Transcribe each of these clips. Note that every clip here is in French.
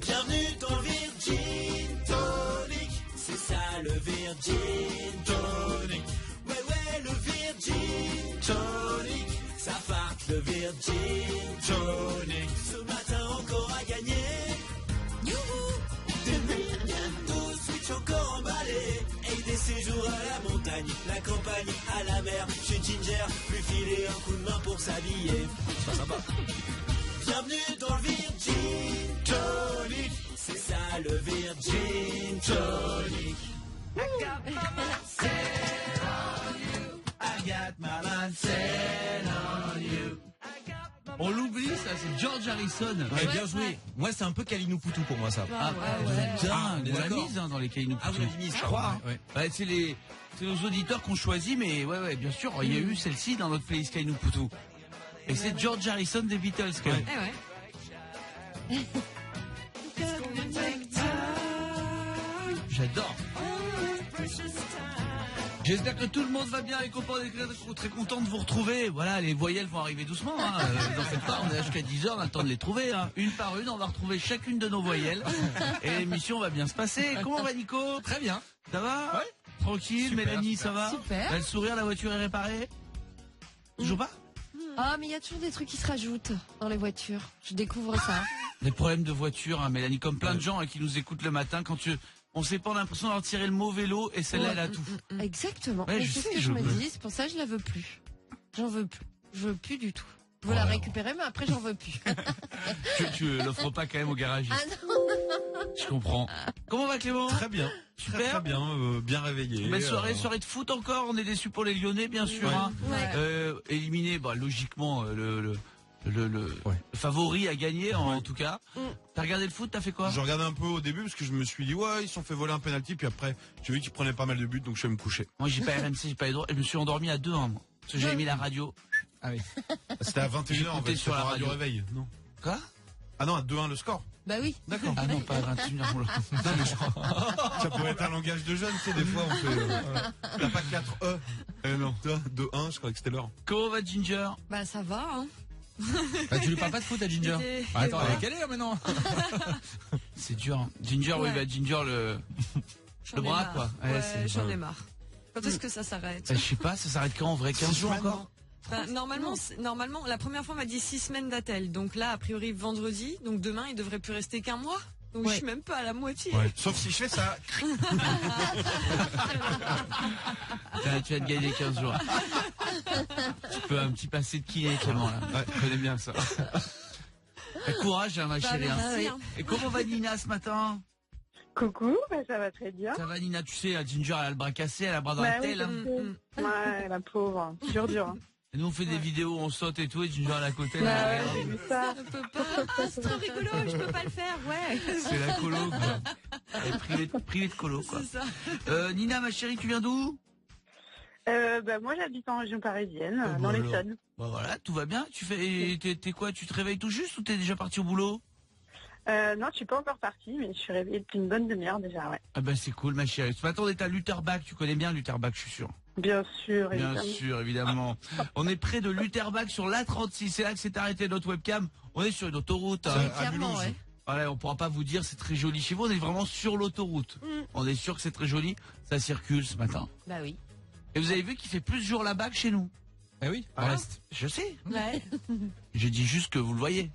Bienvenue dans Virgin Tonic, c'est ça le Virgin Tonic. Ouais, le Virgin Tonic, ça farte le Virgin Tonic. Ce matin encore à gagner. Youhou! Des millions de Switch encore emballés. Et des séjours à la montagne, la campagne, à la mer. Chez Ginger, lui filer un coup de main pour s'habiller. C'est pas sympa. Bienvenue dans le Virgin Tonic, c'est ça le Virgin Tonic. I got my mind set on you. I got my mind set on you. On l'oublie, ça, c'est George Harrison. Ouais, bien joué. Moi, c'est un peu Kalinou Poutou pour moi, ça. Ah, dingue, on l'a mise dans les Kalinou Poutou. Ah, vous l'avez mise, je crois. Ouais. C'est nos auditeurs qu'on choisit, mais ouais, bien sûr, il y a eu celle-ci dans notre playlist Kalinou Poutou. Et c'est George Harrison des Beatles, quand même. J'adore. J'espère que tout le monde va bien et qu'on est très content de vous retrouver. Voilà, les voyelles vont arriver doucement. Hein. Vous en faites pas, on est jusqu'à 10h, on a le temps de les trouver. Hein. Une par une, on va retrouver chacune de nos voyelles. Et l'émission va bien se passer. Comment va Nico? Très bien. Ça va? Ouais. Tranquille, Super, Mélanie, super. ça va? Super. Elle sourire, la voiture est réparée? Toujours pas? Ah, mais il y a toujours des trucs qui se rajoutent dans les voitures. Je découvre ça. Des problèmes de voiture, hein, Mélanie, comme plein de gens hein, qui nous écoutent le matin quand on sait pas, on a l'impression d'avoir tiré le mauvais lot et celle-là, elle a tout. Exactement. Ouais, Mais je c'est sais, ce que je je me veux. dis, c'est pour ça que je la veux plus. J'en veux plus. Je veux plus du tout. Je veux la récupérer, mais après j'en veux plus. Tu l'offres pas quand même au garagiste. Ah non. Je comprends. Comment va Clément? Très bien. Super. Très bien. Bien réveillé. Belle soirée, soirée de foot encore. On est déçus pour les Lyonnais, bien sûr. Ouais. Hein. Ouais. Éliminé, bah, logiquement, le favori à gagner, en tout cas. T'as regardé le foot, t'as fait quoi? Je regardais un peu au début parce que je me suis dit ouais ils se sont fait voler un penalty puis après j'ai vu qu'ils prenaient pas mal de buts donc je vais me coucher. Moi j'ai pas RMC, j'ai pas les droits. Je me suis endormi à 2-1 moi. Parce que j'avais mis la radio. Ah oui. C'était à 21h en J'écoutais fait, sur la sur la radio. radio réveil. Non. Quoi? Ah non, à 2-1 le score. Bah oui. D'accord. Ah non, pas à 21h. Ça pourrait être un langage de jeunes, tu sais, des fois on fait voilà. T'as pas 4 E. Non, toi 2-1, je croyais que c'était l'heure. Comment va Ginger? Bah ça va, hein. Bah, tu lui parles pas de foot à Ginger? C'était- Bah, attends, elle est calée, hein, maintenant. C'est dur. Hein. Ginger, oui, Ouais. bah Ginger le J'en ai bras marre. quoi. Ouais, c'est- j'en ai marre. Quand est-ce que ça s'arrête? Je sais pas, ça s'arrête quand en vrai? 15 jours encore? Enfin, normalement, la première fois on m'a dit 6 semaines d'attel. Donc là, a priori, vendredi. Donc demain, il devrait plus rester qu'un mois. Donc je suis même pas à la moitié. Sauf si je fais ça. Tu vas te gagner 15 jours. Tu peux un petit passé de kiné, Clément, là. Ouais, je connais bien ça. Courage, hein, ma chérie. Hein. Merci, hein. Et comment va Nina ce matin? Coucou, bah, ça va très bien. Ça va Nina, tu sais, la Ginger, elle a le bras cassé, elle a le bras dans Bah la oui, tête. Hein. je sais. Ouais, la pauvre. Dur. Hein. Et nous on fait des vidéos, on saute et tout, et Ginger elle est à côté. Bah là, ouais, elle j'ai regarde. vu ça. Je peux pas. Ah, c'est trop rigolo, je peux pas le faire, ouais. C'est la colo, quoi. Elle est privée de colo, quoi. C'est ça. Nina, ma chérie, tu viens d'où? Bah, moi, j'habite en région parisienne, Oh, dans bah l'Essonne. Bah voilà, tout va bien. Tu fais, t'es quoi? Tu te réveilles tout juste ou t'es déjà parti au boulot? Non, je suis pas encore partie, mais je suis réveillée depuis une bonne demi-heure déjà, ouais. Ah ben c'est cool, ma chérie. Ce matin on est à Lutterbach, tu connais bien Lutterbach, je suis sûr. Bien sûr, Bien évidemment. sûr, évidemment. On est près de Lutterbach sur l'A36, c'est là que s'est arrêté notre webcam. On est sur une autoroute. Hein. À Clairement, Mulhouse. ouais. Voilà, on pourra pas vous dire c'est très joli chez vous, on est vraiment sur l'autoroute. On est sûr que c'est très joli, ça circule ce matin. Bah oui. Et vous avez vu qu'il fait plus jour là-bas que chez nous. Eh oui, À Brest. Je sais. Ouais. Je dis juste que vous le voyez.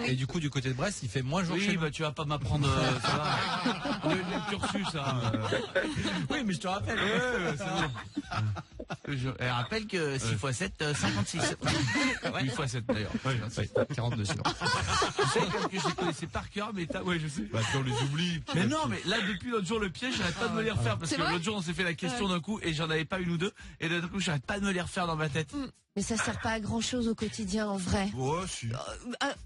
Et du coup, du côté de Brest, il fait moins jour chez Oui, nous. bah tu vas pas m'apprendre ça va. On a eu le même cursus, hein. Oui, mais je te rappelle. Ouais, c'est bon. Je rappelle que 6 x 7, 56. 8 x 7 d'ailleurs. Ouais, 42 sinon. Je sais que je les connaissais par cœur, mais ouais, je sais. Bah, on les oublie. Mais non, mais là, depuis l'autre jour, le piège, j'arrête pas de me les refaire. Parce C'est que vrai l'autre jour, on s'est fait la question d'un coup et j'en avais pas une ou deux. Et d'un coup, j'arrête pas de me les refaire dans ma tête. Mais ça sert pas à grand chose au quotidien en vrai. Ouais, si.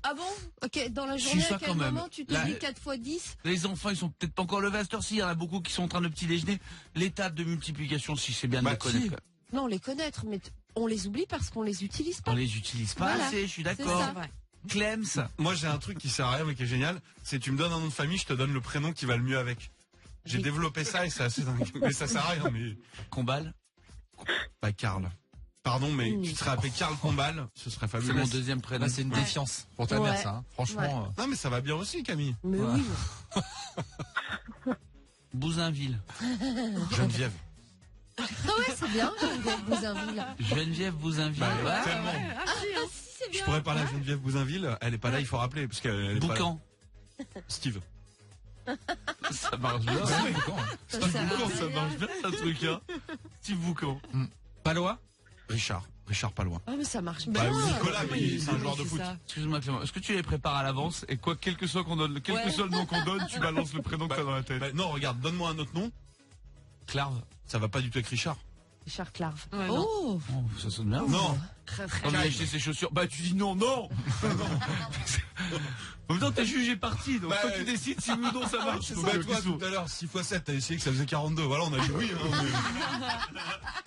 Ah bon? Ok, dans la Si, journée, ça, à quel quand même. moment tu te Là, dis 4 x 10? Les enfants, ils sont peut-être pas encore levés à cette heure-ci. Il y en a beaucoup qui sont en train de petit déjeuner. L'étape de multiplication, si c'est bien de Bah, les connaître. si. Quoi. Non, les connaître, mais on les oublie parce qu'on les utilise pas. On les utilise pas Voilà. assez, je suis C'est d'accord. ça. Ouais. Clems, Moi, j'ai un truc qui sert à rien mais qui est génial. C'est tu me donnes un nom de famille, je te donne le prénom qui va le mieux avec. J'ai Oui. développé ça et c'est assez dingue. Mais ça sert à rien, mais. Combal, Bah, Karl. Pardon, mais tu te serais appelé Karl Combal, ce serait c'est fabuleux. mon deuxième prénom. Là, c'est une défiance pour ta mère, Ouais. ça. Hein. Franchement. Non, mais ça va bien aussi, Camille. Mais Ouais. oui. Bouzainville. Geneviève. Ah ouais, c'est bien, Geneviève Bouzainville. Geneviève Bouzainville. Bah, Ouais. tellement. Ah si, c'est bien. Je pourrais parler à Geneviève Bouzainville. Elle est pas là, il faut rappeler, parce qu'elle est pas là. Boucan. Steve. Ça marche bien. Ouais, Boucan, hein. Ça Steve sert à Boucan, rien. ça marche bien, un truc, hein. Steve Boucan. Palois. Richard pas loin. Ah mais ça marche Bah, bien. ou Nicolas, mais Oui, c'est un oui, joueur de c'est foot. ça. Excuse-moi Clément, est-ce que tu les prépares à l'avance et quoi, quel que soit qu'on donne, quel que Ouais. soit le nom qu'on donne, tu balances le prénom que t'as dans la tête. Bah, non, regarde, donne-moi un autre nom. Clarve. Ça va pas du tout avec Richard. Richard Clarve. Ouais, non. Oh, Oh, ça sonne bien. Non. Quand il a acheté ses chaussures, bah tu dis non, non. En même temps, t'es jugé parti, donc Bah, toi tu décides si oui ou non ça marche. Donc, Bah, qu'est-ce toi, qu'on- tout à l'heure, 6 x 7, t'as essayé que ça faisait 42. Voilà, on a dit oui. Hein,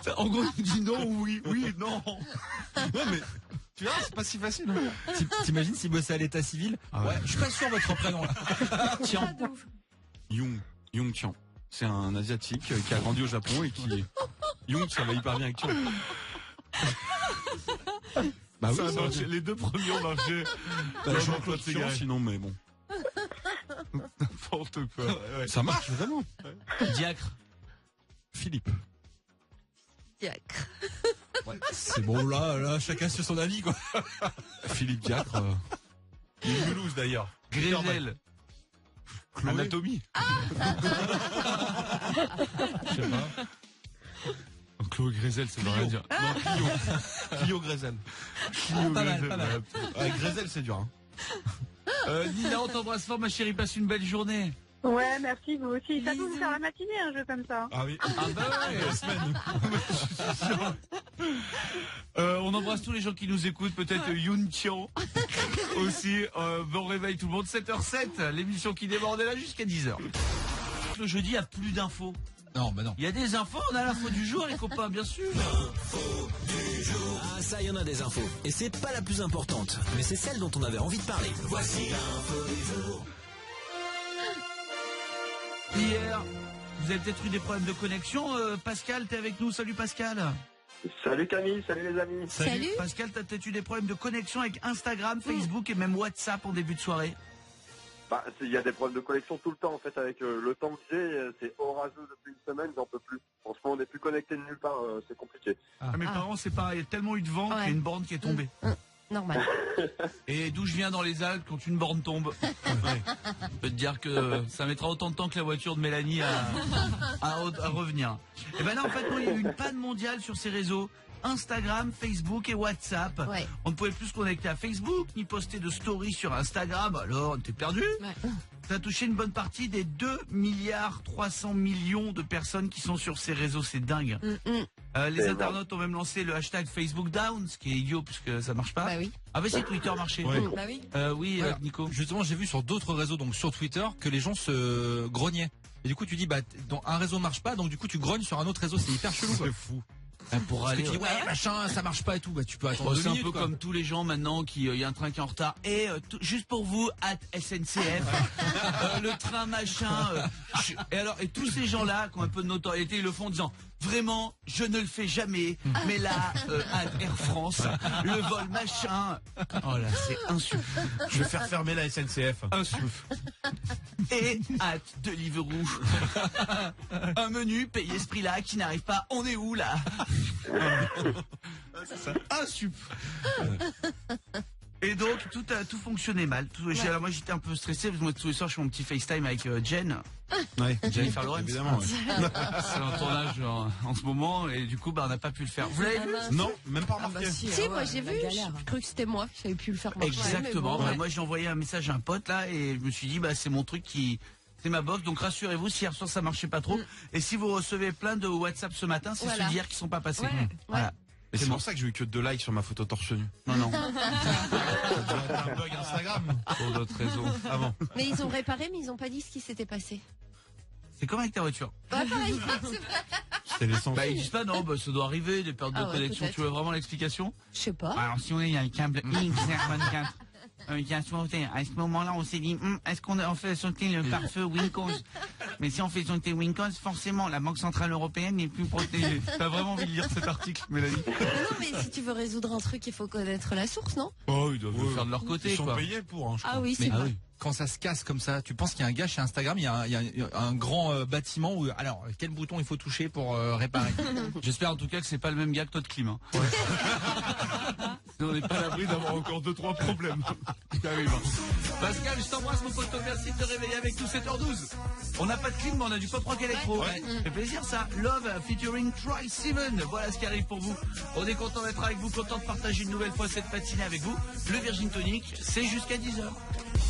mais... En gros, tu dis non, oui, oui, non. Ouais, mais tu vois, c'est pas si facile. Hein. T'imagines s'il bossait à l'état civil? Ah ouais. Ouais, je suis pas sûr de votre prénom là. Tiens, Yung Tian. C'est un asiatique qui a grandi au Japon et qui. Yung, ça va hyper bien avec Tian. Bah ça a oui, ça marché. Les deux premiers ont marché. va. Jean-Claude Jean-Claude Tian, Ségaré. sinon, mais bon. N'importe quoi. Ça marche vraiment. Diacre. Philippe. Diacre. C'est bon, là, chacun sur son avis, quoi. Philippe Diacre. Il est de Mulhouse d'ailleurs. Grézel. Chloé. Anatomie. Je sais pas. Chloé Grézel, ça veut rien dire. Non, Clio. Clio Grézel. Clio Pas mal, Grézel, pas mal. ouais. Grézel, c'est dur. Hein. Nina, on t'embrasse fort, ma chérie, passe une belle journée. Ouais, merci, vous aussi. Ça peut vous faire la matinée, un jeu comme ça. Ah oui. Ah bah ouais. La semaine. On embrasse tous les gens qui nous écoutent, peut-être Yoon Tian aussi. Bon réveil tout le monde, 7h07, l'émission qui déborde est là jusqu'à 10h. Le jeudi, il n'y a plus d'infos. Non, bah non. Il y a des infos, on a l'info du jour, les copains, bien sûr. Ah ça, y en a des infos. Et c'est pas la plus importante, mais c'est celle dont on avait envie de parler. Voici l'info du jour. Hier, vous avez peut-être eu des problèmes de connexion. Pascal, t'es avec nous. Salut Pascal. Salut Camille, salut les amis. Salut. Pascal, t'as peut-être eu des problèmes de connexion avec Instagram, Facebook et même WhatsApp en début de soirée. Bah, il y a des problèmes de connexion tout le temps en fait avec le temps que j'ai, c'est orageux depuis une semaine, j'en peux plus. Franchement, on n'est plus connecté de nulle part, c'est compliqué. Mes parents, c'est pareil. Il y a tellement eu de vent qu'il y a Ouais. une borne qui est tombée. Normal. Et d'où je viens dans les Alpes, quand une borne tombe, je peux te dire que ça mettra autant de temps que la voiture de Mélanie à revenir. Et ben là, en fait, non, il y a eu une panne mondiale sur ces réseaux. Instagram, Facebook et WhatsApp. Ouais. On ne pouvait plus se connecter à Facebook, ni poster de stories sur Instagram. Alors, t'es perdu. Ouais. Ça a touché une bonne partie des 2,3 milliards de personnes qui sont sur ces réseaux. C'est dingue. Les C'est internautes ont même lancé le hashtag Facebook Down, ce qui est idiot puisque ça marche pas. Bah oui. Ah bah si, Twitter marchait. Ouais. Bah oui. Oui, Voilà. Nico. Justement, j'ai vu sur d'autres réseaux, donc sur Twitter, que les gens se grognaient. Et du coup, tu dis, bah, un réseau marche pas, donc du coup, tu grognes sur un autre réseau. C'est hyper chelou, quoi. C'est fou. Pour Parce que aller. tu dis, ouais, machin, ça marche pas et tout. Bah, tu peux attendre Bon, 2 c'est un minutes, peu quoi. comme tous les gens maintenant qui y a un train qui est en retard et juste pour vous @SNCF le train machin et alors et tous ces gens-là qui ont un peu de notoriété ils le font en disant vraiment je ne le fais jamais mais là Air France le vol machin oh là c'est insulte Je vais faire fermer la SNCF. et Deliveroo un menu payé ce prix-là qui n'arrive pas on est où là insulte. Et donc tout fonctionnait mal. Alors moi j'étais un peu stressé parce que moi tous les soirs je fais mon petit FaceTime avec Jen. Ouais, Jennifer Lawrence. évidemment. Ouais. C'est en tournage en ce moment et du coup on n'a pas pu le faire. Vous l'avez vu? Non, même pas remarqué. Si, moi j'ai vu, je crois que c'était moi, j'avais pu le faire. Exactement. Ouais. Moi j'ai envoyé un message à un pote là et je me suis dit c'est mon truc c'est ma box, donc rassurez-vous si hier soir ça marchait pas trop. Et si vous recevez plein de WhatsApp ce matin, c'est ceux d'hier qui sont pas passés. Voilà. Et c'est pour ça que j'ai eu que 2 likes sur ma photo torse nu. Non. Ça doit être un bug Instagram. Pour d'autres raisons. Ah bon. Mais ils ont réparé, mais ils ont pas dit ce qui s'était passé. C'est comme avec ta voiture. Pareil. C'est l'essence. Ils disent pas ça doit arriver, des pertes de connexion. peut-être. Tu veux vraiment l'explication? Je sais pas. Alors si on est, il y a un câble XR24 qui a sauté. À ce moment-là, on s'est dit, est-ce qu'on fait sauter le pare-feu Windows? Mais si on fait sauter Windows, forcément, la Banque Centrale Européenne n'est plus protégée. T'as vraiment envie de lire cet article, Mélanie? Non, mais si tu veux résoudre un truc, il faut connaître la source, non? Oh, ils doivent le faire de leur côté. Ils sont quoi. payés pour. Je Ah crois. oui, c'est vrai. Quand ça se casse comme ça, tu penses qu'il y a un gars chez Instagram, il y a un grand bâtiment où, alors, quel bouton il faut toucher pour réparer? J'espère en tout cas que c'est pas le même gars que toi de clim. Hein. On n'est pas à l'abri d'avoir encore 2-3 problèmes. Pascal, je t'embrasse mon pote, merci de te réveiller avec nous 7h12. On n'a pas de clim, mais on a du pop rock électro. Ça fait plaisir ça. Love featuring Troy Sivan. Voilà ce qui arrive pour vous. On est content d'être avec vous, content de partager une nouvelle fois cette matinée avec vous. Le Virgin Tonic, c'est jusqu'à 10h.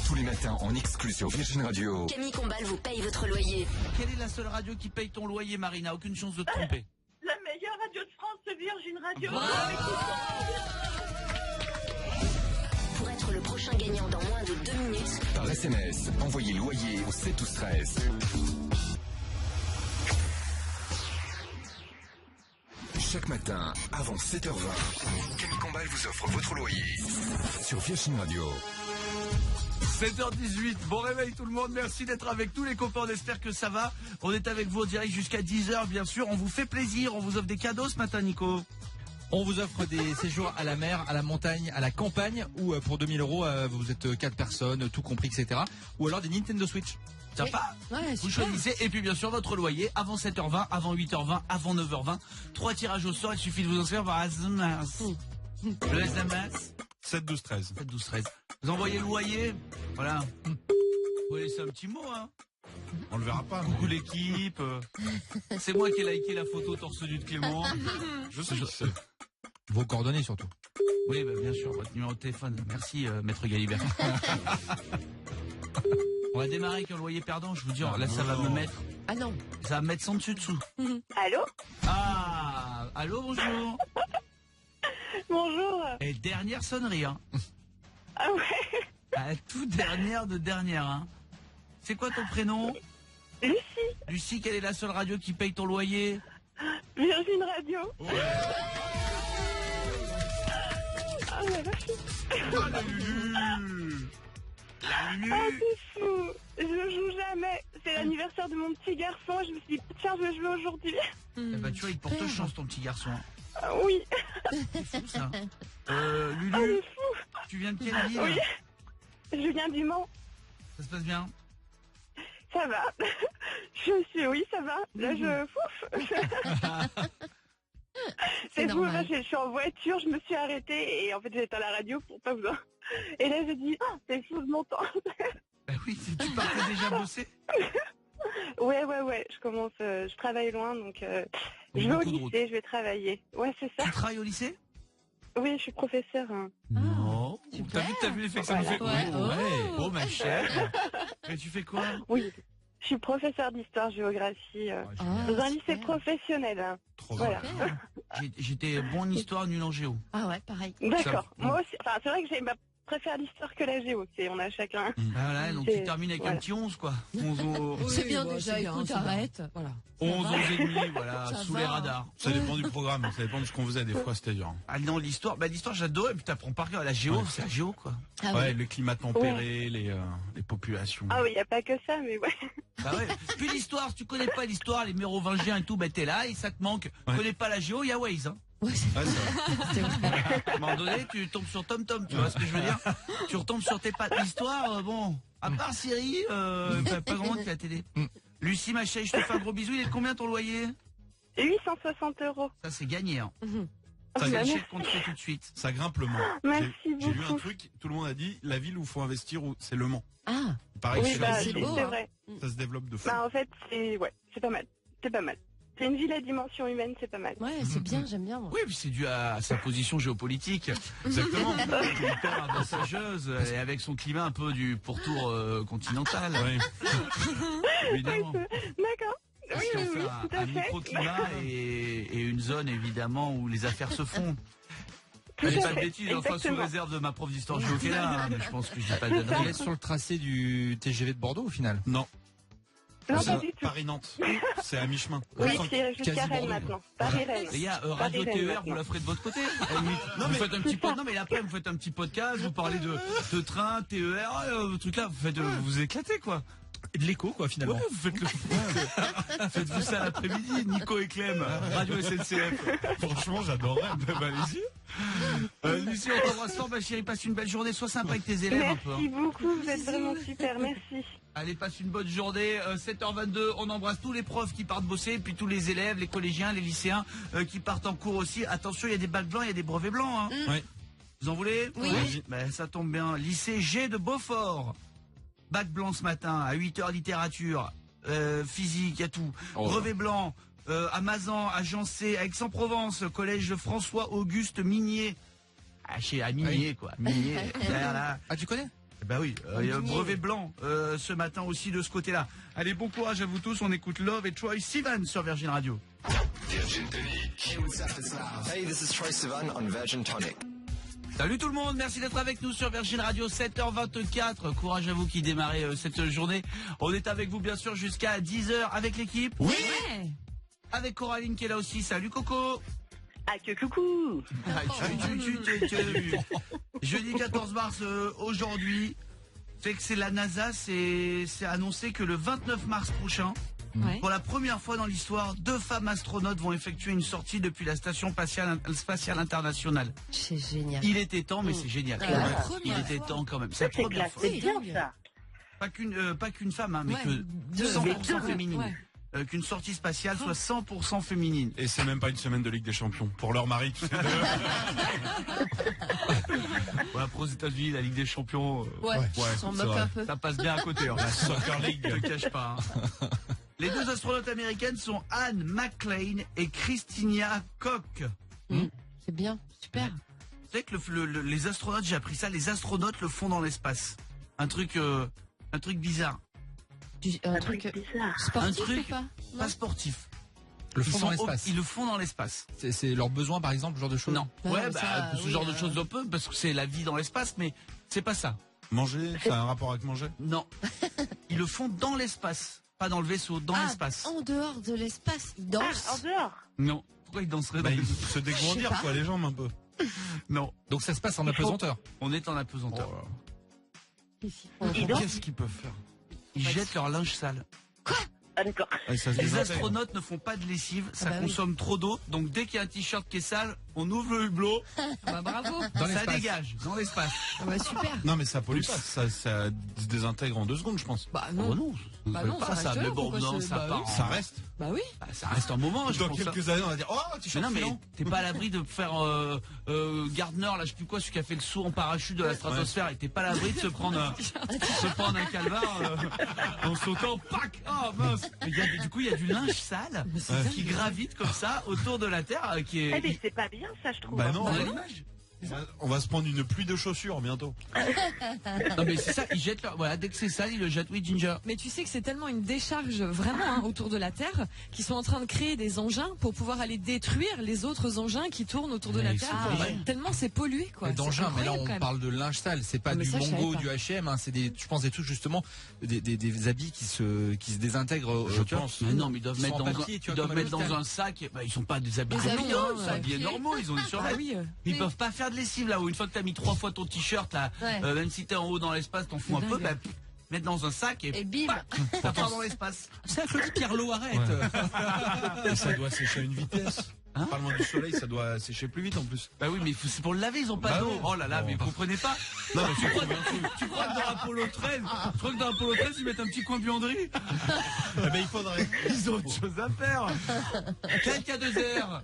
Tous les matins en exclu sur Virgin Radio. Camille Combal vous paye votre loyer. Quelle est la seule radio qui paye ton loyer, Marina? Aucune chance de te tromper. La meilleure radio de France, c'est Virgin Radio. Pour être le prochain gagnant dans moins de 2 minutes, Par SMS, envoyez loyer au 7 12 13. Chaque matin, avant 7h20, Camille Combal vous offre votre loyer sur Virgin Radio. 7h18, bon réveil tout le monde, merci d'être avec tous les copains, on espère que ça va. On est avec vous en direct jusqu'à 10h bien sûr, on vous fait plaisir, on vous offre des cadeaux ce matin Nico. On vous offre des séjours à la mer, à la montagne, à la campagne, ou pour 2000 €, vous êtes 4 personnes, tout compris, etc. Ou alors des Nintendo Switch. Sympa. Ouais, Vous super. choisissez, et puis bien sûr votre loyer, avant 7h20, avant 8h20, avant 9h20. 3 tirages au sort, il suffit de vous inscrire par SMS. Le SMS 7 12 13. 7 12 13. Vous envoyez le loyer, voilà. Vous laissez un petit mot, hein. On le verra pas. Coucou l'équipe. C'est moi qui ai liké la photo torse nu de Clément. Je sais. Vos coordonnées surtout. Oui, bien sûr, votre numéro de téléphone. Merci, Maître Galibert. On va démarrer avec un loyer perdant, je vous dis, là ça va me mettre. Ah non. Ça va me mettre 100 dessus dessous. Allô? Ah, allô, bonjour. Bonjour. Et dernière sonnerie, hein. Ah ouais? La toute dernière de dernière, hein. C'est quoi ton prénom? Lucie. Lucie, quelle est la seule radio qui paye ton loyer? Virgin Radio. Ah la vache. La Lulu. Ah c'est fou. Je joue jamais. C'est l'anniversaire de mon petit garçon. Je me suis dit tiens je vais jouer aujourd'hui. Eh ben, tu vois, il porte chance ton petit garçon. Ah, oui. C'est fou ça. Ah Lulu, c'est fou. tu viens de quelle ville? Oui. Je viens du Mans. Ça se passe bien? Ça va. Oui, ça va. Là, c'est fou, là, je suis en voiture, je me suis arrêtée et en fait, j'étais à la radio pour pas vous... Et là, j'ai dit, c'est fou, je m'entends. Ben oui, tu partais déjà bosser? Ouais, je commence, je travaille loin, donc je vais au lycée, je vais travailler. Ouais, c'est ça. Tu travailles au lycée? Oui, je suis professeur. Hein. Non. T'as vu l'effet que ça me fait? Ouais. Oh ma chère. Et tu fais quoi? Oui, je suis professeur d'histoire-géographie dans un lycée professionnel. Hein. Voilà. J'étais bon en histoire, nul en géo. Ah ouais, pareil. D'accord. Moi aussi, enfin, c'est vrai que préfère l'histoire que la géo. On a chacun. Voilà, donc tu termines avec un petit 11, quoi. 11 C'est bien déjà, écoute, arrête. Voilà. 11 et demi, voilà, Ça sous va. les radars. Ça dépend du programme, ça dépend de ce qu'on faisait. Des fois, c'était dur. Ah non, l'histoire, j'adorais, puis t'apprends par cœur. La géo, c'est la géo, quoi. Ah Ouais, le climat tempéré, les populations. Ah oui, il n'y a pas que ça, mais ouais. Bah ouais. Puis l'histoire, si tu connais pas l'histoire, les mérovingiens et tout, t'es là et ça te manque. Tu connais pas la géo, il y a Waze, hein. Ouais, Ouais, c'est vrai. À un moment donné, tu tombes sur TomTom, tu vois ce que je veux dire? Tu retombes sur tes pattes. L'histoire, bon, à part Siri, pas grand monde qui a t'aider. Lucie, ma chérie, je te fais un gros bisou. Il est de combien ton loyer? 860 €. Ça, c'est gagné, hein. Ça Bah, gâchette qu'on te fait tout de suite. Ça grimpe le Mans. Merci J'ai lu un beaucoup. truc, tout le monde a dit, la ville où il faut investir, c'est le Mans. Ah, Pareil, Oui, c'est bah, la c'est ville où vrai. ça se développe de fou. Bah, en fait, c'est pas mal. C'est pas mal. C'est une ville à dimension humaine, c'est pas mal. ouais, c'est bien, j'aime bien. Moi. Oui, puis c'est dû à sa position géopolitique. Exactement. Hyper avantageuse et avec son climat un peu du pourtour continental. Ouais. Évidemment. D'accord. Parce Oui, qu'on oui, fait oui, tout à un fait. microclimat et une zone évidemment où les affaires se font. Tout Je dis à pas de fait, bêtises, enfin sous exactement. réserve de ma prof d'histoire géo qui est là, hein, mais je pense que je dis pas de Vous conneries. êtes sur le tracé du TGV de Bordeaux au final? Non. Non, C'est pas du tout. Paris-Nantes. C'est à mi-chemin. Oui, Enfin, c'est jusqu'à quasi Rennes Bordeaux. maintenant. Paris-Rennes. Les gars, Radio Paris-Rennes, TER, vous maintenant. la ferez de votre côté. Vous mais- faites un petit non mais après vous faites un petit podcast, vous parlez de train, TER, truc là, vous faites vous vous éclatez quoi. Et de l'écho, quoi, finalement. Ouais, vous faites faites-vous ça l'après-midi, Nico et Clem, Radio SNCF. Franchement, j'adorerais. Bah, allez-y. Lucie, on t'embrasse fort, ma chérie, passe une belle journée, sois sympa avec tes élèves un peu. Merci beaucoup, vous êtes vraiment super, merci. Allez, passe une bonne journée. 7h22, on embrasse tous les profs qui partent bosser, et puis tous les élèves, les collégiens, les lycéens qui partent en cours aussi. Attention, il y a des bacs blancs, il y a des brevets blancs. Hein. Ouais. Vous en voulez? Oui. Vas-y. Ben, ça tombe bien. Lycée G de Beaufort. Bac blanc ce matin, à 8h littérature, physique, il y a tout. Oh. Brevet blanc, à Mazan, à Jancé, à Aix-en-Provence, collège François-Auguste Minier. À Minier, quoi. Minier, derrière là. Ah, tu connais? Bah oui, il y a un brevet blanc ce matin aussi de ce côté-là. Allez, bon courage à vous tous, on écoute Love et Troy Sivan sur Virgin Radio. Virgin Tonic. Hey, this is Troye Sivan on Virgin Tonic. Salut tout le monde, merci d'être avec nous sur Virgin Radio, 7h24. Courage à vous qui démarrez cette journée. On est avec vous bien sûr jusqu'à 10h avec l'équipe. Oui. Ouais. Avec Coraline qui est là aussi. Salut Coco. Ah, que coucou. Jeudi 14 mars aujourd'hui. C'est que c'est la NASA, c'est annoncé que le 29 mars prochain, Ouais. pour la première fois dans l'histoire, 2 femmes astronautes vont effectuer une sortie depuis la station spatiale internationale. C'est génial. Il était temps, mais c'est génial. Ouais, la Il première était fois. temps quand même. C'est la C'est première classe, fois. c'est bien dingue. ça. Pas qu'une femme, hein, mais Ouais, que deux 100% femmes. féminine. Ouais. Qu'une sortie spatiale soit 100% féminine. Et c'est même pas une semaine de Ligue des Champions. Pour leur mari, tu sais. Ouais, après aux États-Unis, la Ligue des Champions, Ouais, ouais, on s'en c'est moque vrai. un peu. ça passe bien à côté. Hein. La Soccer League. Je te cache pas. Hein. Les 2 astronautes américaines sont Anne McClain et Christina Koch. C'est bien, super. Vous savez que les astronautes, j'ai appris ça, les astronautes le font dans l'espace. Un truc bizarre. Un truc bizarre. sportif Un truc ou pas? Non. Pas sportif. Le fond dans l'espace. Ils le font dans l'espace. C'est leurs besoins, par exemple, ce genre de choses? Non. Ouais, Ouais, mais bah, ça, ce oui, genre de choses un peu, parce que c'est la vie dans l'espace, mais c'est pas ça. Manger, ça a un rapport avec manger? Non. Ils le font dans l'espace. Pas dans le vaisseau, dans l'espace. En dehors de l'espace, ils dansent. Ah, en dehors. Non. Pourquoi ils danseraient Bah, dans il l'espace? faut se dégrandir, Je sais quoi, les jambes un peu. Non. Donc ça se passe en apesanteur. On est en apesanteur. Ils dansent. Qu'est-ce qu'ils peuvent faire? Ils jettent leur linge sale. Ah, d'accord. Ouais, ça se Les désintègre. astronautes ne font pas de lessive, ça bah oui. consomme trop d'eau, donc dès qu'il y a un t-shirt qui est sale, on ouvre le hublot, Bah, bravo. Dans ça l'espace. dégage dans l'espace. Ah bah, super. Non, mais ça pollue pas. Ça se désintègre en 2 secondes, je pense. Bah Oh non. non, Bah non, pas ça ça, reste mais là, bon, pourquoi non, c'est- ça bah part. oui. Ça reste. Bah oui. Bah, ça reste un moment, je Dans pense. quelques années, on va dire, oh, Mais t-shirt non, mais filant. t'es pas à l'abri de faire Gardner, là, je sais plus quoi, celui qui a fait le saut en parachute de la stratosphère, et t'es pas à l'abri de se prendre un calvar en sautant, pac, oh mince. Mais du coup, il y a du linge sale qui gravite comme ça autour de la Terre, qui Eh, est. mais c'est pas bien ça, je trouve. Bah non, Dans ouais. l'image. On va se prendre une pluie de chaussures bientôt. Non mais c'est ça, ils jettent leur... Voilà, dès que c'est sale, ils le jettent, oui, Ginger. Mais tu sais que c'est tellement une décharge vraiment hein, autour de la Terre qu'ils sont en train de créer des engins pour pouvoir aller détruire les autres engins qui tournent autour de Mais la ils Terre. sont Pour- obligés. Tellement c'est pollué quoi. D'engins, C'est mais là incroyable, quand on même. parle de linge sale, c'est pas Ah, mais du ça, je savais Mongo, pas. du H&M, hein, c'est des, je pense des trucs justement, des habits qui se désintègrent. Je tu vois. pense. Mais non, mais ils doivent Ils mettre sont dans, en papier, ils tu vois, doivent comme mettre à dans l'hôpital. un sac. Bah, ils sont pas des habits Des habits, normaux, hein, c'est habillés ouais. normaux, ils ont des Ah survêtements. oui. Ils Oui. peuvent pas faire de lessive là où une fois que t'as mis 3 fois ton t-shirt là, Ouais. même si t'es en haut dans l'espace, t'en fous un peu, Dingue. bah, mettre dans un sac et, Et bim. ça part dans l'espace. C'est Claudie Pierlot, arrête. Et ça doit sécher à une vitesse. Hein Pas loin du soleil, ça doit sécher plus vite en plus. Bah oui, mais c'est pour le laver, ils ont pas Bah d'eau. oui. Oh là là, mais vous comprenez pas. Non, mais Tu crois que dans Apollo 13, tu crois que dans Apollo 13 ils mettent un petit coin de buanderie? Eh ben, il faudrait. Ils ont autre chose à faire. Quelqu'un 2 heures.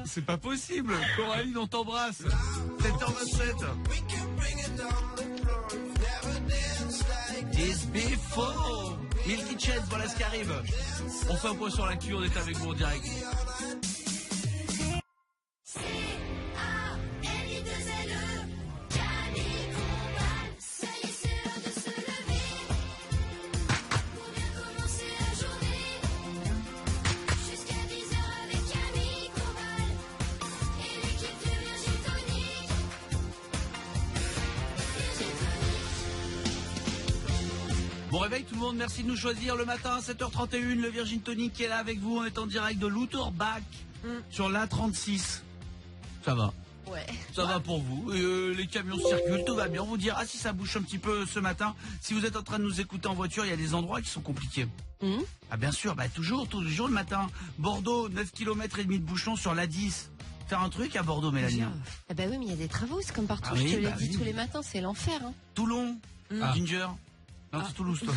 C'est pas possible. Coraline, on t'embrasse. 7h27. It's before. Milky Chance, voilà ce qui arrive. On fait un point sur l'actu, on est avec vous en direct. Bon réveil tout le monde, merci de nous choisir le matin, 7h31, le Virgin Tonic qui est là avec vous, on est en direct de Louterbach sur l'A36. Ça va. Ouais. Ça va pour vous, les camions circulent, tout va bien. On vous dira si ça bouge un petit peu ce matin. Si vous êtes en train de nous écouter en voiture, il y a des endroits qui sont compliqués. Ah bien sûr, toujours, tous les jours le matin. Bordeaux, 9 km et demi de bouchons sur l'A10. Faire un truc à Bordeaux, Mélanie. Ah bah oui, mais il y a des travaux, c'est comme partout, Ah oui, je te l'ai bah dit oui. tous les matins, c'est l'enfer. Hein. Toulon, Ginger. Non, c'est Toulouse, toi.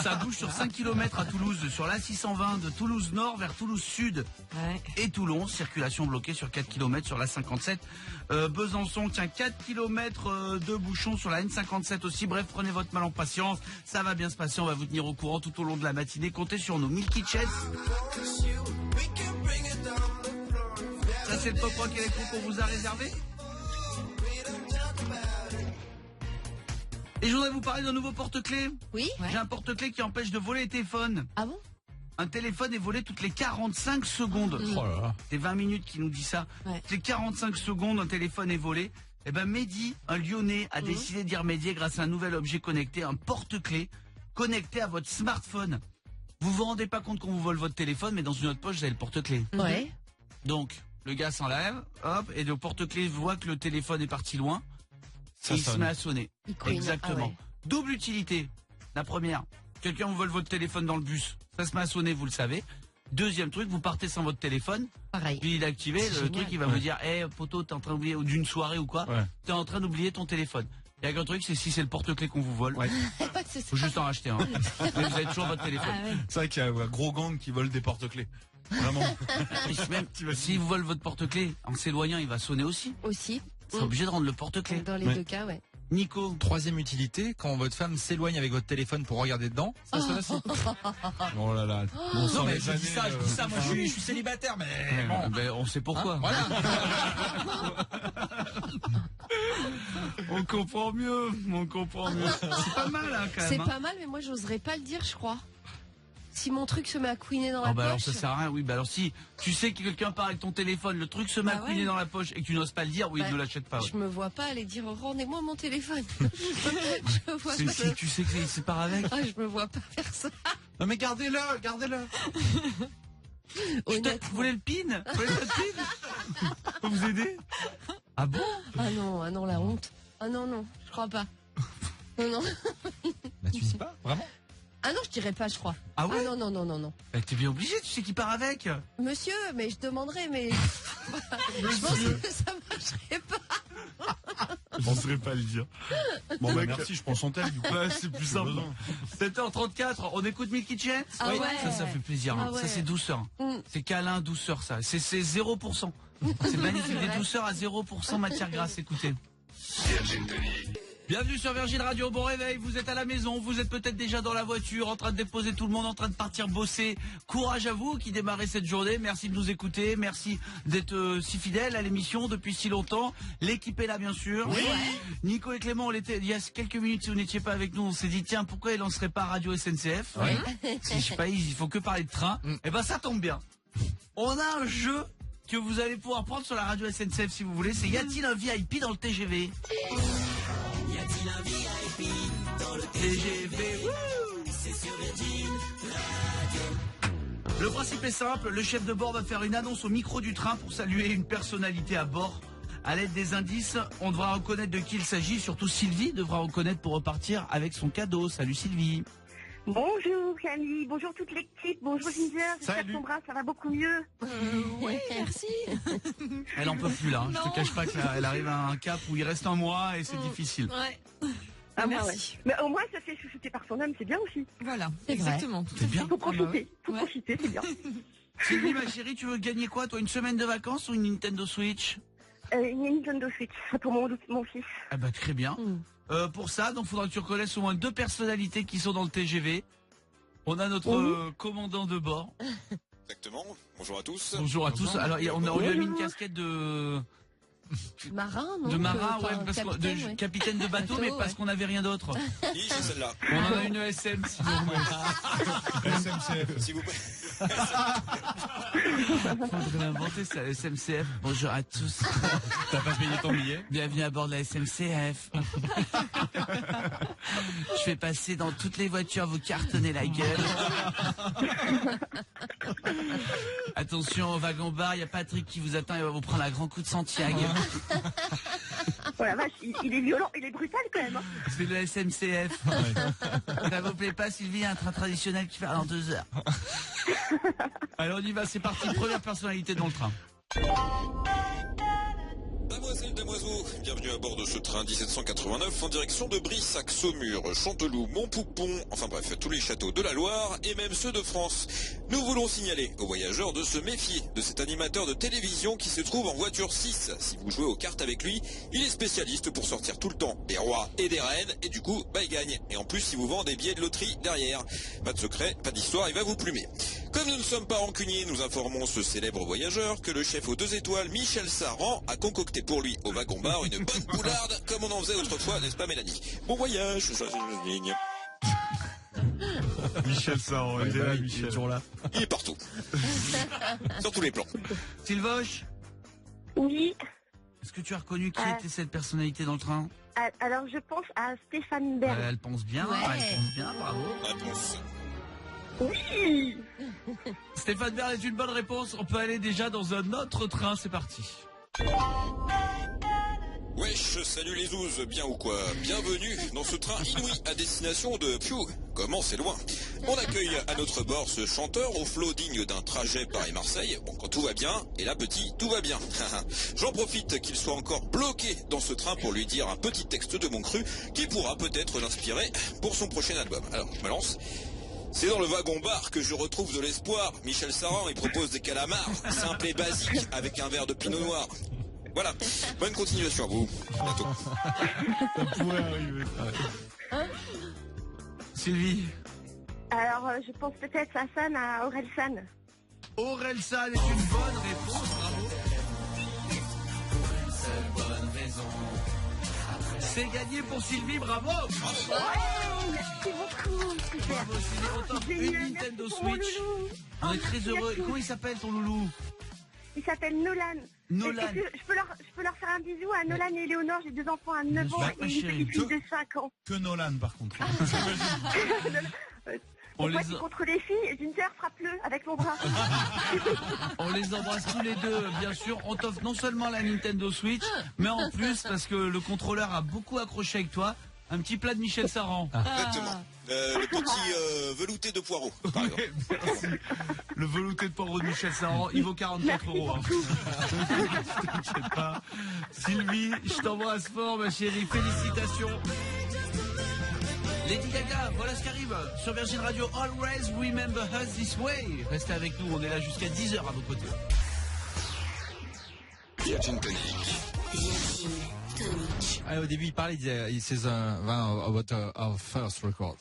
Ça bouge sur 5 km à Toulouse, sur l'A620 de Toulouse Nord vers Toulouse Sud et Toulon. Circulation bloquée sur 4 km sur l'A57. Besançon, tiens, 4 km de bouchons sur la N57 aussi. Bref, prenez votre mal en patience. Ça va bien se passer, on va vous tenir au courant tout au long de la matinée. Comptez sur nous. Milky Chance. Ça, c'est le pop rock électro qu'on vous a réservé. Et je voudrais vous parler d'un nouveau porte-clés. Oui. J'ai un porte-clés qui empêche de voler les téléphones. Ah bon? Un téléphone est volé toutes les 45 secondes. Oh là là. C'est 20 minutes qui nous dit ça. Toutes les 45 secondes, un téléphone est volé. Eh ben Mehdi, un Lyonnais, a décidé d'y remédier grâce à un nouvel objet connecté, un porte-clés connecté à votre smartphone. Vous vous rendez pas compte qu'on vous vole votre téléphone, mais dans une autre poche, vous avez le porte-clés. Ouais. Donc, le gars s'enlève, hop, et le porte-clés voit que le téléphone est parti loin. Ça Et il se sonne. met à sonner. Il couine. Exactement. Ah ouais. Double utilité. La première, quelqu'un vous vole votre téléphone dans le bus. Ça se met à sonner, vous le savez. Deuxième truc, vous partez sans votre téléphone. Pareil. Puis il est activé, C'est le génial. truc il va vous dire, poteau, t'es en train d'oublier, ou d'une soirée ou quoi, Ouais. t'es en train d'oublier ton téléphone. Il y a qu'un truc, c'est si c'est le porte-clés qu'on vous vole. C'est ça. Faut juste en racheter un. Mais vous avez toujours votre téléphone. C'est vrai qu'il y a un gros gang qui vole des porte-clés. Vraiment. Et même, s'il vous vole votre porte-clés, en s'éloignant, il va sonner aussi. Aussi. C'est obligé de rendre le porte-clés. Dans les deux cas, ouais. Nico. Troisième utilité, quand votre femme s'éloigne avec votre téléphone pour regarder dedans, ça sonne aussi. Oh là là. Non mais je dis ça, moi je suis célibataire, mais bon. Ben, on sait pourquoi. Hein, voilà. On comprend mieux. C'est pas mal, hein, quand même. C'est hein. pas mal, mais moi j'oserais pas le dire, je crois. Si mon truc se met à couiner dans la Ah bah alors poche. ça sert à rien, oui. Bah alors si tu sais que quelqu'un part avec ton téléphone, le truc se met à couiner dans la poche et que tu n'oses pas le dire, oui, Bah, ne l'achète pas. Ouais. Je me vois pas aller dire rendez-moi mon téléphone. Je vois Si, pas. si tu sais que c'est part avec. Ah, je me vois pas faire ça. Non mais gardez-le. Vous voulez le pin? Vous voulez le pin? Faut vous aider? Ah bon? Ah non, la honte. Ah non, je crois pas. Non. Bah, tu dis pas, vraiment? Ah non, je dirais pas, je crois. Ah ouais? Non. Bah, t'es bien obligé, tu sais qui part avec. Monsieur, mais je demanderais, mais je pense que ça marcherait pas. Je penserais pas le dire. Bon bah merci, je prends son tel du coup. Ouais, c'est plus simple. 7h34, on écoute Milky Chance? Ah ouais. Ça fait plaisir. Ah ouais. Ça c'est douceur. C'est câlin, douceur ça. C'est 0%. C'est magnifique, des douceurs à 0% matière grasse, écoutez. Virgin Tonic. Bienvenue sur Virgin Radio, bon réveil, vous êtes à la maison, vous êtes peut-être déjà dans la voiture, en train de déposer tout le monde, en train de partir bosser. Courage à vous qui démarrez cette journée, merci de nous écouter, merci d'être si fidèles à l'émission depuis si longtemps. L'équipe est là bien sûr. Oui. Nico et Clément, on était, il y a quelques minutes, si vous n'étiez pas avec nous, on s'est dit tiens, pourquoi ils lanceraient pas Radio SNCF? Si, je sais pas, il faut que parler de train. Eh ben ça tombe bien. On a un jeu que vous allez pouvoir prendre sur la radio SNCF si vous voulez, c'est y a-t-il un VIP dans le TGV? Y a-t-il un VIP dans le TGV? C'est sur Virgin Radio. Le principe est simple, le chef de bord va faire une annonce au micro du train pour saluer une personnalité à bord. À l'aide des indices, on devra reconnaître de qui il s'agit, surtout Sylvie devra reconnaître pour repartir avec son cadeau. Salut Sylvie. Bonjour Camille, bonjour toute l'équipe, bonjour Ginger, j'espère que ton bras ça va beaucoup mieux. Ouais, merci. Elle en peut plus là, je te cache pas qu'elle arrive à un cap où il reste un mois et c'est difficile. Ouais. Ah, Merci. ouais. Mais au moins ça fait chouchouter par son âme, c'est bien aussi. Voilà, C'est vrai. exactement. C'est bien. Faut profiter, Ouais. c'est bien. Sylvie, ma chérie, tu veux gagner quoi, toi? Une semaine de vacances ou une Nintendo Switch? Une Nintendo Switch, pour mon fils. Ah bah très bien. Pour ça, donc faudra que tu reconnaisses au moins 2 personnalités qui sont dans le TGV. On a notre commandant de bord. Exactement. Bonjour à tous. Bonjour à tous. Alors on lui a mis une casquette de marin, non? De marin, ouais, parce que capitaine de bateau, mais parce qu'on n'avait rien d'autre. Oui, j'ai celle-là. On en a une SM, si vous voulez. SMCF, s'il vous plaît. Faudrait inventer ça, SMCF. Bonjour à tous. T'as pas payé ton billet? Bienvenue à bord de la SMCF. Je fais passer dans toutes les voitures, vous cartonnez la gueule. Attention au wagon-bar, il y a Patrick qui vous attend, il va vous prendre un grand coup de Santiago. Oh la vache, il est violent, il est brutal quand même. Hein. C'est le SMCF. Ça vous plaît pas, Sylvie? Un train traditionnel qui part dans 2 heures. Allez, on y va, c'est parti. Première personnalité dans le train. Mademoiselle, damoiseaux, bienvenue à bord de ce train 1789 en direction de Brissac, Saumur, Chanteloup, Montpoupon, enfin bref, tous les châteaux de la Loire et même ceux de France. Nous voulons signaler aux voyageurs de se méfier de cet animateur de télévision qui se trouve en voiture 6. Si vous jouez aux cartes avec lui, il est spécialiste pour sortir tout le temps des rois et des reines et du coup, il gagne. Et en plus, il vous vend des billets de loterie derrière. Pas de secret, pas d'histoire, il va vous plumer. Comme nous ne sommes pas rancuniers, nous informons ce célèbre voyageur que le chef aux 2 étoiles, Michel Saran, a concocté pour lui au wagon-bar une bonne boularde comme on en faisait autrefois, n'est-ce pas Mélanie? Bon voyage, ça c'est une ligne. Michel Saran, il est là, Michel. Il est toujours là. Il est partout. Sur tous les plans. Sylvoche? Oui. Est-ce que tu as reconnu qui était cette personnalité dans le train? Alors je pense à Stéphane Bern. Elle pense bien, elle pense bien, bravo. Réponse. Oui. Stéphane Bern est une bonne réponse. On peut aller déjà dans un autre train, c'est parti. Wesh, salut les ouzes, bien ou quoi? Bienvenue dans ce train inouï à destination de Piou. Comment c'est loin? On accueille à notre bord ce chanteur au flot digne d'un trajet Paris-Marseille. Bon, quand tout va bien, et là petit, tout va bien. J'en profite qu'il soit encore bloqué dans ce train pour lui dire un petit texte de mon cru qui pourra peut-être l'inspirer pour son prochain album. Alors, je me lance. C'est dans le wagon-bar que je retrouve de l'espoir. Michel Saran, il propose des calamars, simples et basiques, avec un verre de pinot noir. Voilà, bonne continuation à vous. À bientôt. Ça pourrait arriver. Sylvie? Alors je pense peut-être à Orelsan. Orelsan est une bonne réponse, bravo. Seule bonne raison. C'est gagné pour Sylvie, bravo. Merci beaucoup, super. Bravo Sylvie, on t'offre une Nintendo Switch. On est très heureux. Comment il s'appelle ton loulou? Il s'appelle Nolan. Nolan. Je peux leur faire un bisou à Nolan et Léonore. J'ai 2 enfants à 9 ans et une petite fille de 5 ans. Que Nolan, par contre. On les contre les filles, d'une sœur, frappe-le avec mon bras. On les embrasse tous les deux, bien sûr. On t'offre non seulement la Nintendo Switch, mais en plus, parce que le contrôleur a beaucoup accroché avec toi, un petit plat de Michel Saran. Exactement. Le petit velouté de poireaux, par exemple. Merci. Le velouté de poireaux de Michel Saran, il vaut 44 €. Hein. T'inquiète pas. Sylvie, je t'embrasse fort, ma chérie. Félicitations. Lady Gaga, voilà ce qui arrive sur Virgin Radio. Always remember us this way. Restez avec nous, on est là jusqu'à 10h à vos côtés. Virgin Tonic. Virgin Tonic. Au début, il parlait, il says about our first record.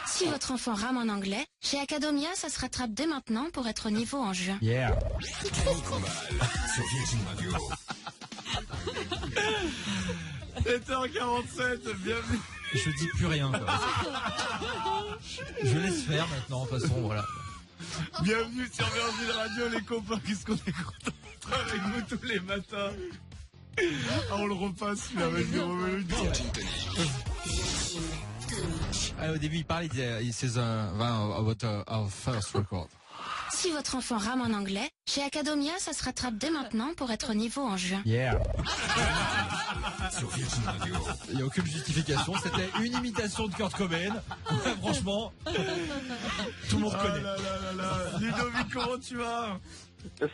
Si votre enfant rame en anglais, chez Academia, ça se rattrape dès maintenant pour être au niveau en juin. Yeah. Kenny Combal sur Virgin Radio. 7h47, bienvenue. Je dis plus rien, quoi. Je laisse faire maintenant, de toute façon, voilà. Bienvenue sur Virgin Radio, les copains. Qu'est-ce qu'on est content d'être avec vous tous les matins. Ah, on le repasse, celui-là, vas-y, remets-le. Virgin Tonic. Virgin Tonic. Au début, il parlait, il says about our first record. Si votre enfant rame en anglais, chez Academia, ça se rattrape dès maintenant pour être au niveau en juin. Yeah. Sur Virgin Radio. Il n'y a aucune justification, c'était une imitation de Kurt Cobain. Franchement, tout le monde connaît. Ludovic, comment tu vas?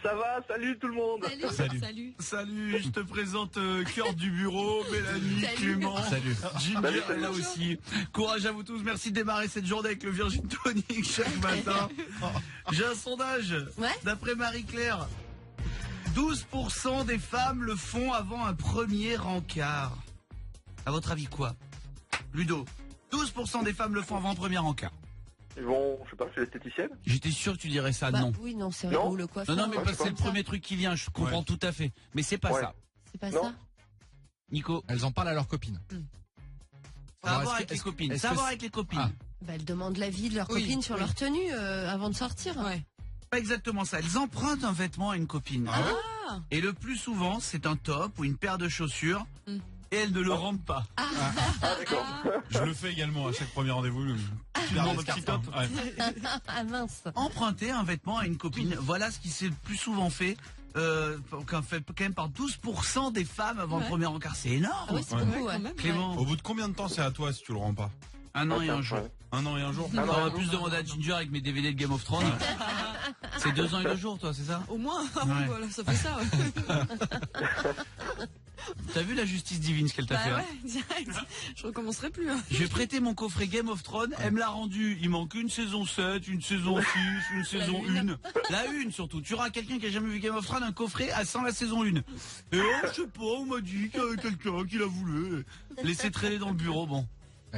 Ça va, salut tout le monde. Salut, je te présente Cœur du bureau, Mélanie, Clément, Ginger est là aussi. Courage à vous tous, merci de démarrer cette journée avec le Virgin Tonic chaque matin. J'ai un sondage, d'après Marie-Claire, 12% des femmes le font avant un premier encart. À votre avis quoi? Ludo, 12% des femmes le font avant un premier encart. Ils vont, je sais pas, chez l'esthéticienne. J'étais sûr que tu dirais ça, non. Oui, non, c'est Non. ou le coiffeur. Non, mais parce que c'est le premier truc qui vient, je comprends tout à fait. Mais c'est pas ça. C'est pas Non. ça. Nico, elles en parlent à leurs copines. Ça a à voir avec les copines. Ça a à voir avec les copines. Bah, elles demandent l'avis de leur copine sur leur tenue avant de sortir. Pas exactement ça. Elles empruntent un vêtement à une copine. Et le plus souvent, c'est un top ou une paire de chaussures. Et elles ne le rendent pas. D'accord. Je le fais également à chaque premier rendez-vous. Tu demandes un petit top. Ah mince. Emprunter un vêtement à une copine, voilà ce qui s'est le plus souvent fait. Fait quand même par 12% des femmes avant le premier encart. C'est énorme. Ah oui, c'est beaucoup, Clément. Au bout de combien de temps c'est à toi si tu le rends pas? 1 an et 1 jour. 1 an et 1 jour. On va plus demander à Ginger avec mes DVD de Game of Thrones. C'est 2 ans et 2 jours, toi, c'est ça? Au moins, Ouais. voilà, ça fait ça. T'as vu la justice divine, ce qu'elle t'a fait? Ouais, direct. Je recommencerai plus. Je vais prêter mon coffret Game of Thrones, elle me l'a rendu. Il manque une saison 7, une saison 6, une saison 1. La 1 surtout. Tu auras quelqu'un qui a jamais vu Game of Thrones, un coffret sans la saison 1. Et je sais pas, on m'a dit qu'il y avait quelqu'un qui la voulait. Laisser traîner dans le bureau, bon.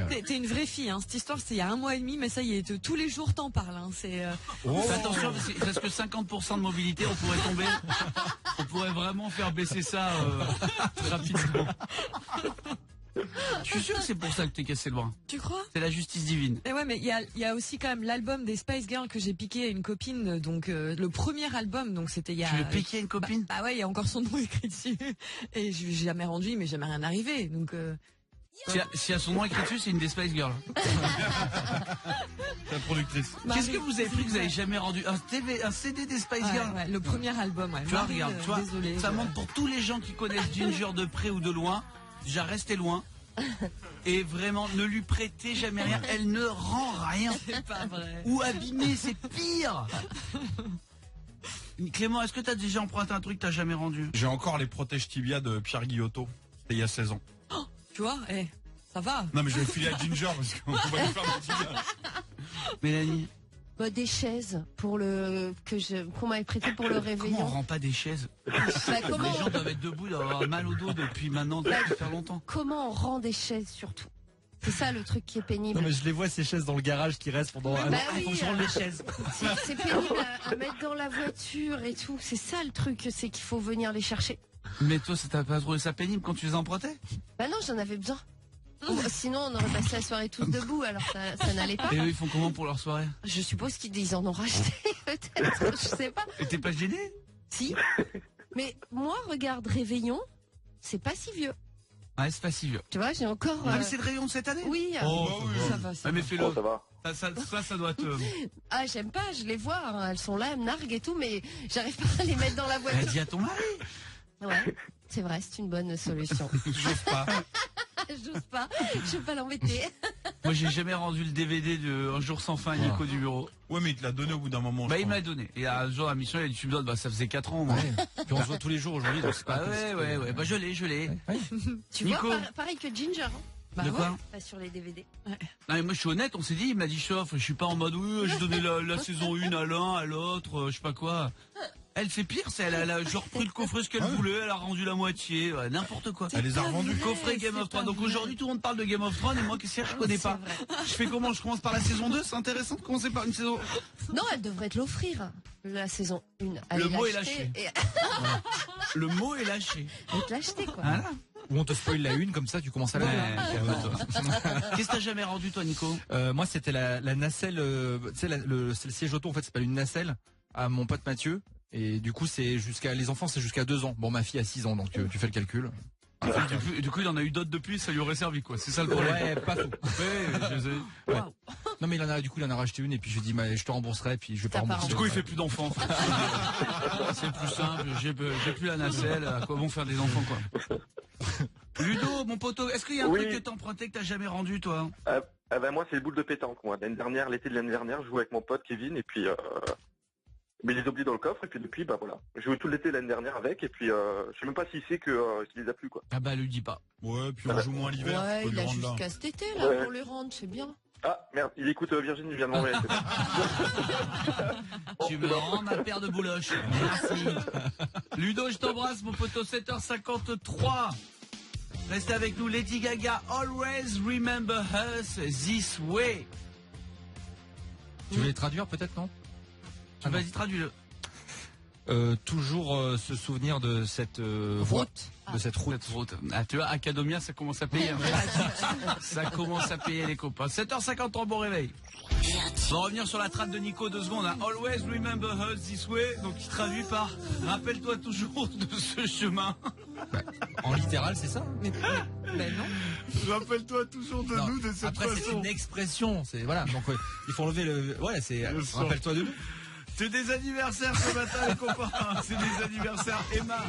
T'es une vraie fille, hein. Cette histoire c'est il y a 1 mois et demi, mais ça y est, tous les jours t'en parles. Hein. C'est. Fais attention, parce qu'il reste que 50% de mobilité, on pourrait tomber. On pourrait vraiment faire baisser ça très rapidement. Je suis sûr que c'est pour ça que t'es cassé le bras. Tu crois? C'est la justice divine. Mais ouais, mais il y a aussi quand même l'album des Spice Girls que j'ai piqué à une copine, donc le premier album, donc c'était il y a. Tu l'as piqué à une copine? Bah ouais, il y a encore son nom écrit dessus. Et je lui ai jamais rendu, il m'est jamais rien arrivé, donc. Si y a son nom écrit dessus, c'est une des Spice Girls. C'est la productrice. Qu'est-ce que vous avez pris que vous avez jamais rendu? Un CD des Spice Girls? Ouais, le premier album, ouais. Tu vois, regarde, tu vois, désolé, ça montre pour tous les gens qui connaissent Ginger de près ou de loin. Déjà, restez loin. Et vraiment, ne lui prêtez jamais rien. Elle ne rend rien. C'est pas vrai. Ou abîmé, c'est pire. Clément, est-ce que t'as déjà emprunté un truc que t'as jamais rendu? J'ai encore les protèges tibia de Pierre Guillotot. C'était il y a 16 ans. Tu vois, ça va. Non mais je vais filer à Ginger parce qu'on va lui faire des tibias. Mélanie? Des chaises pour qu'on m'avait prêté pour le réveillon. Comment on rend pas des chaises? Comment Les gens doivent être debout, doivent avoir mal au dos depuis faire longtemps. Comment on rend des chaises surtout? C'est ça le truc qui est pénible. Non mais je les vois ces chaises dans le garage qui restent pendant un an. Oui, Faut que je rende les chaises. C'est pénible à mettre dans la voiture et tout. C'est ça le truc, c'est qu'il faut venir les chercher. Mais toi, t'as pas trouvé ça pénible quand tu les empruntais? Bah non, j'en avais besoin. Sinon, on aurait passé la soirée tous debout, alors ça n'allait pas. Et eux, ils font comment pour leur soirée? Je suppose qu'ils en ont racheté, peut-être, je sais pas. Et t'es pas gêné? Si. Mais moi, regarde, Réveillon, c'est pas si vieux. Ouais, c'est pas si vieux. Tu vois, j'ai encore... Ah, mais c'est le rayon de cette année? Oui. Ça va, ça mais fais-le. Ça va. Ça doit te... Ah, j'aime pas, je les vois, hein, elles sont là, elles me narguent et tout, mais j'arrive pas à les mettre dans la voiture. Dis à ton mari. Ouais, c'est vrai, c'est une bonne solution. J'ose pas. J'ose pas, je veux pas l'embêter. Moi, j'ai jamais rendu le DVD de Un jour sans fin à Nico du bureau. Ouais, mais il te l'a donné au bout d'un moment. Bah, il me l'a donné. Et un jour, la mission, il a dit, tu me donnes, bah, ça faisait 4 ans, moi. Puis on se voit tous les jours aujourd'hui, donc c'est pas. Ouais. Bah, je l'ai. Tu Nico. vois, pareil que Ginger. Hein. De quoi? Pas sur les DVD. Non, mais moi, je suis honnête, on s'est dit, il m'a dit, chauffe, je suis pas en mode, oui, j'ai donné la saison 1 à l'un, à l'autre, je sais pas quoi. Elle, c'est pire, elle a genre pris le coffret ce qu'elle voulait, elle a rendu la moitié, n'importe quoi. Elle les a revendus. Coffret Game of Thrones. Donc aujourd'hui, tout le monde parle de Game of Thrones et moi, qu'est-ce que je connais pas? Je fais comment? Je commence par la saison 2, c'est intéressant de commencer par une saison. Non, elle devrait te l'offrir, la saison 1. Le mot est lâché. Le mot est lâché. Elle te l'acheter, quoi. Voilà. Ou on te spoil la une, comme ça tu commences à la Qu'est-ce que t'as jamais rendu, toi, Nico? Moi, c'était la nacelle, tu sais, c'est le siège auto, en fait, c'est pas une nacelle, à mon pote Mathieu. Et du coup, les enfants, c'est jusqu'à 2 ans. Bon, ma fille a 6 ans, donc tu fais le calcul. Du coup, il en a eu d'autres depuis, ça lui aurait servi, quoi. C'est ça le problème. Ouais, pas faux. Ouais. Non, mais il en a racheté une, et puis je lui ai dit, je te rembourserai, puis je vais pas rembourser. Du coup, il fait plus d'enfants. C'est plus simple, j'ai plus la nacelle, à quoi bon faire des enfants, quoi. Ludo, mon poteau, est-ce qu'il y a un truc que t'as emprunté que t'as jamais rendu, toi? Moi, c'est les boules de pétanque, moi. L'été de l'année dernière, je jouais avec mon pote Kevin, et puis Mais il les a oubliés dans le coffre et puis depuis, bah voilà. J'ai joué tout l'été l'année dernière avec et puis je sais même pas s'il sait qu'il les a plus quoi. Ah bah lui dis pas. Ouais, puis on joue moins l'hiver. Ouais, tu peux il a lui rendre là. jusqu'à cet été là Ouais. pour le rendre, c'est bien. Ah merde, il écoute Virginie, il vient de m'envoyer. Tu me rends ma paire de bouloches. Merci. Ludo, je t'embrasse, mon poteau, 7h53. Restez avec nous, Lady Gaga, Always Remember Us This Way. Tu veux les traduire peut-être, non? Vas-y, traduis-le. Toujours se souvenir de cette voie, de cette route. Ah, tu vois, Academia, ça commence à payer. Ça commence à payer les copains. 7h53, bon réveil. On va revenir sur la trappe de Nico 2 secondes. Hein. Always remember us this way. Donc il traduit par rappelle-toi toujours de ce chemin. En littéral, c'est ça? Mais non. Rappelle-toi toujours de nous de cette Après, façon. c'est une expression. C'est voilà. Donc il faut enlever le. Ouais, c'est. Rappelle-toi de nous. C'est des anniversaires ce matin les copains, c'est des anniversaires. Emma,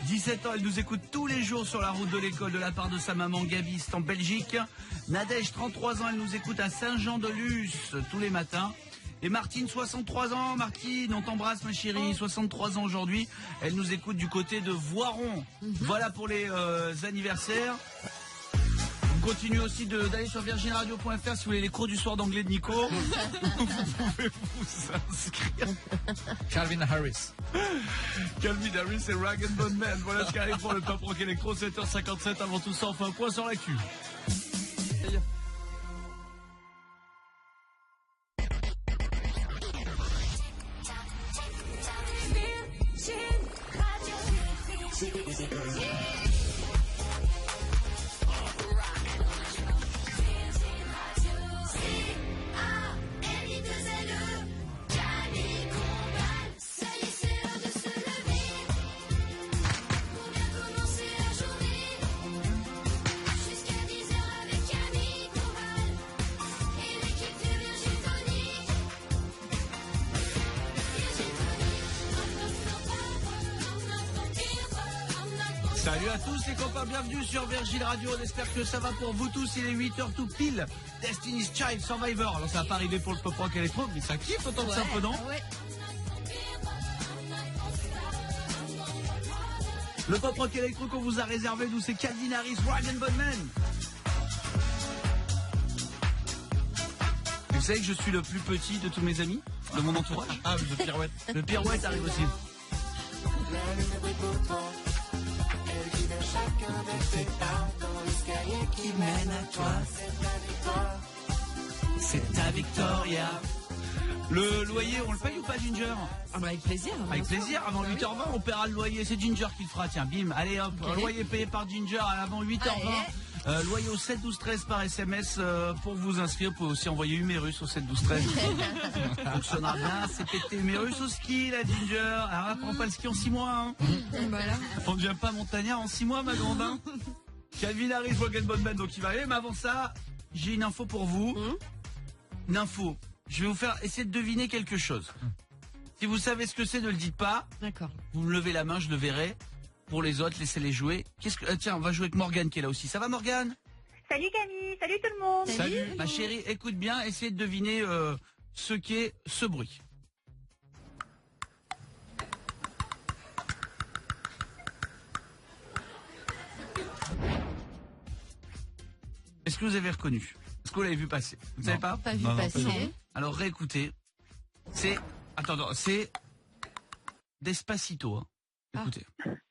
17 ans, elle nous écoute tous les jours sur la route de l'école de la part de sa maman Gabi, c'est en Belgique. Nadège, 33 ans, elle nous écoute à Saint-Jean-de-Luz tous les matins. Et Martine, 63 ans, Martine, on t'embrasse ma chérie, 63 ans aujourd'hui. Elle nous écoute du côté de Voiron. Voilà pour les anniversaires. Vous continuez aussi d'aller sur virginradio.fr si vous voulez les cours du soir d'anglais de Nico. Vous pouvez vous inscrire. Calvin Harris. Calvin Harris et Rag & Bone Man. Voilà ce qui arrive pour le Pop Rock Electro, 7h57. Avant tout ça, on fait un point sur l'actu. Salut à tous les copains, bienvenue sur Virgin Radio, on espère que ça va pour vous tous, il est 8h tout pile. Destiny's Child Survivor, alors ça va pas arriver pour le pop rock électro, mais ça kiffe autant que ça peut, non? Ouais. Le pop rock électro qu'on vous a réservé, nous c'est Calvin Harris, Rag & Bone Man. Vous savez que je suis le plus petit de tous mes amis, de mon entourage. Ah, le pirouette. Le pirouette arrive aussi. Qui mène à toi, c'est ta Victoria. Le loyer, on le paye ou pas, Ginger? Ah bah avec plaisir. Avec plaisir, avant 8h20 on paiera le loyer, c'est Ginger qui le fera, tiens, bim, allez hop, loyer payé par Ginger avant 8h20. Loyer au 7 12 13 par SMS pour vous inscrire. Vous pouvez aussi envoyer Humérus au 7 12 13. Ça fonctionnera bien, c'est pété Humérus au ski la Ginger. Alors là, prends pas le ski en 6 mois hein. Voilà. On ne devient pas montagnard en 6 mois ma grande hein. Calvin Harris, Rag & Bone Man, donc il va aller. Mais avant ça, j'ai une info pour vous. Une info. Je vais vous faire essayer de deviner quelque chose. Si vous savez ce que c'est, ne le dites pas. D'accord. Vous me levez la main, je le verrai. Pour les autres, laissez-les jouer. Tiens, on va jouer avec Morgane qui est là aussi. Ça va Morgane? Salut Camille, salut tout le monde. Salut. Ma chérie, écoute bien, essayez de deviner ce qu'est ce bruit. Est-ce que vous avez reconnu? Est-ce que vous l'avez vu passer? Vous ne savez pas? Pas vu passer. Alors réécoutez. C'est... Attends, c'est... Despacito. Hein. Écoutez. Quoi?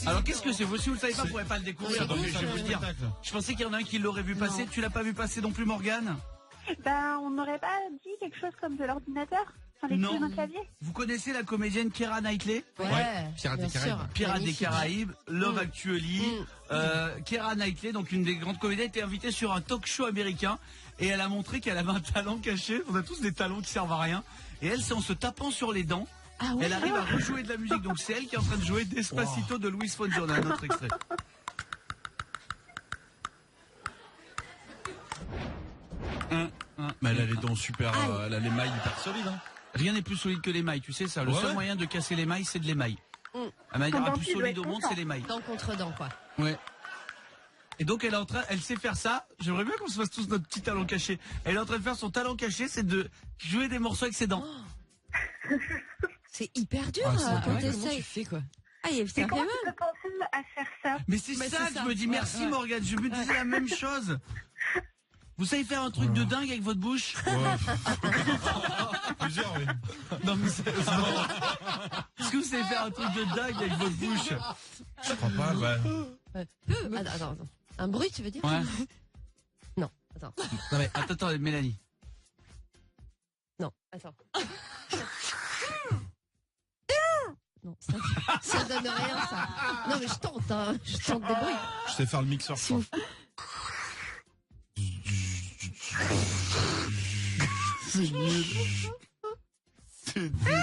Alors qu'est-ce que c'est? Vous, si vous ne le savez pas, vous ne pourrez pas le découvrir. Donc, je vais vous le dire. spectacle. Je pensais qu'il y en a un qui l'aurait vu passer. Tu l'as pas vu passer non plus, Morgane? Ben, on n'aurait pas dit quelque chose comme de l'ordinateur? Enfin, les Non. clés d'un clavier? Vous connaissez la comédienne Keira Knightley? Ouais. Pirates des bien Caraïbes. sûr. Pirates des Magnifique. Caraïbes, Love Actually. Keira Knightley, donc une des grandes comédiennes, était invitée sur un talk show américain et elle a montré qu'elle avait un talent caché. On a tous des talents qui servent à rien. Et elle, c'est en se tapant sur les dents. Ah ouais. Elle arrive à rejouer de la musique. Donc c'est elle qui est en train de jouer Despacito de Luis Fonsi. Un autre extrait. Mais elle a les dents super, elle a les mailles hyper solides. Hein. Rien n'est plus solide que l'émail, tu sais ça. Le Ouais. seul moyen de casser l'émail, c'est de l'émail. La manière la plus solide au monde, c'est les mailles. Dent contre dent, quoi. Ouais. Et donc elle sait faire ça. J'aimerais bien qu'on se fasse tous notre petit talent caché. Elle est en train de faire son talent caché, c'est de jouer des morceaux avec ses dents. Oh. C'est hyper dur. Comment tu fais quoi? Ah, il Mais comment tu peux penser à faire ça? Mais c'est ça que je me dis. Merci Morgane, je me disais la même chose. Vous savez faire un truc de dingue avec votre bouche? Plusieurs, oui. Non mais sérieusement. Est-ce que vous savez faire un truc de dingue avec votre bouche? Je crois pas, ouais. Attends. Un bruit, tu veux dire? Ouais. Non, attends. Non mais attends, Mélanie. Non, attends. Non, ça donne rien, ça. Non, mais je tente, hein. Je tente des bruits. Je sais faire le mixeur, je crois. C'est nul. C'est nul.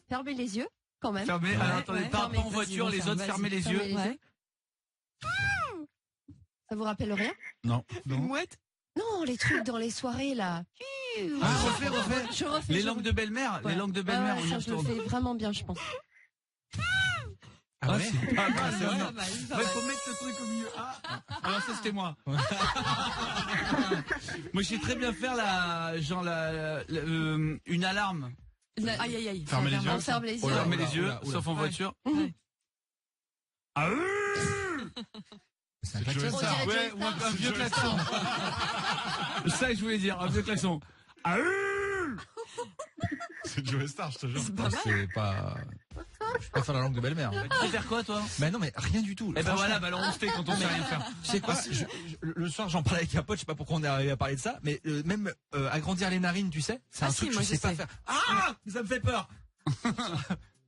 Fermez les yeux, quand même. Fermez, alors attendez, pas en voiture, les autres, fermez les yeux. Ça vous rappelle rien? Non. Une mouette? Non, les trucs dans les soirées, là. Refais. Je refais. Les langues de belle-mère, Ouais. les langues de belle-mère, on y ça, je le retourne. fais vraiment bien, je pense. Ah ouais, c'est pas mal, c'est pas vrai. mal. Ouais, faut mettre le truc au milieu. Ah, alors ça c'était moi. Moi je sais très bien faire une alarme. Aïe. Fermez les yeux. On ferme les yeux. Fermez les yeux, sauf en voiture. Ah C'est un Joe klaxon. Star. ouais, ou un vieux klaxon. C'est ça que je voulais dire, un vieux klaxon. Ah C'est Joe Star, je te jure. C'est pas... Je peux pas faire la langue de belle-mère. tu sais faire quoi toi? Mais non, mais rien du tout. Eh ben voilà, alors on se fait quand on sait rien faire. Tu sais quoi, le soir j'en parlais avec un pote, je sais pas pourquoi on est arrivé à parler de ça, mais même agrandir les narines, tu sais, c'est un truc que je sais pas faire. Ah, ça me fait peur.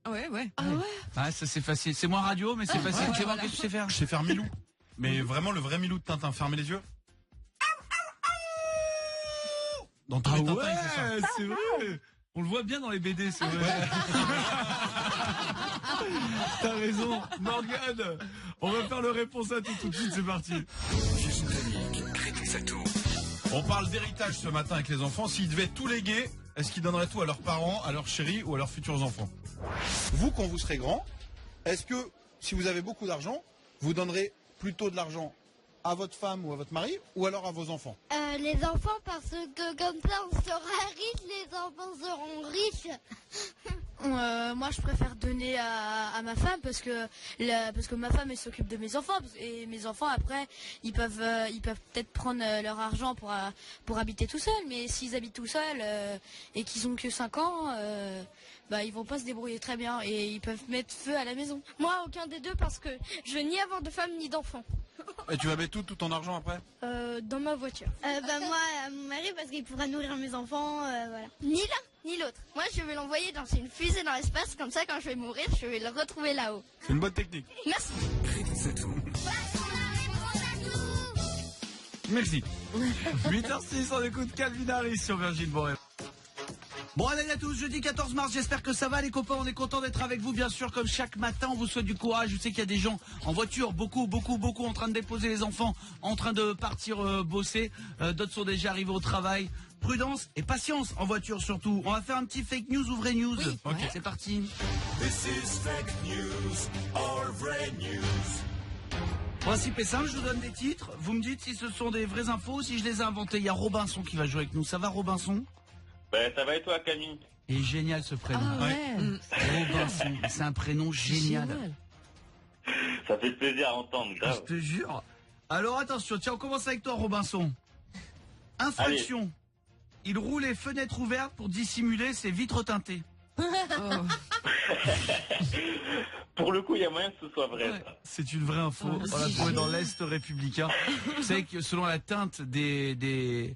Ouais. Ah ouais? Ah, ça c'est facile. C'est moins radio, mais c'est facile. Tu sais voir qu'est-ce que tu sais faire? Je sais faire Milou. Mais vraiment le vrai Milou de Tintin. Fermez les yeux. Dans tous les Tintins, il fait ça. c'est vrai. On le voit bien dans les BD, c'est vrai. T'as raison, Morgane. On va faire le réponse à tout de suite, c'est parti. On parle d'héritage ce matin avec les enfants. S'ils devaient tout léguer, est-ce qu'ils donneraient tout à leurs parents, à leurs chéris ou à leurs futurs enfants? Vous, quand vous serez grand, est-ce que si vous avez beaucoup d'argent, vous donnerez plutôt de l'argent à votre femme ou à votre mari ou alors à vos enfants? Les enfants, parce que comme ça on sera riches, les enfants seront riches. Moi je préfère donner à ma femme parce que ma femme elle s'occupe de mes enfants et mes enfants après ils peuvent peut-être prendre leur argent pour habiter tout seuls, mais s'ils habitent tout seuls et qu'ils ont que 5 ans ils vont pas se débrouiller très bien et ils peuvent mettre feu à la maison. Moi aucun des deux parce que je veux ni avoir de femme ni d'enfant. Et tu vas mettre tout ton argent après? Dans ma voiture. Moi, à mon mari, parce qu'il pourra nourrir mes enfants, voilà. Ni l'un, ni l'autre. Moi, je vais l'envoyer dans une fusée dans l'espace, comme ça, quand je vais mourir, je vais le retrouver là-haut. C'est une bonne technique. Merci. Merci. 8h06, on écoute Calvin Harris sur Virgin Boréal. Bon, allez à tous, jeudi 14 mars, j'espère que ça va les copains, on est content d'être avec vous bien sûr, comme chaque matin, on vous souhaite du courage, je sais qu'il y a des gens en voiture, beaucoup en train de déposer les enfants, en train de partir bosser, d'autres sont déjà arrivés au travail, prudence et patience en voiture surtout. On va faire un petit fake news ou vrai news. Oui. Ok, c'est parti. This is fake news or vrai news. Principe est simple, je vous donne des titres, vous me dites si ce sont des vraies infos ou si je les ai inventés. Il y a Robinson qui va jouer avec nous, ça va Robinson? Ben, ça va et toi, Camille? Et génial ce prénom. Ah ouais. Robinson, c'est un prénom génial. Ça fait plaisir à entendre, grave. Je te jure. Alors attention, tiens, on commence avec toi Robinson. Infraction. Allez. Il roule les fenêtres ouvertes pour dissimuler ses vitres teintées. Pour le coup, il y a moyen que ce soit vrai. Ouais. C'est une vraie info. On l'a trouvé dans l'Est républicain. Vous savez que selon la teinte des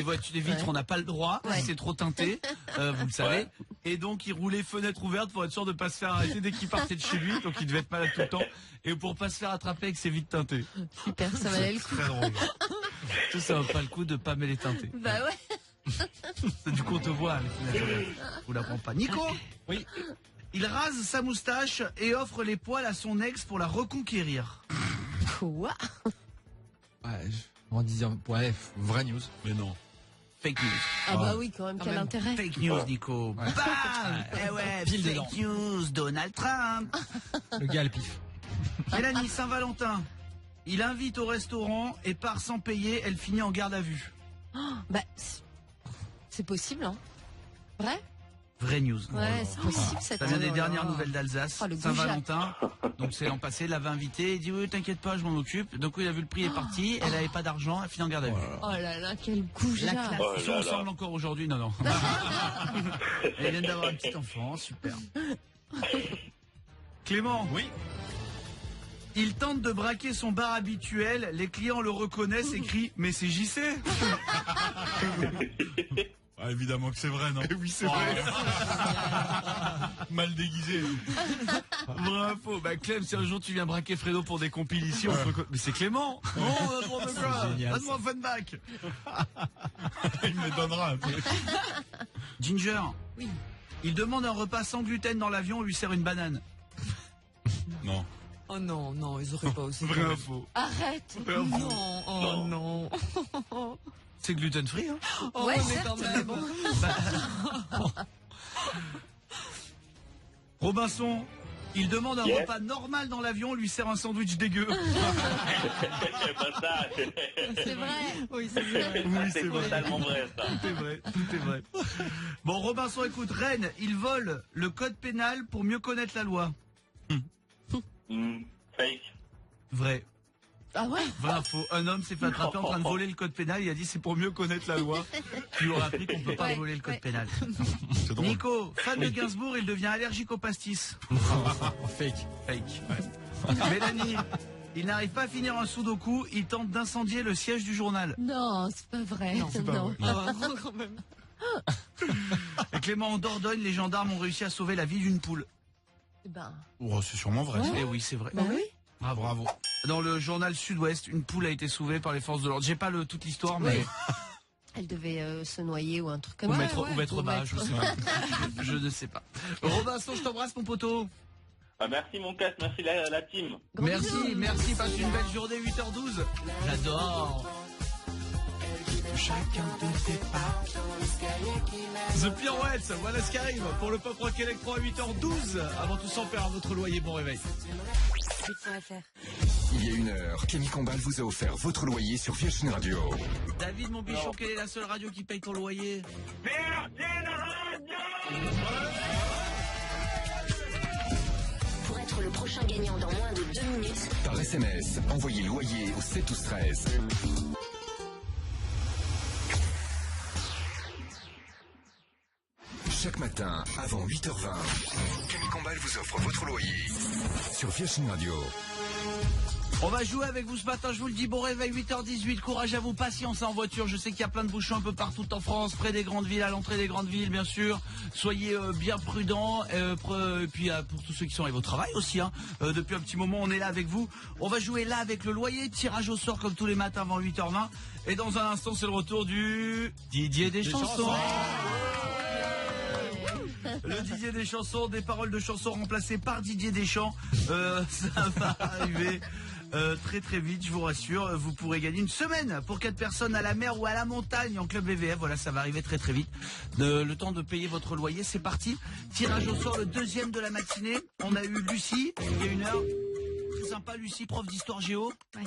voitures, des vitres, on n'a pas le droit. Ouais. C'est trop teinté, vous le savez. Ouais. Et donc, il roulait fenêtres ouvertes pour être sûr de ne pas se faire arrêter dès qu'il partait de chez lui. Donc, il devait être malade tout le temps. Et pour pas se faire attraper avec ses vitres teintées. Super, ça valait le coup. Très drôle. Tout ça vaut pas le coup de pas mêler teinté. Bah ouais. Du coup, on te voit. Vous la prends pas. Nico? Oui. Il rase sa moustache et offre les poils à son ex pour la reconquérir. Quoi? Ouais, on va dire, ouais, vraie news. Mais non. fake news. Ah bah oui, quand même, quel intérêt. Fake news, Nico. Bam. Eh ouais, Pile fake dedans. news, Donald Trump. Le gars, le pif. Mélanie, Saint-Valentin. Il invite au restaurant et part sans payer, elle finit en garde à vue. Bah, c'est possible, hein. Vrai? Vraie news. Ouais, c'est possible, cette Ça vient des dernières nouvelles d'Alsace. Oh, le Saint-Valentin. Donc c'est l'an passé, il l'avait invité. Il dit oui, t'inquiète pas, je m'en occupe. Donc il a vu le prix est parti. Elle avait pas d'argent, elle finit en garde à vue. Oh là là, quel goujat. Ils sont ensemble encore aujourd'hui, non. Elle vient d'avoir un petit enfant, super. Clément. Oui. Il tente de braquer son bar habituel, les clients le reconnaissent et crient « Mais c'est JC !» Ah, évidemment que c'est vrai, non? Oui, c'est vrai. Mal déguisé. Bravo. Bah Clem, si un jour tu viens braquer Fredo pour des compiles ici, on se reconnaît. Mais c'est Clément. Oh, on a droit de quoi? Donne-moi un funback. Il me donnera un peu. Ginger. Oui. Il demande un repas sans gluten dans l'avion, on lui sert une banane. Non. Oh non, non, ils auraient pas osé. Vrai ou faux? Arrête. Non, oh non. C'est gluten free, hein? Oh, Ouais, mais quand même. Robinson, il demande un repas normal dans l'avion, on lui sert un sandwich dégueu. C'est vrai. Oui, c'est vrai. Oui, c'est totalement vrai, ça. Tout est vrai, tout est vrai. Bon, Robinson, écoute, Rennes, il vole le code pénal pour mieux connaître la loi. Fake. Vrai. Ah ouais? Vrai, faux. Un homme s'est fait attraper en train de voler le code pénal, il a dit c'est pour mieux connaître la loi. Tu auras appris qu'on peut pas voler le code pénal. C'est drôle. Nico, fan de Gainsbourg, il devient allergique au pastis. Fake. Fake. Mélanie, il n'arrive pas à finir un sudoku, il tente d'incendier le siège du journal. Non, c'est pas vrai. Non, c'est pas vrai. Ah, quand même. Et Clément, en Dordogne, les gendarmes ont réussi à sauver la vie d'une poule. Eh ben, Oh, c'est sûrement vrai. Eh oui, c'est vrai. bah oui. Bravo. Bravo. Dans le journal Sud-Ouest, une poule a été sauvée par les forces de l'ordre. J'ai pas toute l'histoire, mais... Elle devait se noyer ou un truc comme Ou ça. mettre bas, je sais pas. Je ne sais pas. Robinson, je t'embrasse, mon poteau. Ah, merci mon casse, merci la team. Merci, passe une belle journée, 8h12. J'adore. Chacun de tes pas. The Pirouettes, voilà ce qui arrive pour le Pop Rock Electro à 8h12. Avant tout sans faire votre loyer, bon réveil. Il y a une heure, Camille Combal vous a offert votre loyer sur Virgin Radio. David, mon bichon, quelle est la seule radio qui paye ton loyer? Pour être le prochain gagnant dans moins de 2 minutes, Par SMS, envoyez loyer au 7 12 13. Chaque matin, avant 8h20, Camille Combal vous offre votre loyer sur Virgin Radio. On va jouer avec vous ce matin, je vous le dis, bon réveil, 8h18, courage à vous, patience en voiture, je sais qu'il y a plein de bouchons un peu partout en France, près des grandes villes, à l'entrée des grandes villes bien sûr, soyez bien prudents, et puis pour tous ceux qui sont arrivés au travail aussi, hein, depuis un petit moment on est là avec vous, on va jouer là avec le loyer, tirage au sort comme tous les matins avant 8h20, et dans un instant c'est le retour du Didier des chansons. Le Didier des chansons, des paroles de chansons remplacées par Didier Deschamps, ça va arriver très très vite, je vous rassure. Vous pourrez gagner une semaine pour 4 personnes à la mer ou à la montagne en club VVF. Voilà, ça va arriver très très vite. Le temps de payer votre loyer, c'est parti. Tirage au sort, le deuxième de la matinée. On a eu Lucie, il y a une heure. Très sympa, Lucie, prof d'histoire géo. Ouais.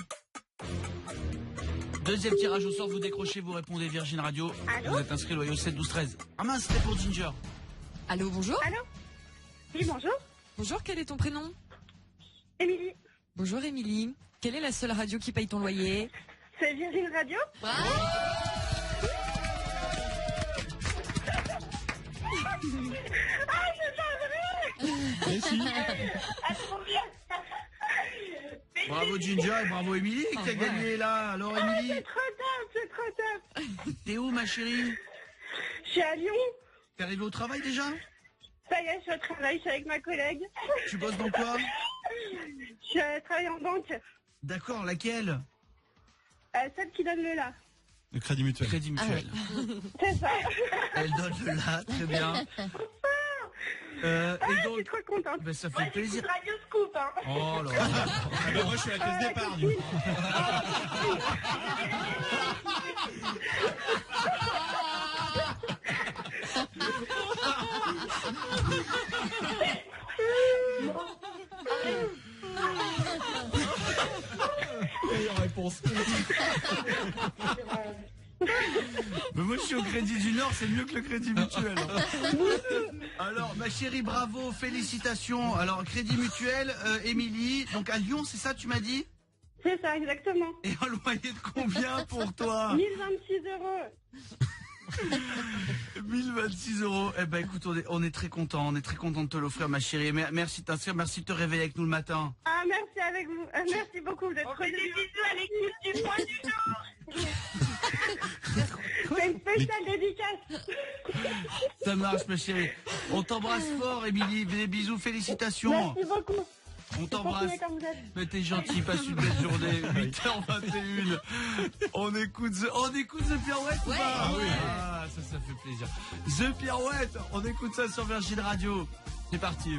Deuxième tirage au sort, vous décrochez, vous répondez Virgin Radio. Allô, vous êtes inscrit loyer au 7 12 13. Ah mince, c'était pour Ginger. Allô, bonjour. allô. Oui, bonjour. Bonjour, quel est ton prénom? Émilie, Bonjour, Émilie. Quelle est la seule radio qui paye ton loyer? c'est Virgin Radio. Ah, c'est pas vrai. Ah, trop bien. Bravo Ginger et bravo Émilie qui a gagné là. Alors Émilie, C'est trop top. t'es où ma chérie? Je suis à Lyon. T'es arrivée au travail déjà? Ça y est, je suis au travail, je suis avec ma collègue. Tu bosses dans quoi? Je travaille en banque. D'accord, laquelle? Celle qui donne le là. Le Crédit Mutuel. Crédit Mutuel. C'est ça. Elle donne le là, très bien. Et donc, Je suis trop contente. ben, ça fait plaisir. Radio Scoop, hein. Oh là là. Ah ben moi je suis à la caisse d'épargne. meilleure réponse. Mais moi je suis au Crédit du Nord, c'est mieux que le Crédit Mutuel. Alors ma chérie, bravo, félicitations. Alors Crédit Mutuel, Émilie, donc à Lyon, c'est ça tu m'as dit? C'est ça, exactement. Et un loyer de combien pour toi? 1026 €. 1026 €. Eh ben écoute, on est très content, de te l'offrir ma chérie. Merci de t'inscrire, merci de te réveiller avec nous le matin. Ah, merci avec vous. Merci beaucoup, vous êtes trop des bisous à l'équipe du Point du Jour. C'est une spéciale dédicace. Ça marche ma chérie. On t'embrasse fort Émilie, des bisous, félicitations. Merci beaucoup. On t'embrasse. Comme vous êtes. Mais t'es gentil, passe une belle journée. 8h21. On écoute The Pirouette ou pas? Ah oui. Ah, ça fait plaisir. The Pirouette, on écoute ça sur Virgin Radio. C'est parti.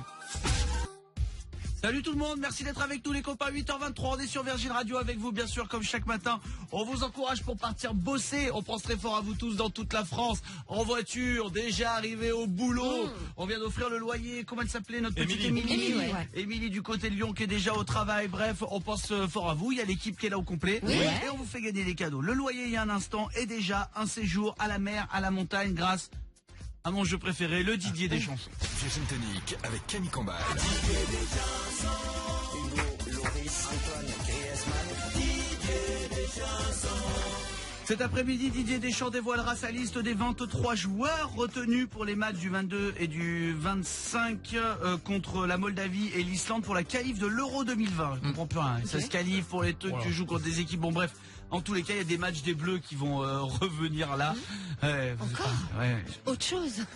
Salut tout le monde, merci d'être avec nous les copains. 8h23, on est sur Virgin Radio avec vous bien sûr comme chaque matin. On vous encourage pour partir bosser. On pense très fort à vous tous dans toute la France. En voiture, déjà arrivé au boulot. On vient d'offrir le loyer. Comment elle s'appelait notre petite Émilie? Émilie du côté de Lyon qui est déjà au travail. Bref, on pense fort à vous. Il y a l'équipe qui est là au complet. Oui. Et on vous fait gagner des cadeaux. Le loyer il y a un instant et déjà un séjour à la mer, à la montagne grâce à mon jeu préféré, le Didier des chansons. Virgin Tonic avec Camille Combal. Cet après-midi, Didier Deschamps dévoilera sa liste des 23 joueurs retenus pour les matchs du 22 et du 25 contre la Moldavie et l'Islande pour la qualif de l'Euro 2020. Je comprends plus rien. Ça se qualifie pour les trucs, tu joues contre des équipes. Bon bref, en tous les cas, il y a des matchs des Bleus qui vont revenir là. Encore autre chose.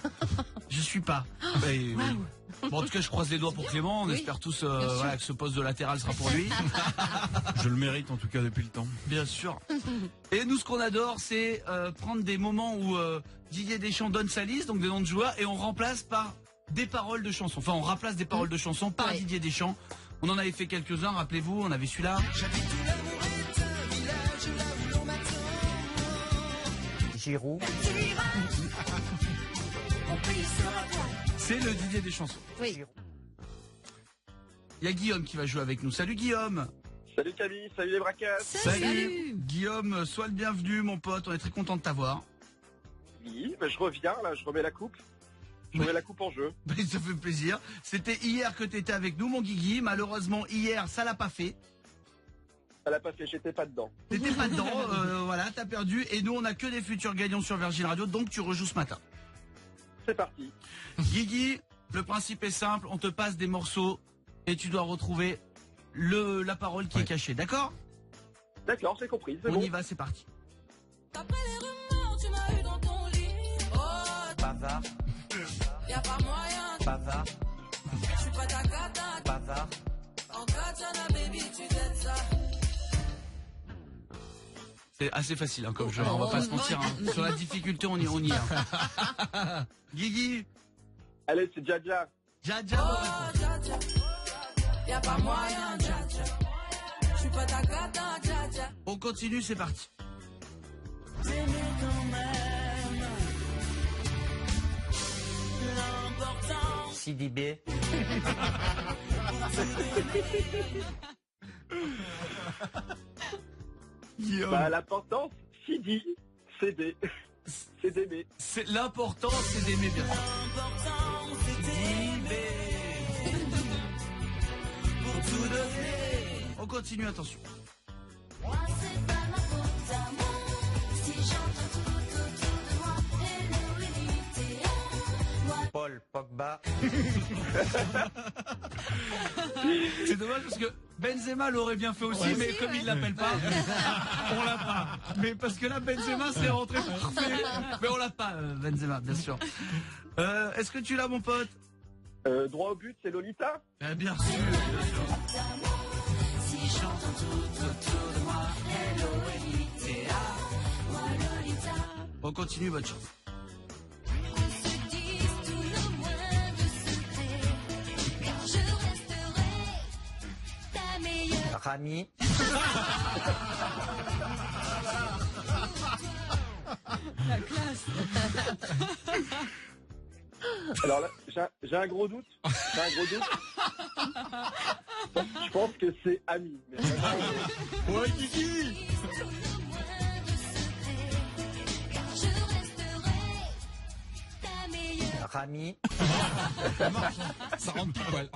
Je suis pas. Oui. Bon, en tout cas, je croise les doigts pour Clément. On espère tous que ce poste de latéral sera pour lui. Je le mérite en tout cas depuis le temps. Bien sûr. Et nous, ce qu'on adore, c'est prendre des moments où Didier Deschamps donne sa liste, donc des noms de joueurs, et on remplace par des paroles de chansons. Enfin, on remplace des paroles de chansons par Didier Deschamps. On en avait fait quelques-uns, rappelez-vous, on avait celui-là. Giroud. C'est le Didier des chansons. Oui. Il y a Guillaume qui va jouer avec nous. Salut Guillaume. Salut Camille, salut les bracasses. Salut. Guillaume, sois le bienvenu mon pote, on est très content de t'avoir. Oui, je reviens là, je remets la coupe. Je remets la coupe en jeu. Ça fait plaisir. C'était hier que tu étais avec nous mon Guigui. Malheureusement hier ça l'a pas fait. Ça l'a pas fait, j'étais pas dedans. T'étais pas dedans, voilà, t'as perdu. Et nous on a que des futurs gagnants sur Virgin Radio, donc tu rejoues ce matin. C'est parti. Guigui, le principe est simple, on te passe des morceaux et tu dois retrouver la parole qui est cachée, d'accord? D'accord, c'est compris, c'est on bon. y va, c'est parti. Après les rumeurs, tu m'as eu dans ton lit. Oh, Bavard. Y'a pas moyen. Bavard. Je suis pas ta cata. Bavard. En katana, baby, tu t'aides ça. C'est assez facile hein, comme jeu, on va pas se mentir. Hein. Sur la difficulté, on y est. Hein. Guigui. Allez, c'est Dja. Oh, Dja. Y'a pas moyen, Dja. Je suis pas ta cata, Dja. On continue, c'est parti. T'aimer quand même. L'important. Sidibé. Bah, l'important, Sidi, CD. C'est d'aimer. C'est l'important, c'est d'aimer bien. L'important, c'est d'aimer. Pour tout donner. On continue, attention. Moi, c'est pas ma faute à moi. Si j'entends tout autour de moi, hello, Elite. Moi, Paul Pogba. C'est dommage parce que Benzema l'aurait bien fait aussi, mais comme il l'appelle pas, on l'a pas. Mais parce que là, Benzema c'est rentré parfait. Mais on l'a pas, Benzema, bien sûr. Est-ce que tu l'as, mon pote? Droit au but, c'est Lolita. Bien sûr. si j'entends tout autour de moi, hello, Elite. Moi, Lolita. On continue votre chance. Rami. La classe. Alors là, j'ai un gros doute. Je pense que c'est ami. Mais vraiment, Ouais, Kiki. Rami. Ça rentre tout poil.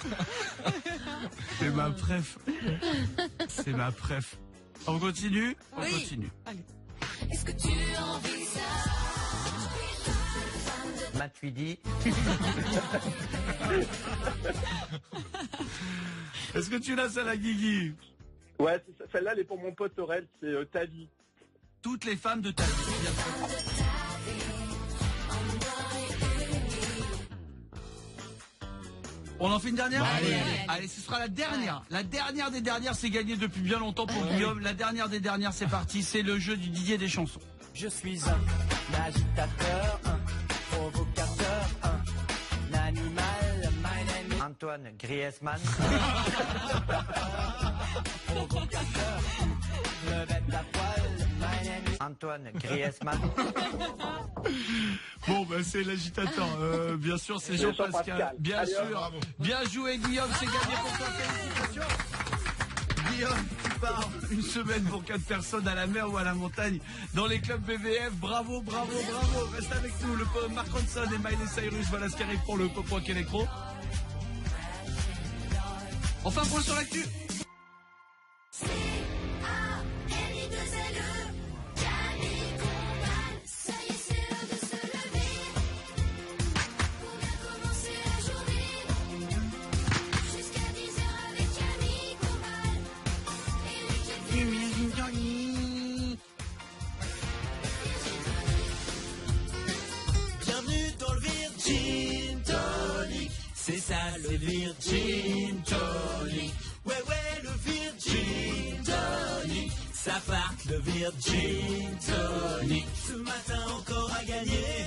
C'est ma préf. C'est ma préf. On continue? On Oui. continue. Allez. Est-ce que tu envisages Matuidi. Est-ce que tu l'as, ça, la Guigui? ouais, celle-là, elle est pour mon pote Aurel, c'est ta vie. Toutes les femmes de ta vie, bien sûr. On en fait une dernière? Allez, ce sera la dernière. La dernière des dernières, c'est gagné depuis bien longtemps pour Guillaume. La dernière des dernières, c'est parti. C'est le jeu du Didier des chansons. Je suis un agitateur, un provocateur, un animal, my name is Antoine Griezmann. provocateur, me bête la poêle, my name is Antoine Griezmann. Bon, ben c'est l'agitateur. Bien sûr, c'est Jean-Pascal. Bien Allez, sûr. bravo. Bien joué, Guillaume. C'est gagné pour toi. Félicitations. Guillaume, tu pars une semaine pour 4 personnes à la mer ou à la montagne dans les clubs BVF. Bravo, bravo, bravo. Reste avec nous. Le Mark Ronson et Miley Cyrus. Voilà ce qui arrive pour le Pop Rock Electro. Enfin, point sur l'actu. Bienvenue dans le Virgin Tonic. C'est ça le Virgin Tonic. Ouais, ouais, le Virgin Tonic. Ça part le Virgin Tonic. Ce matin encore à gagner.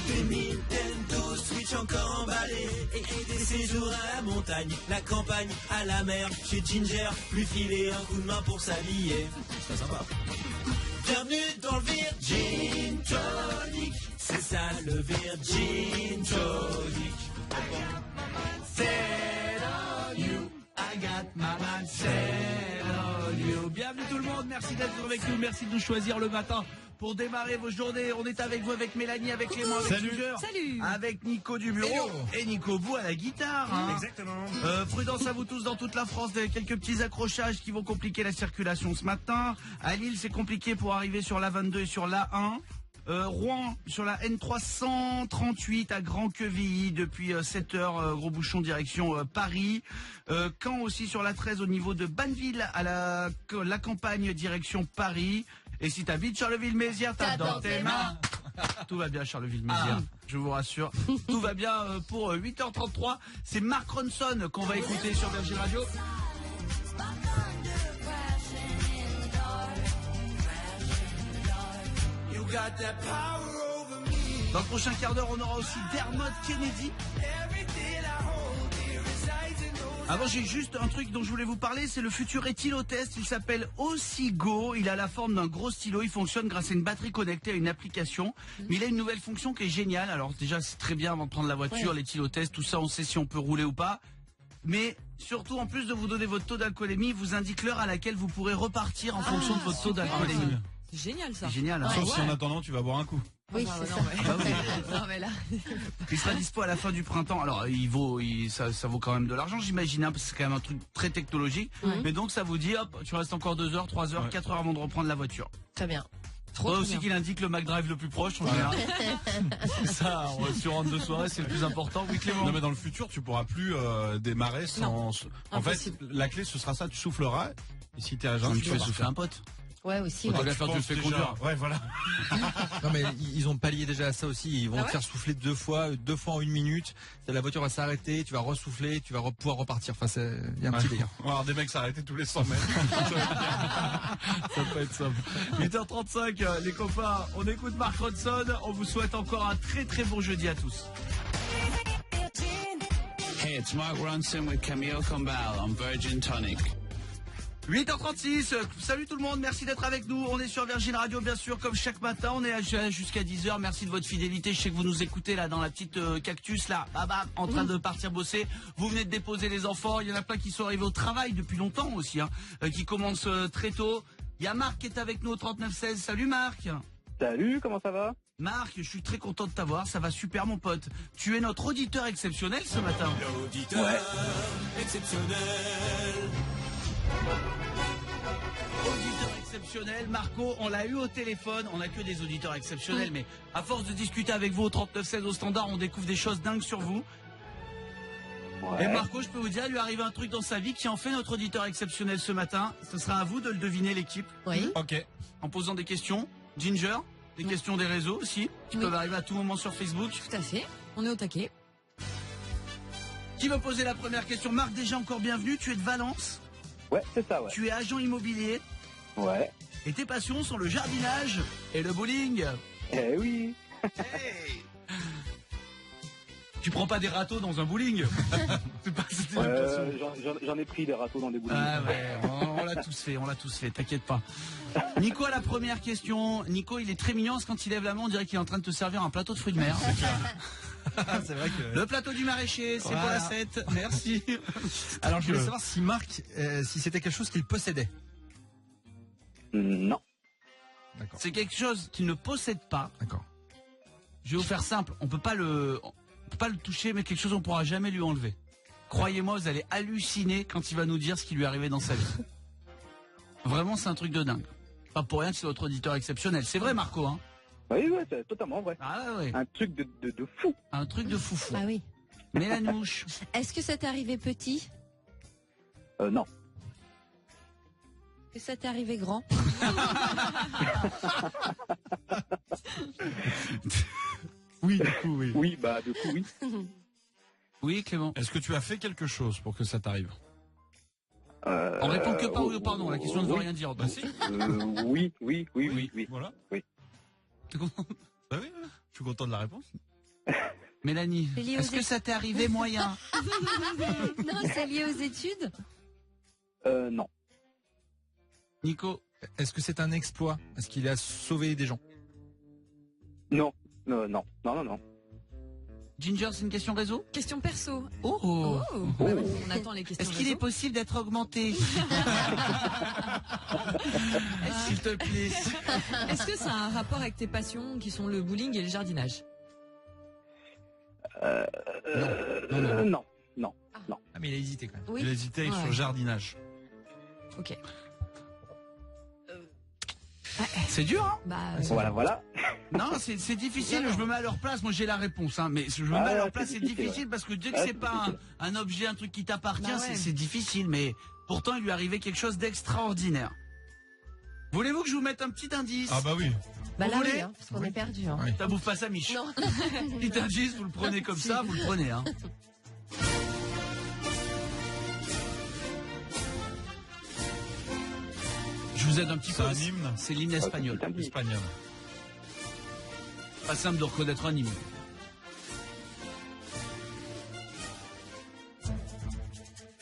Des Nintendo Switch encore emballés et des séjours à la montagne, la campagne, à la mer. Chez Ginger, lui filer un coup de main pour s'habiller. C'est sympa. Bienvenue dans le Virgin Tonic. C'est ça le Virgin Tonic. Set on you, I got my mind set on you. Bienvenue tout le monde, merci d'être avec nous, merci de nous choisir le matin pour démarrer vos journées. On est avec vous, avec Mélanie, avec Clément, avec Sugar, avec Nico du bureau et Nico Bou à la guitare. Hein. Exactement. Prudence à vous tous dans toute la France, quelques petits accrochages qui vont compliquer la circulation ce matin. À Lille, c'est compliqué pour arriver sur l'A22 et sur l'A1. Rouen sur la N338 à Grand-Quevilly depuis 7h, gros bouchon direction Paris. Caen aussi sur la 13 au niveau de Banneville à la campagne direction Paris. Et si t'habites Charleville-Mézières, t'as dans tes mains. Tout va bien Charleville-Mézières, je vous rassure. Tout va bien pour 8h33. C'est Mark Ronson qu'on va écouter sur Virgin Radio. Dans le prochain quart d'heure, on aura aussi Dermot Kennedy. Avant, j'ai juste un truc dont je voulais vous parler, c'est le futur éthylotest. Il s'appelle Osigo. Il a la forme d'un gros stylo. Il fonctionne grâce à une batterie connectée à une application. Mais il a une nouvelle fonction qui est géniale. Alors déjà, c'est très bien avant de prendre la voiture, l'éthylotest, tout ça, on sait si on peut rouler ou pas. Mais surtout, en plus de vous donner votre taux d'alcoolémie, il vous indique l'heure à laquelle vous pourrez repartir en fonction de votre taux d'alcoolémie. C'est génial ça. C'est génial. Hein. Sauf si en attendant, tu vas boire un coup. Oui, Ah bah, c'est non, ça. mais- Non, mais là. Il sera dispo à la fin du printemps. Alors, ça vaut quand même de l'argent, j'imagine, hein, parce que c'est quand même un truc très technologique. Mais donc, ça vous dit, hop, tu restes encore 2 heures, 3 heures, 4 heures avant de reprendre la voiture. Très bien. Faudrait aussi qu'il indique le McDrive le plus proche, en général. Ça, si on rentre de soirée, c'est le plus important. Oui, Clément. Non mais dans le futur, tu pourras plus démarrer sans. En fait, la clé ce sera ça. Tu souffleras. Et si t'es à jeun, Comme tu fais souffler un pote. Ouais, aussi. Autant Ouais. qu'à faire, tu le fais conduire. Ouais, voilà. Non mais ils ont pallié déjà à ça aussi. Ils vont Ah te ouais faire souffler deux fois en 1 minute. La voiture va s'arrêter, tu vas ressouffler, tu vas pouvoir repartir. Enfin, il y a un petit délire. On va avoir des mecs s'arrêter tous les 100 mètres. Ça peut être simple. 8h35, les copains, on écoute Mark Ronson. On vous souhaite encore un très très bon jeudi à tous. Hey, it's Mark Ronson with Camille Combal on Virgin Tonic. 8h36, salut tout le monde, merci d'être avec nous. On est sur Virgin Radio, bien sûr, comme chaque matin. On est jusqu'à 10h. Merci de votre fidélité. Je sais que vous nous écoutez là dans la petite cactus là, en train de partir bosser. Vous venez de déposer les enfants. Il y en a plein qui sont arrivés au travail depuis longtemps aussi, qui commencent très tôt. Il y a Marc qui est avec nous au 3916. Salut Marc. Salut, comment ça va? Marc, je suis très content de t'avoir. Ça va super mon pote. Tu es notre auditeur exceptionnel ce matin. L'auditeur exceptionnel. Auditeur exceptionnel, Marco, on l'a eu au téléphone, on n'a que des auditeurs exceptionnels, mais à force de discuter avec vous au 3916 au standard, on découvre des choses dingues sur vous. Ouais. Et Marco, je peux vous dire, il lui arrive un truc dans sa vie qui en fait notre auditeur exceptionnel ce matin. Ce sera à vous de le deviner, l'équipe. Oui. Ok. En posant des questions. Ginger, des questions des réseaux aussi, qui peuvent arriver à tout moment sur Facebook. Tout à fait, on est au taquet. Qui veut poser la première question? Marc, déjà encore bienvenue, tu es de Valence. Ouais, c'est ça, ouais. Tu es agent immobilier. Ouais. Et tes passions sont le jardinage et le bowling. Eh oui. Hey. Tu prends pas des râteaux dans un bowling? C'est pas, J'en ai pris des râteaux dans des bowling. Ah ouais, on l'a tous fait, t'inquiète pas. Nico a la première question. Nico, il est très mignon parce que quand il lève la main, on dirait qu'il est en train de te servir un plateau de fruits de mer. C'est vrai que... Le plateau du maraîcher, c'est pour la 7. Merci. Alors je voulais savoir si Marc, si c'était quelque chose qu'il possédait. Non. D'accord. C'est quelque chose qu'il ne possède pas. D'accord. Je vais vous faire simple. On peut pas le toucher, mais quelque chose on pourra jamais lui enlever. Croyez-moi, vous allez halluciner quand il va nous dire ce qui lui est arrivé dans sa vie. Vraiment, c'est un truc de dingue. Pas pour rien que c'est votre auditeur exceptionnel. C'est vrai, Marco, hein? Oui, ouais, c'est totalement vrai. Ah ouais. Un truc de fou. Un truc de foufou. Ah oui. Mélanouche. Est-ce que ça t'est arrivé petit? Non. Est-ce que ça t'est arrivé grand? Oui, du coup, oui. Oui, bah, du coup, oui. Oui, Clément. Est-ce que tu as fait quelque chose pour que ça t'arrive? On répond que par oui ou pardon. La question ne veut rien dire. Bah si. Oui. Voilà. Oui. T'es content? Bah oui, je suis content de la réponse. Mélanie, C'est lié aux est-ce que ça t'est arrivé moyen? Non, c'est lié aux études? Non. Nico, est-ce que c'est un exploit? Est-ce qu'il a sauvé des gens? Non. Ginger, c'est une question réseau? Question perso. Oh. Bah ouais, on attend les questions Est-ce qu'il est réseau. possible d'être augmenté? S'il te plaît. Est-ce que ça a un rapport avec tes passions qui sont le bowling et le jardinage? Non. Ah mais il a hésité quand même. Oui. Il a hésité sur le jardinage. Ok. C'est dur, hein? Bah, Voilà. Non, c'est difficile, je me mets à leur place, moi j'ai la réponse, hein, mais je me mets à leur place, c'est difficile parce que dès que c'est pas un objet, un truc qui t'appartient, Bah ouais. c'est difficile, mais pourtant il lui arrivait quelque chose d'extraordinaire. Voulez-vous que je vous mette un petit indice? Ah bah oui. Bah Vous là, voulez oui, hein, parce qu'on est perdu. Hein. Ça bouffe pas sa miche. Non. Petit indice, vous le prenez comme ça, vous le prenez, hein. Je vous aide un petit peu. C'est un hymne. C'est l'hymne espagnol. Espagnol. Pas simple de reconnaître un hymne.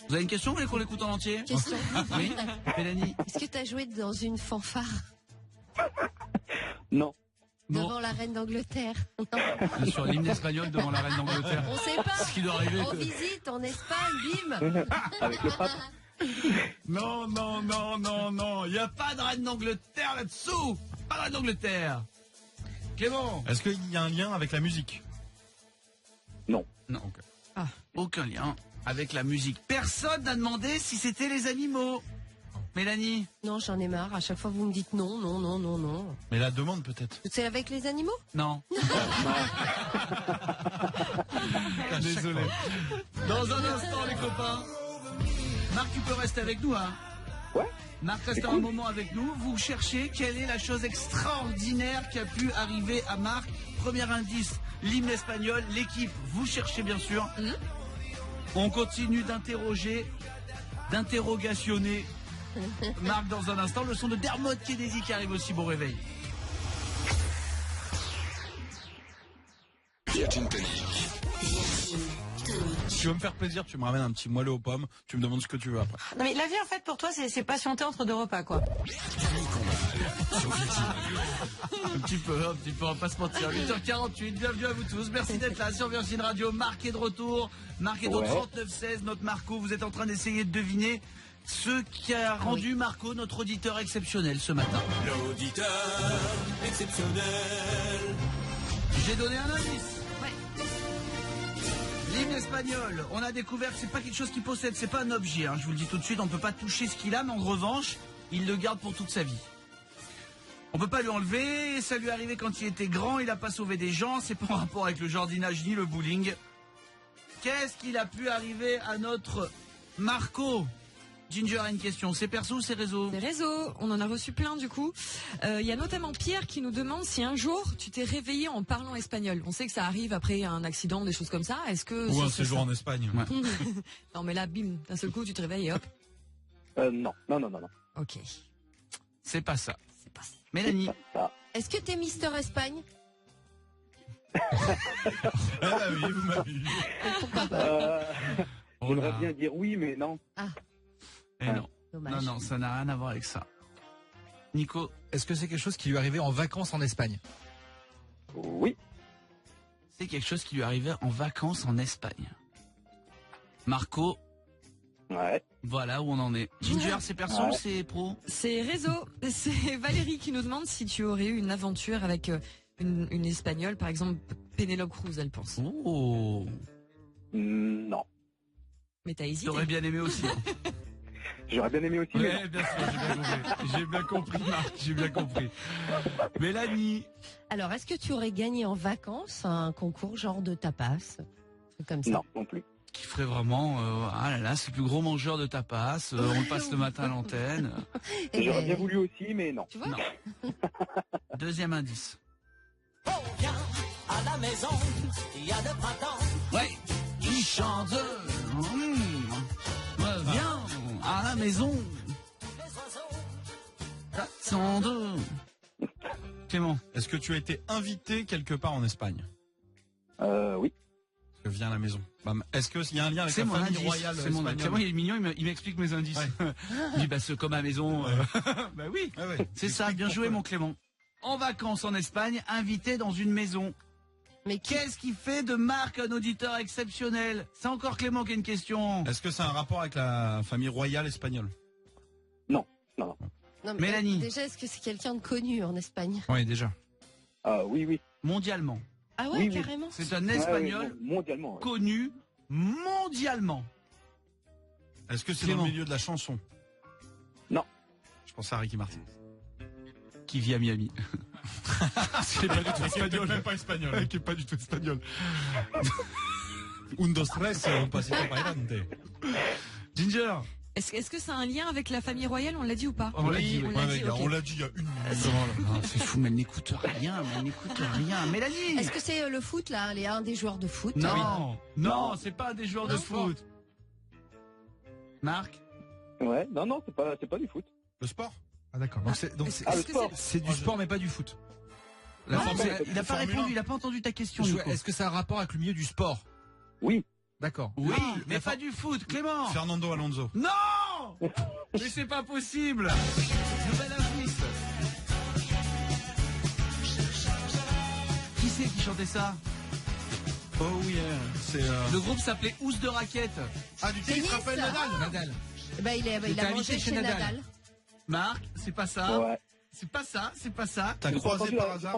Vous avez une question? Vous voulez qu'on l'écoute en entier? Question. Oui, Mélanie. Est-ce que tu as joué dans une fanfare Non. devant la reine d'Angleterre? Bien sûr, l'hymne espagnol devant la reine d'Angleterre. On sait pas. Ce qui doit arriver. En visite en Espagne, bim. Avec le pape. Non, il n'y a pas de reine d'Angleterre là-dessous. Pas de reine d'Angleterre. Clément. Est-ce qu'il y a un lien avec la musique? Non. Non, aucun lien avec la musique. Personne n'a demandé si c'était les animaux. Mélanie. Non, j'en ai marre. À chaque fois, vous me dites non. Mais la demande peut-être. C'est avec les animaux? Non. Désolé. Dans un instant, les copains. Marc, tu peux rester avec nous, hein? Ouais. Marc reste un moment avec nous. Vous cherchez quelle est la chose extraordinaire qui a pu arriver à Marc. Premier indice, l'hymne espagnol. L'équipe, vous cherchez bien sûr. On continue d'interrogationner Marc dans un instant. Le son de Dermot Kennedy qui arrive aussi. Bon réveil. Virgin Tonic. Virgin Tonic. tu veux me faire plaisir, tu me ramènes un petit moelleux aux pommes, tu me demandes ce que tu veux après. Non mais la vie en fait pour toi c'est patienter entre deux repas quoi. Un petit peu, on va pas se mentir. 8h48, bienvenue à vous tous. Merci d'être là sur Virgin Radio. Marc est de retour. Marc est au 3916, notre Marco. Vous êtes en train d'essayer de deviner ce qui a rendu Marco notre auditeur exceptionnel ce matin. L'auditeur exceptionnel. J'ai donné un indice. L'hymne espagnol, on a découvert que c'est pas quelque chose qu'il possède, c'est pas un objet. Je vous le dis tout de suite, on peut pas toucher ce qu'il a, mais en revanche, il le garde pour toute sa vie. On peut pas lui enlever, ça lui est arrivé quand il était grand, il a pas sauvé des gens, c'est pas en rapport avec le jardinage ni le bowling. Qu'est-ce qu'il a pu arriver à notre Marco? Ginger a une question, c'est perso ou c'est réseau? C'est réseau, on en a reçu plein du coup. Il y a notamment Pierre qui nous demande si un jour tu t'es réveillé en parlant espagnol. On sait que ça arrive après un accident, des choses comme ça. Est-ce que ou un séjour en Espagne. Non mais là, bim, d'un seul coup tu te réveilles et hop. Non. Ok. C'est pas ça. Mélanie. Est-ce que t'es Mister Espagne? Oui, vous m'avez eu. J'aimerais bien dire oui, mais non. Eh non. Dommage. Non, ça n'a rien à voir avec ça. Nico. Est-ce que c'est quelque chose qui lui est arrivé en vacances en Espagne? Oui. C'est quelque chose qui lui est arrivé en vacances en Espagne. Marco. Ouais. Voilà où on en est. Ginger, c'est perso ou c'est pro? C'est réseau. C'est Valérie qui nous demande si tu aurais eu une aventure avec une Espagnole, par exemple Pénélope Cruz, elle pense. Oh. Non. Mais t'as hésité. T'aurais bien aimé aussi. J'aurais bien aimé aussi. Ouais, bien sûr, j'ai bien compris, Marc, j'ai bien compris. Mélanie. Alors, est-ce que tu aurais gagné en vacances un concours genre de tapas? Comme ça. Non, non plus. Qui ferait vraiment, ah là là, c'est le plus gros mangeur de tapas, on le passe le matin à l'antenne. J'aurais bien voulu aussi, mais non. Tu vois? Non. Deuxième indice. On vient à la maison, il y a le printemps. Ouais, qui chante. Viens à la maison. 402. Clément. Est-ce que tu as été invité quelque part en Espagne? Oui. Parce que viens à la maison. Est-ce qu'il y a un lien avec C'est la mon famille indice. royale C'est mon espagnole? Clément, il est mignon, il m'explique mes indices. Ouais. Il dit, bah, c'est comme à la maison. Bah oui, c'est ça, bien joué mon Clément. En vacances en Espagne, invité dans une maison. Mais qu'est-ce qui fait de Marc un auditeur exceptionnel? C'est encore Clément qui a une question. Est-ce que c'est un rapport avec la famille royale espagnole? Non. Non, mais Mélanie. Déjà, est-ce que c'est quelqu'un de connu en Espagne? Oui, déjà. Oui. Mondialement. Ah ouais, Oui. carrément. C'est un Espagnol mondialement. Ouais. connu mondialement. Est-ce que c'est Clément. dans le milieu de la chanson? Non. Je pense à Ricky Martin. Qui vit à Miami. C'est pas du tout espagnol. Même pas espagnol. Qui est pas du tout espagnol. Un, dos, tres, un pasito para adelante. Ginger. Est-ce que ça a un lien avec la famille royale? On l'a dit ou pas? On l'a dit, oui. On l'a dit il y a une minute. C'est fou, mais elle n'écoute rien, Mélanie. Est-ce que c'est le foot, là? Un des joueurs de foot? Non, c'est pas des joueurs de foot. Marc? Ouais, non, c'est pas du foot. Le sport? Ah d'accord. Donc c'est du sport mais pas du foot. Non, il n'a pas répondu, il n'a pas entendu ta question. Est-ce que ça a un rapport avec le milieu du sport? Oui. D'accord. Oui, mais pas du foot, Clément. Fernando Alonso. Non. Mais c'est pas possible. Nouvelle indice. Qui c'est qui chantait ça? Oh yeah, c'est Le groupe s'appelait Housse de raquette. Ah, du tennis, Raphaël Nadal. Eh ben, il a mangé chez Nadal. Marc, c'est pas ça. Ouais. C'est pas ça. T'as croisé par hasard?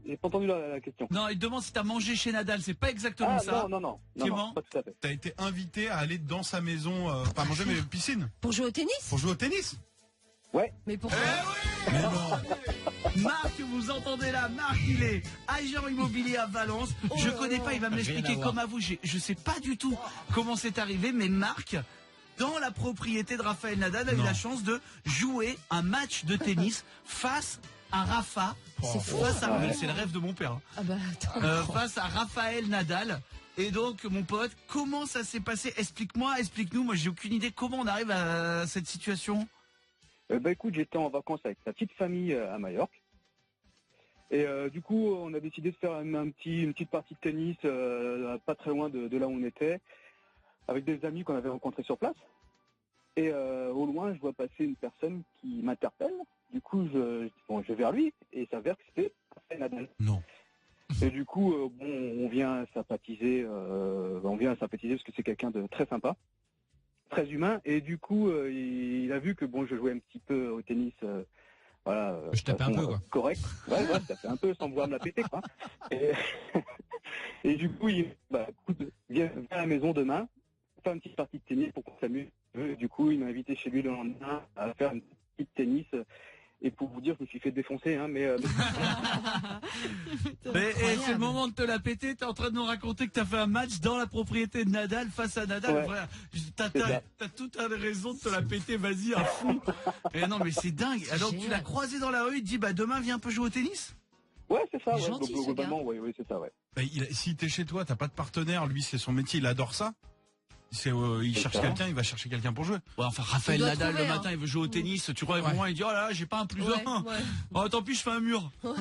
J'ai pas entendu la question. Non, il demande si t'as mangé chez Nadal, c'est pas exactement ça. Non, Clément, pas tout à fait. T'as été invité à aller dans sa maison, pas manger, mais piscine. Pour jouer au tennis? Pour jouer au tennis? Ouais. Mais pourquoi? Mais non. Marc, vous entendez là, Marc, il est agent immobilier à Valence. Je connais pas, il va me l'expliquer comme à vous. Je sais pas du tout comment c'est arrivé, mais Marc, dans la propriété de Raphaël Nadal, a eu la chance de jouer un match de tennis face à Rafa. C'est fou. C'est le rêve de mon père. Ah bah attends. Face à Raphaël Nadal. Et donc, mon pote, comment ça s'est passé? Explique-nous. Moi, j'ai aucune idée comment on arrive à cette situation. Écoute, j'étais en vacances avec sa petite famille à Majorque. Et du coup, on a décidé de faire une petite partie de tennis pas très loin de là où on était. avec des amis qu'on avait rencontrés sur place. Et au loin, je vois passer une personne qui m'interpelle. Du coup, je vais vers lui et il s'avère que c'était Rafael Nadal. Non. Et du coup, on vient sympathiser parce que c'est quelqu'un de très sympa, très humain. Et du coup, il a vu que je jouais un petit peu au tennis. Voilà. Je tapais un peu, quoi. Correct. Ouais, je tapais un peu sans vouloir me la péter, quoi. Et du coup, viens à la maison demain, faire une petite partie de tennis pour qu'on s'amuse. Du coup, il m'a invité chez lui le lendemain à faire une petite tennis. Et pour vous dire, je me suis fait défoncer, hein, mais c'est le moment de te la péter. T'es en train de nous raconter que t'as fait un match dans la propriété de Nadal face à Nadal. Ouais. Voilà. T'as toute une raison de te la péter. Vas-y, à fond. Et non, mais c'est dingue. Alors tu l'as croisé dans la rue. Il te dit, demain, viens un peu jouer au tennis. Ouais, c'est ça. Ouais. Gentil, ce Globalement, oui, c'est ça, ouais. Si t'es chez toi, t'as pas de partenaire, lui c'est son métier, il adore ça. Il cherche quelqu'un, il va chercher quelqu'un pour jouer. Ouais, enfin, Raphaël doit Nadal, trouver, le matin, il veut jouer au tennis. Tu crois, moi, il dit, oh là là, j'ai pas un plus un. Ouais. Oh, tant pis, je fais un mur. Moi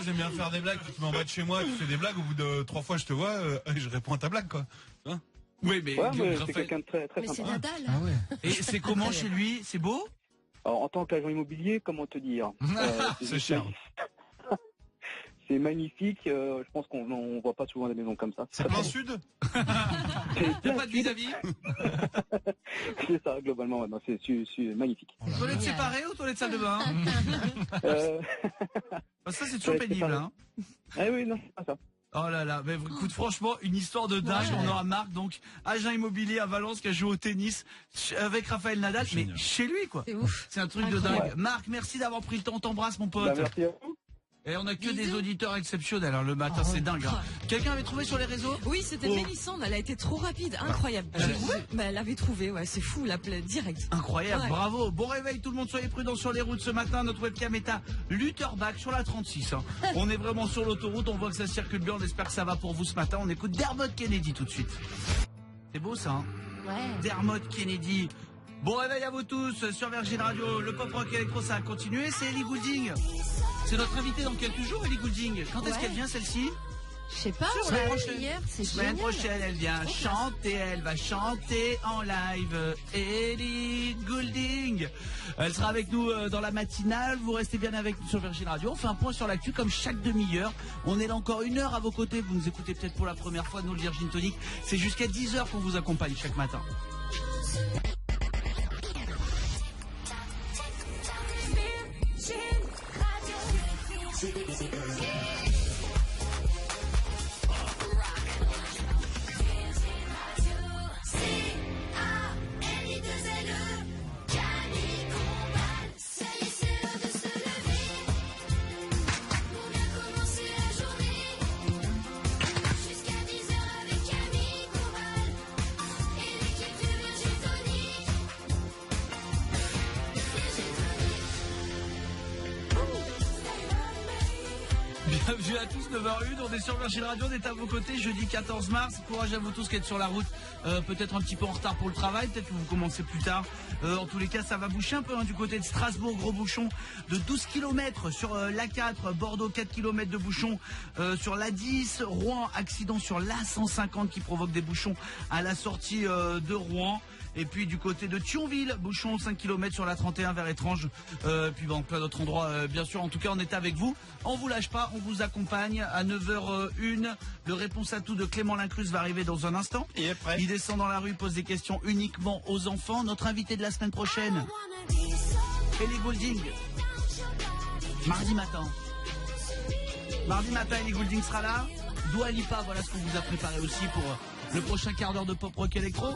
j'aime bien faire des blagues, tu te mets en bas de chez moi, tu fais des blagues, au bout de 3 fois je te vois, je réponds à ta blague, quoi. Hein? Oui, mais, c'est quelqu'un de très, très Mais sympa. c'est Nadal. Ah ouais. Et c'est comment chez lui? C'est beau? Alors, en tant qu'agent immobilier, comment te dire C'est cher. C'est magnifique. Je pense qu'on voit pas souvent des maisons comme ça. C'est plein sud? T'as pas de vis-à-vis? C'est ça, globalement. Ouais, non, c'est magnifique. Toilette séparée ou toilette salle de bain? Ça, c'est toujours pénible, hein. Eh oui, non, c'est pas ça. Oh là là, mais écoute, franchement, une histoire de dingue. On aura Marc, donc, agent immobilier à Valence, qui a joué au tennis avec Raphaël Nadal, mais chez lui, quoi. C'est ouf. C'est un truc de dingue. Marc, merci d'avoir pris le temps. On t'embrasse, mon pote. Merci à vous. Et on a que des auditeurs exceptionnels, hein, le matin, c'est dingue. Hein. Quelqu'un avait trouvé sur les réseaux? Oui, c'était Mélissande, elle a été trop rapide, incroyable. Elle avait trouvé, ouais, c'est fou, l'appel direct. Incroyable, Ouais. bravo. Bon réveil tout le monde, soyez prudents sur les routes ce matin. Notre webcam est à Lutterbach sur la 36. Hein. On est vraiment sur l'autoroute, on voit que ça circule bien, on espère que ça va pour vous ce matin. On écoute Dermot Kennedy tout de suite. C'est beau ça, hein? Ouais. Dermot Kennedy. Bon réveil à vous tous sur Virgin Radio. Le pop rock électro, ça a continué. C'est Ellie Goulding. C'est notre invitée dans quelques jours, Ellie Goulding. Quand est-ce qu'elle vient, celle-ci? Je sais pas, on Semaine l'a prochaine. vu hier, c'est Semaine génial. prochaine, elle vient chanter, elle va chanter en live. Ellie Goulding. Elle sera avec nous dans la matinale. Vous restez bien avec nous sur Virgin Radio. On fait un point sur l'actu comme chaque demi-heure. On est là encore 1 heure à vos côtés. Vous nous écoutez peut-être pour la première fois, nous le Virgin Tonic. C'est jusqu'à 10h qu'on vous accompagne chaque matin. Bienvenue à tous, 9h01, on est sur Virgin Radio, on est à vos côtés, jeudi 14 mars, courage à vous tous qui êtes sur la route, peut-être un petit peu en retard pour le travail, peut-être que vous commencez plus tard, en tous les cas ça va boucher un peu, hein, du côté de Strasbourg, gros bouchon de 12 km sur l'A4, Bordeaux 4 km de bouchon sur l'A10, Rouen, accident sur l'A150 qui provoque des bouchons à la sortie de Rouen. Et puis du côté de Thionville, bouchon 5 km sur la 31 vers Étrange. Puis bon, plein d'autres endroits, bien sûr. En tout cas, on est avec vous. On vous lâche pas, on vous accompagne. À 9h01, le réponse à tout de Clément Lincruz va arriver dans un instant. Il est prêt. Il descend dans la rue, pose des questions uniquement aux enfants. Notre invité de la semaine prochaine, Ellie Goulding. Mardi matin. Mardi matin, Ellie Goulding sera là. Dua Lipa, voilà ce qu'on vous a préparé aussi pour le prochain quart d'heure de pop rock électro.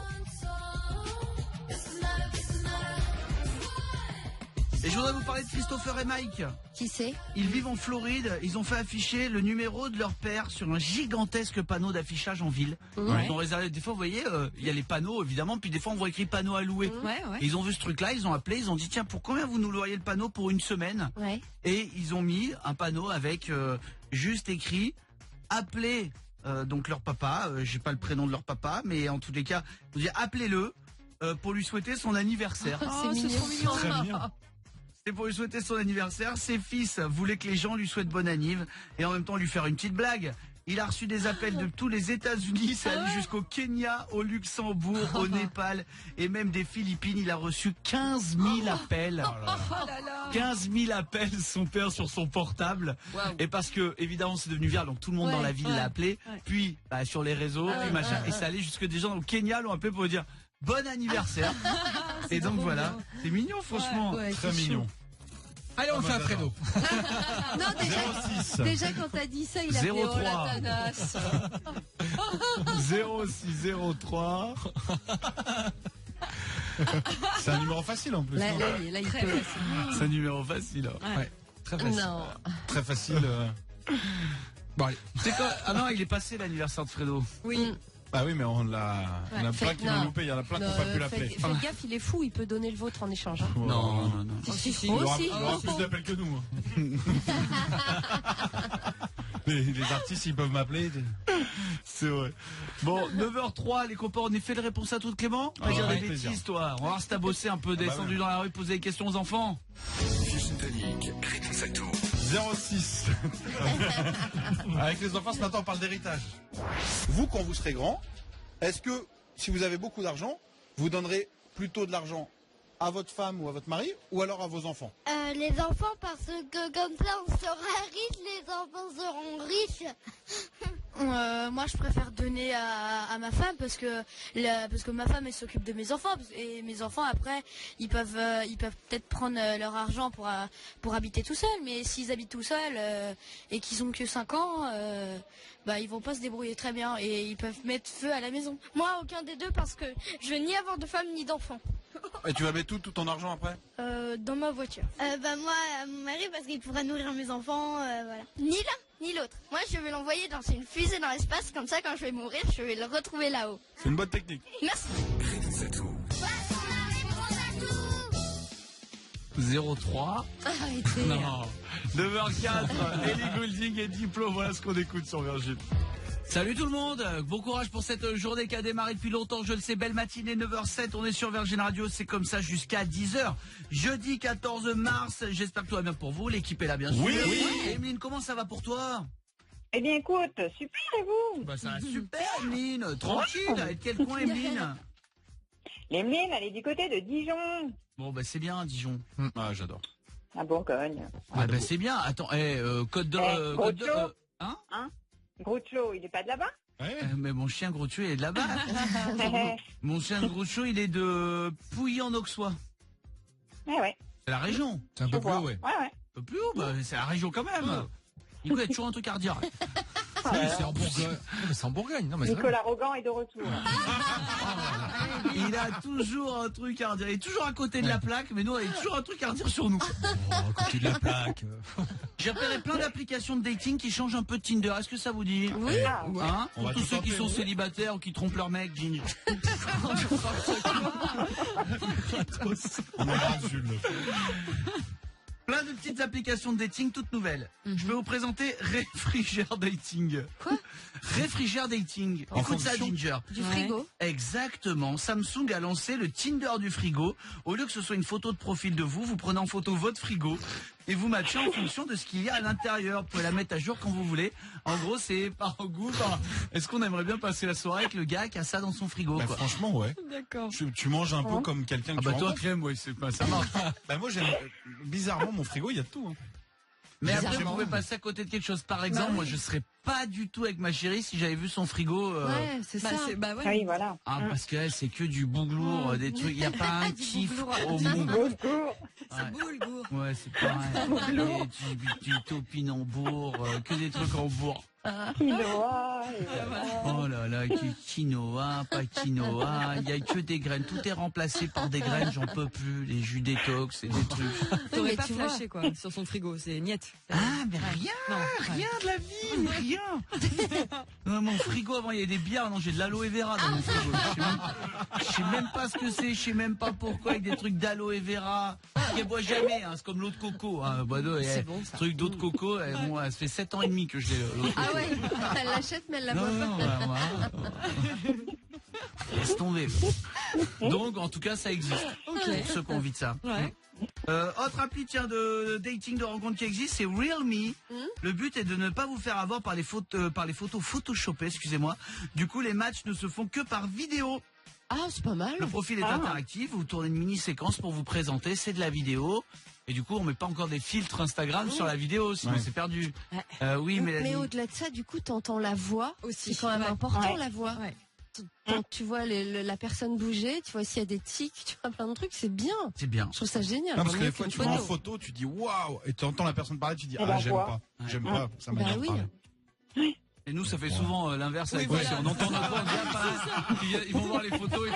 Et je voudrais vous parler de Christopher et Mike. Qui c'est? Ils vivent en Floride. Ils ont fait afficher le numéro de leur père sur un gigantesque panneau d'affichage en ville. Ouais. Ils ont réservé. Des fois, vous voyez, il y a les panneaux, évidemment, puis des fois, on voit écrit panneau à louer. Ouais, ouais. Et ils ont vu ce truc-là, ils ont appelé, ils ont dit, tiens, pour combien vous nous loueriez le panneau pour une semaine? Ouais. Et ils ont mis un panneau avec juste écrit, appelez donc leur papa. J'ai pas le prénom de leur papa, mais en tous les cas, vous dire, appelez-le pour lui souhaiter son anniversaire. C'est mignon. trop mignon. Très mignon. C'est pour lui souhaiter son anniversaire. Ses fils voulaient que les gens lui souhaitent bon anniv et en même temps lui faire une petite blague. Il a reçu des appels de tous les États-Unis, ça allait jusqu'au Kenya, au Luxembourg, au Népal et même des Philippines. Il a reçu 15 000 appels. 15 000 appels, son père sur son portable. Wow. Et parce que, évidemment, c'est devenu viral, donc tout le monde dans la ville l'a appelé. Puis, sur les réseaux, puis machin. Et ça allait jusque des gens au Kenya l'ont appelé pour dire bon anniversaire. Et donc voilà, c'est mignon, franchement. Très mignon. Allez, on fait un Fredo. Non, déjà quand t'as dit ça, il a fait oh la tanasse. 0603. C'est un numéro facile en plus. Là, il peut. C'est un numéro facile. Ouais. Très facile. Non. Très facile. Bon, allez. C'est quoi? Ah non, il est passé l'anniversaire de Fredo. Oui. Bah oui, mais on l'a. Il y en a plein qui l'ont loupé, il y en a plein qui n'ont pas pu l'appeler. Faites gaffe, il est fou, il peut donner le vôtre en échange. Hein. Non. Si. Il aura plus d'appels que nous. Les artistes, ils peuvent m'appeler. C'est vrai. Bon, 9h03, les copains, on est fait de réponse à toutes, Clément? Pas dire des bêtises, toi. On va voir si t'as bossé un peu, descendu dans la rue, poser des questions aux enfants. Gin Tonic, réponse à tout. 06. Avec les enfants, ce matin, on parle d'héritage. Vous, quand vous serez grand, est-ce que, si vous avez beaucoup d'argent, vous donnerez plutôt de l'argent à votre femme ou à votre mari, ou alors à vos enfants? Les enfants, parce que comme ça, on sera riches, les enfants seront riches. Moi, je préfère donner à ma femme parce que ma femme, elle s'occupe de mes enfants. Et mes enfants, après, ils peuvent peut-être prendre leur argent pour habiter tout seuls. Mais s'ils habitent tout seuls et qu'ils ont que 5 ans, ils vont pas se débrouiller très bien et ils peuvent mettre feu à la maison. Moi, aucun des deux parce que je veux ni avoir de femme ni d'enfant. Et tu vas mettre tout ton argent après? Dans ma voiture. Moi, à mon mari parce qu'il pourra nourrir mes enfants, voilà. Ni l'un ni l'autre. Moi, je vais l'envoyer dans une fusée dans l'espace, comme ça, quand je vais mourir, je vais le retrouver là-haut. C'est une bonne technique. Merci. Réponse à tout. 03. Arrêtez. Non. 9h04, Ellie Goulding et Diplo, voilà ce qu'on écoute sur Virgin. Salut tout le monde, bon courage pour cette journée qui a démarré depuis longtemps, je le sais, belle matinée, 9h07, on est sur Virgin Radio, c'est comme ça jusqu'à 10h. Jeudi 14 mars, j'espère que tout va bien pour vous, l'équipe est là bien sûr. Oui. Emeline, comment ça va pour toi? Eh bien écoute, super et vous? Bah ça va super Emeline, tranquille, elle est de quel coin Emeline? Emeline, elle est du côté de Dijon. Bon bah c'est bien Dijon. Ah j'adore. À Bourgogne. Ah bah c'est bien, attends, code de... Hein Groucho, il est pas de là-bas? Mais mon chien Groucho, il est de là-bas. Mon chien Groucho, il est de Pouilly en Auxois. Ouais. C'est la région. C'est un peu plus haut, ouais. Ouais. Un peu plus haut, c'est la région quand même. Du coup, il y a toujours un truc à redire. Oui, c'est en Bourgogne. C'est en Bourgogne, non mais c'est Nicolas Rogan est de retour. Il a toujours un truc à redire. Il est toujours à côté de la plaque, mais nous, on a toujours un truc à redire sur nous. à côté de la plaque. J'ai repéré plein d'applications de dating qui changent un peu de Tinder. Est-ce que ça vous dit? Oui. Hein? On va Pour tous tout ceux qui tenter, sont oui. célibataires ou qui trompent leur mec, Ginge. On embrasse Jules. Plein de petites applications de dating toutes nouvelles. Je vais vous présenter Réfrigère Dating. Quoi? Réfrigère Dating. En Écoute ça, fonction Ginger. Du frigo. Exactement. Samsung a lancé le Tinder du frigo. Au lieu que ce soit une photo de profil de vous, vous prenez en photo votre frigo et vous matchez en fonction de ce qu'il y a à l'intérieur. Vous pouvez la mettre à jour quand vous voulez. En gros, c'est par goût. Est-ce qu'on aimerait bien passer la soirée avec le gars qui a ça dans son frigo, Bah, quoi. franchement, ouais. D'accord. Tu manges un peu comme quelqu'un que Ah tu bah toi, rencontres. Clem, ouais, ça marche. Bah moi, j'aime. Bizarrement, mon frigo, il y a de tout. Hein. Mais après, Bizarrement. vous pouvez passer à côté de quelque chose. Par exemple, moi, je serais pas du tout avec ma chérie si j'avais vu son frigo. Ouais, c'est ça. Bah ouais. Ah oui, voilà. Ah, parce que elle, c'est que du bouglour, des trucs. Il n'y a pas un Du kiff bouglour. au monde. C'est boulgour. Ouais, c'est pareil. Du topinambour, que des trucs en bourg. Quinoa. Oh là là, quinoa, pas quinoa. Il n'y a que des graines. Tout est remplacé par des graines, j'en peux plus. Les jus détox et des trucs. T'aurais mais pas tu flashé quoi sur son frigo, c'est niette. Ah, mais rien, Non, rien de la vie, rien. Non, mon frigo, avant, il y avait des bières. Non, j'ai de l'aloe vera dans mon frigo. Je sais même pas ce que c'est. Je sais même pas pourquoi, avec des trucs d'aloe vera. Je ne bois jamais, hein. C'est comme l'eau de coco. Hein. Bah, C'est bon, ça. Truc d'eau de coco. Moi, ça fait 7 ans et demi que je l'ai. l'eau de coco. Ah ouais, elle l'achète mais elle la boit Non, pas. Laisse tomber. Donc, en tout cas, ça existe. Ok. Pour ceux qui ont envie de ça. Ouais. Autre appli de dating, de rencontre qui existe, c'est Realme. Le but est de ne pas vous faire avoir par les photos photoshopées, excusez-moi. Du coup, les matchs ne se font que par vidéo. Ah, c'est pas mal. Le profil est interactif, vous tournez une mini-séquence pour vous présenter, c'est de la vidéo. Et du coup, on met pas encore des filtres Instagram sur la vidéo, sinon c'est perdu. Oui, mais au-delà de ça, du coup, t'entends la voix aussi. C'est quand même important, la voix. Ouais. Quand tu vois la personne bouger, tu vois s'il y a des tics, tu vois plein de trucs, c'est bien. C'est bien. Je trouve ça génial. Non, parce que des fois, tu vois en photo, tu dis waouh, et tu entends la personne parler, tu dis j'aime pas, ça m'a oui. Et nous, ça fait souvent l'inverse avec voilà. On entend notre voix, on vient pas. Ils vont voir les photos et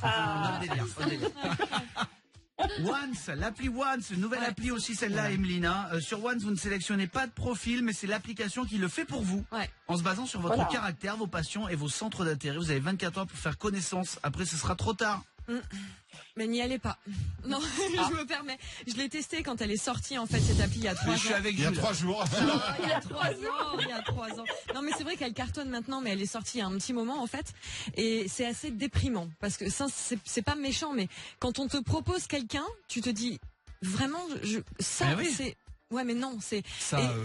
on délire. Once, l'appli Once, une nouvelle appli aussi celle-là, Emelina. Sur Once, vous ne sélectionnez pas de profil, mais c'est l'application qui le fait pour vous. En se basant sur votre caractère, vos passions et vos centres d'intérêt. Vous avez 24 heures pour faire connaissance. Après, ce sera trop tard. Mais n'y allez pas. Non, je me permets. Je l'ai testé quand elle est sortie, en fait, cette appli, il y a 3 ans. Je suis avec il y a 3 jours. Non, il y a 3 ans. Non, mais c'est vrai qu'elle cartonne maintenant, mais elle est sortie il y a un petit moment, en fait. Et c'est assez déprimant. Parce que ça, c'est pas méchant, mais quand on te propose quelqu'un, tu te dis, vraiment, c'est... Ouais, mais non, c'est...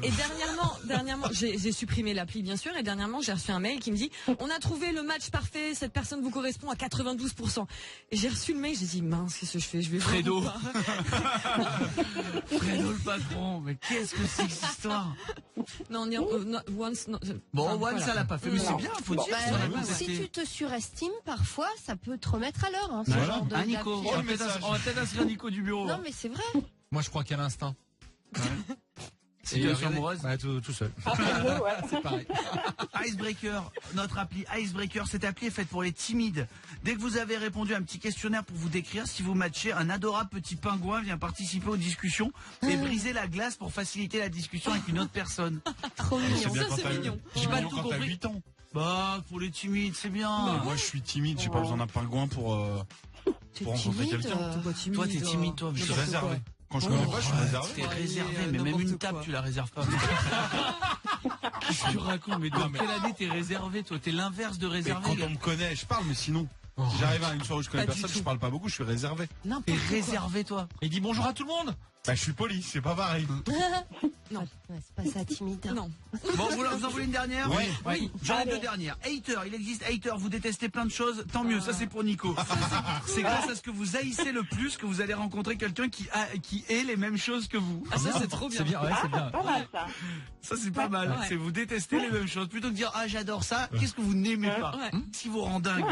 Et dernièrement, j'ai supprimé l'appli, bien sûr, et dernièrement, j'ai reçu un mail qui me dit, on a trouvé le match parfait, cette personne vous correspond à 92%. Et j'ai reçu le mail, j'ai dit, mince, qu'est-ce que je fais? Je vais Fredo. Fredo le patron, mais qu'est-ce que c'est que cette histoire? Non, Once, non. Bon, Once, ça l'a pas fait, mais c'est bien, faut dire. Si tu te surestimes, parfois, ça peut te remettre à l'heure. Un Nico, on va peut-être inscrire Nico du bureau. Non, mais c'est vrai. Moi, je crois qu'il y a l'instinct. Situation amoureuse, tout seul. C'est pareil. Icebreaker, notre appli Icebreaker, cette appli est faite pour les timides. Dès que vous avez répondu à un petit questionnaire pour vous décrire, si vous matchez, un adorable petit pingouin vient participer aux discussions et briser la glace pour faciliter la discussion avec une autre personne. Trop mignon. Ça, c'est mignon. J'ai pas tout compris. 8 ans. Bah, pour les timides, c'est bien. Moi, je suis timide, j'ai pas besoin d'un pingouin pour rencontrer quelqu'un. Toi, t'es timide, toi. Je suis réservé. Quand je connais pas, je suis réservé. T'es réservé, mais même une table, tu la réserves pas. Qu'est-ce que tu racontes? Mais dans quelle année t'es réservé, toi? T'es l'inverse de réservé. Quand on me connaît, je parle, mais sinon, si j'arrive à une soirée où je connais personne, je parle pas beaucoup, je suis réservé. Non, t'es réservé, toi. Il dit bonjour à tout le monde. Bah, je suis poli, c'est pas pareil. Non, c'est pas ça timide. Non. Bon, vous en voulez une dernière? Oui. J'en ai 2 dernières. Hater, il existe Hater, vous détestez plein de choses, tant mieux, ça c'est pour Nico. C'est grâce à ce que vous haïssez le plus que vous allez rencontrer quelqu'un qui ait les mêmes choses que vous. Ah, ça c'est trop bien. C'est bien, c'est bien. Pas mal ça. Ça c'est pas mal, c'est vous détestez les mêmes choses. Plutôt que de dire j'adore ça, qu'est-ce que vous n'aimez pas? Ce qui vous rend dingue.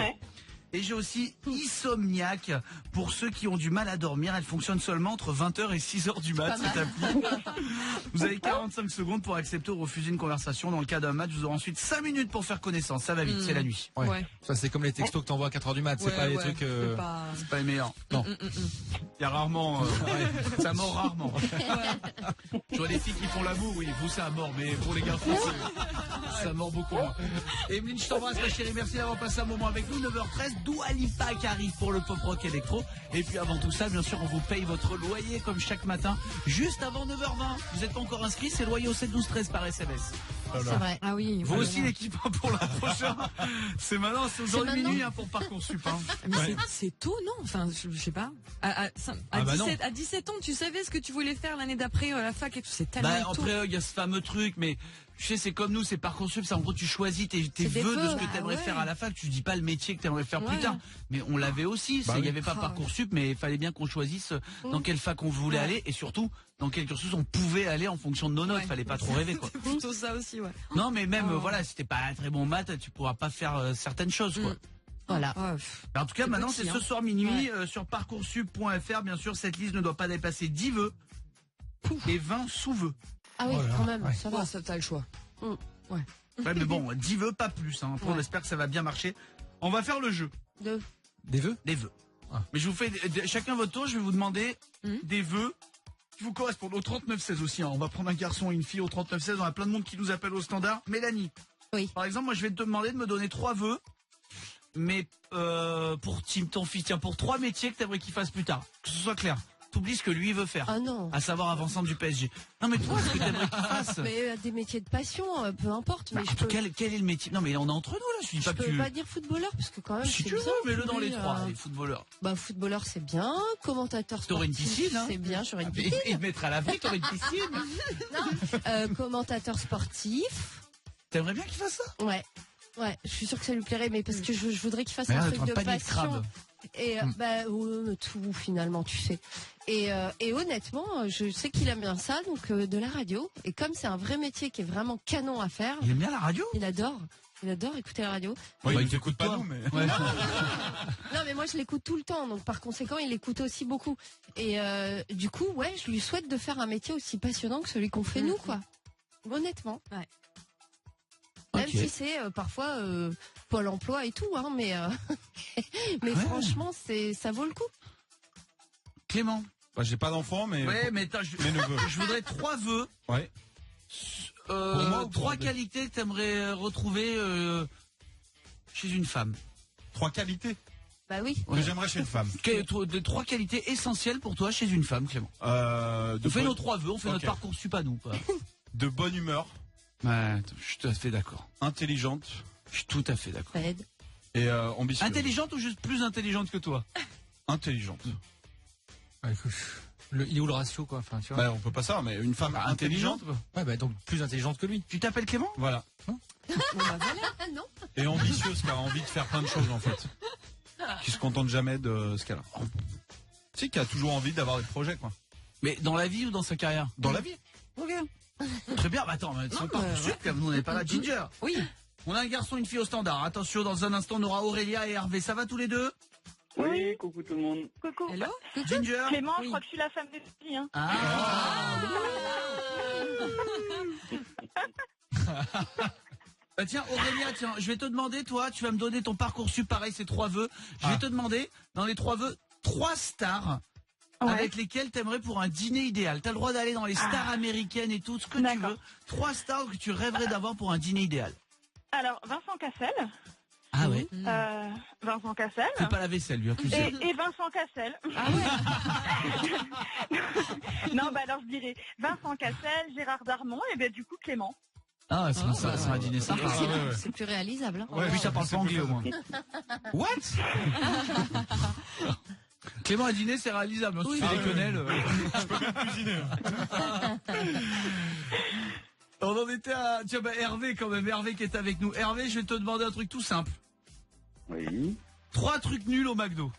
Et j'ai aussi Insomniac. Pour ceux qui ont du mal à dormir, elle fonctionne seulement entre 20h et 6h du mat, cette appli. Vous avez 45 secondes pour accepter ou refuser une conversation. Dans le cas d'un match, vous aurez ensuite 5 minutes pour faire connaissance. Ça va vite, c'est la nuit. Ça, c'est comme les textos que t'envoies à 4h du mat. C'est pas les trucs... C'est pas les meilleurs. Non. Il y a rarement... ça mord rarement. Je vois les filles qui font l'amour, oui. Vous, ça mord, mais pour les garçons, ça mord beaucoup moins. Emeline, je t'embrasse, ma chérie. Merci d'avoir passé un moment avec nous. 9h13. Dua Lipa qui arrive pour le pop rock électro. Et puis avant tout ça, bien sûr, on vous paye votre loyer comme chaque matin, juste avant 9h20. Vous n'êtes pas encore inscrit, c'est loyer au 7 12 13 par SMS. C'est vrai. Ah oui. Vous aussi l'équipe pour la prochaine. C'est maintenant, c'est aujourd'hui minuit pour Parcoursup. Mais c'est tôt, non? Enfin, je sais pas. À 17 ans, tu savais ce que tu voulais faire l'année d'après à la fac et tout. C'est tellement tôt. Après, il y a ce fameux truc, mais tu sais, c'est comme nous, c'est Parcoursup, c'est en gros, tu choisis tes vœux de ce que tu aimerais faire à la fac. Tu dis pas le métier que tu aimerais faire plus tard. Mais on l'avait aussi. Il n'y avait pas Parcoursup, mais il fallait bien qu'on choisisse dans quelle fac on voulait aller et surtout dans quel cursus on pouvait aller en fonction de nos notes. Fallait pas trop rêver, quoi. C'est plutôt ça aussi, ouais. Non, mais même, voilà, si t'es pas très bon en maths, tu pourras pas faire certaines choses, quoi. Voilà. En tout cas, maintenant, c'est ce soir minuit sur parcoursup.fr. Bien sûr, cette liste ne doit pas dépasser 10 vœux et 20 sous-vœux. Ah oui, quand même, ça va. Ça, t'as le choix. Ouais, mais bon, 10 vœux, pas plus. Après, on espère que ça va bien marcher. On va faire le jeu. Des vœux? Des vœux. Mais je vous fais chacun votre tour. Je vais vous demander des vœux qui vous correspondent au 39-16 aussi. On va prendre un garçon et une fille au 39-16. On a plein de monde qui nous appelle au standard. Mélanie. Oui. Par exemple, moi, je vais te demander de me donner 3 vœux. Mais pour ton fils, tiens, pour 3 métiers que tu aimerais qu'il fasse plus tard. Que ce soit clair. t'oublies ce que lui veut faire. Ah non. À savoir avant-centre du PSG. Non mais toi, ce que t'aimerais qu'il fasse. Mais des métiers de passion, peu importe. Mais quel est le métier? Non mais on est entre nous là. Je dis pas que peux pas dire footballeur parce que quand même. Si tu veux, mets-le dans les trois. Les footballeurs. Bah footballeur c'est bien. Commentateur sportif. T'aurais une piscine, hein? C'est bien. J'aurais une piscine. Il mettra à l'abri. T'aurais une piscine. Non. Commentateur sportif. T'aimerais bien qu'il fasse ça? Ouais. Ouais, je suis sûre que ça lui plairait, mais parce que je voudrais qu'il fasse un truc de passion. Et tout finalement, tu sais. Et honnêtement, je sais qu'il aime bien ça, donc de la radio. Et comme c'est un vrai métier qui est vraiment canon à faire. Il aime bien la radio? Il adore écouter la radio. Ouais, il t'écoute pas nous, mais. Ouais. Non, mais moi je l'écoute tout le temps, donc par conséquent, il l'écoute aussi beaucoup. Et du coup, ouais, je lui souhaite de faire un métier aussi passionnant que celui qu'on fait nous, quoi. Honnêtement. Ouais. Même si c'est parfois Pôle emploi et tout, hein, mais franchement, ça vaut le coup. Clément. Bah, j'ai pas d'enfant, mais. Ouais, mais je voudrais 3 vœux. Ouais. 3 qualités que t'aimerais retrouver chez une femme. 3 qualités? Bah oui. Que j'aimerais chez une femme. 3 qualités essentielles pour toi chez une femme, Clément. On fait nos 3 vœux, on fait notre parcours sup à nous. Quoi. De bonne humeur. Ouais, je suis tout à fait d'accord. Intelligente. Je suis tout à fait d'accord. Et ambitieuse. Intelligente ou juste plus intelligente que toi? Intelligente. Ouais, il est où le ratio, quoi? Enfin, tu vois. Bah, on peut pas savoir, mais une femme intelligente. Ouais, bah, donc plus intelligente que lui. Tu t'appelles Clément? Voilà. Non. Et ambitieuse, qui a envie de faire plein de choses, en fait. Qui se contente jamais de ce qu'elle a. Tu sais, qui a toujours envie d'avoir des projets, quoi. Mais dans la vie ou dans sa carrière? Dans la vie. Ok. Très bien, bah attends, son parcours sup, nous on n'est pas là. Ginger. Oui. On a un garçon et une fille au standard. Attention, dans un instant, on aura Aurélia et Hervé. Ça va tous les deux? Oui, coucou tout le monde. Coucou. Hello. Ginger. Clément, je crois que je suis la femme de fille. Hein. Bah tiens, Aurélia, je vais te demander, toi, tu vas me donner ton parcours sup, pareil, c'est 3 vœux. Je vais te demander, dans les 3 vœux, 3 stars avec lesquelles t'aimerais pour un dîner idéal. T'as le droit d'aller dans les stars américaines et tout, ce que tu veux. 3 stars que tu rêverais d'avoir pour un dîner idéal. Alors, Vincent Cassel. Ah ouais. Vincent Cassel. Fais pas la vaisselle, lui, tu sais. Et Vincent Cassel. Ah ouais. Non, bah alors je dirais Vincent Cassel, Gérard Darmon et ben du coup Clément. Ah, c'est un dîner sympa. C'est plus réalisable. Hein. Ouais, puis ça parle pas anglais au moins. What? Clément à dîner, c'est réalisable. Tu fais des quenelles. Je peux même cuisiner. On en était à... Tiens, bah, Hervé quand même. Hervé qui est avec nous. Hervé, je vais te demander un truc tout simple. Oui. 3 trucs nuls au McDo.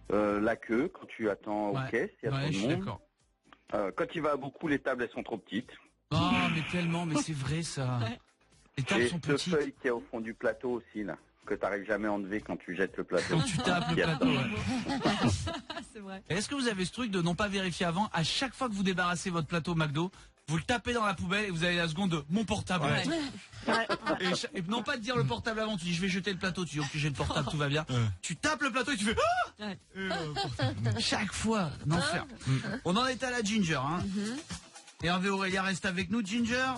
La queue, quand tu attends aux caisses, il y a trop de monde. D'accord. Quand il va beaucoup, les tables, elles sont trop petites. Oh, mais tellement, mais c'est vrai ça. Les tables sont petites. Et ce feuille qui est au fond du plateau aussi, là, que tu n'arrives jamais à enlever quand tu jettes le plateau. Quand tu tapes le plateau, C'est vrai. Est-ce que vous avez ce truc de non pas vérifier avant? À chaque fois que vous débarrassez votre plateau McDo, vous le tapez dans la poubelle et vous avez la seconde de mon portable. Et non pas de dire le portable avant, tu dis je vais jeter le plateau, tu dis ok j'ai le portable, tout va bien. Tu tapes le plateau et tu fais chaque fois, l'enfer. On en est à la Ginger, hein. Et Hervé Aurélia reste avec nous, Ginger.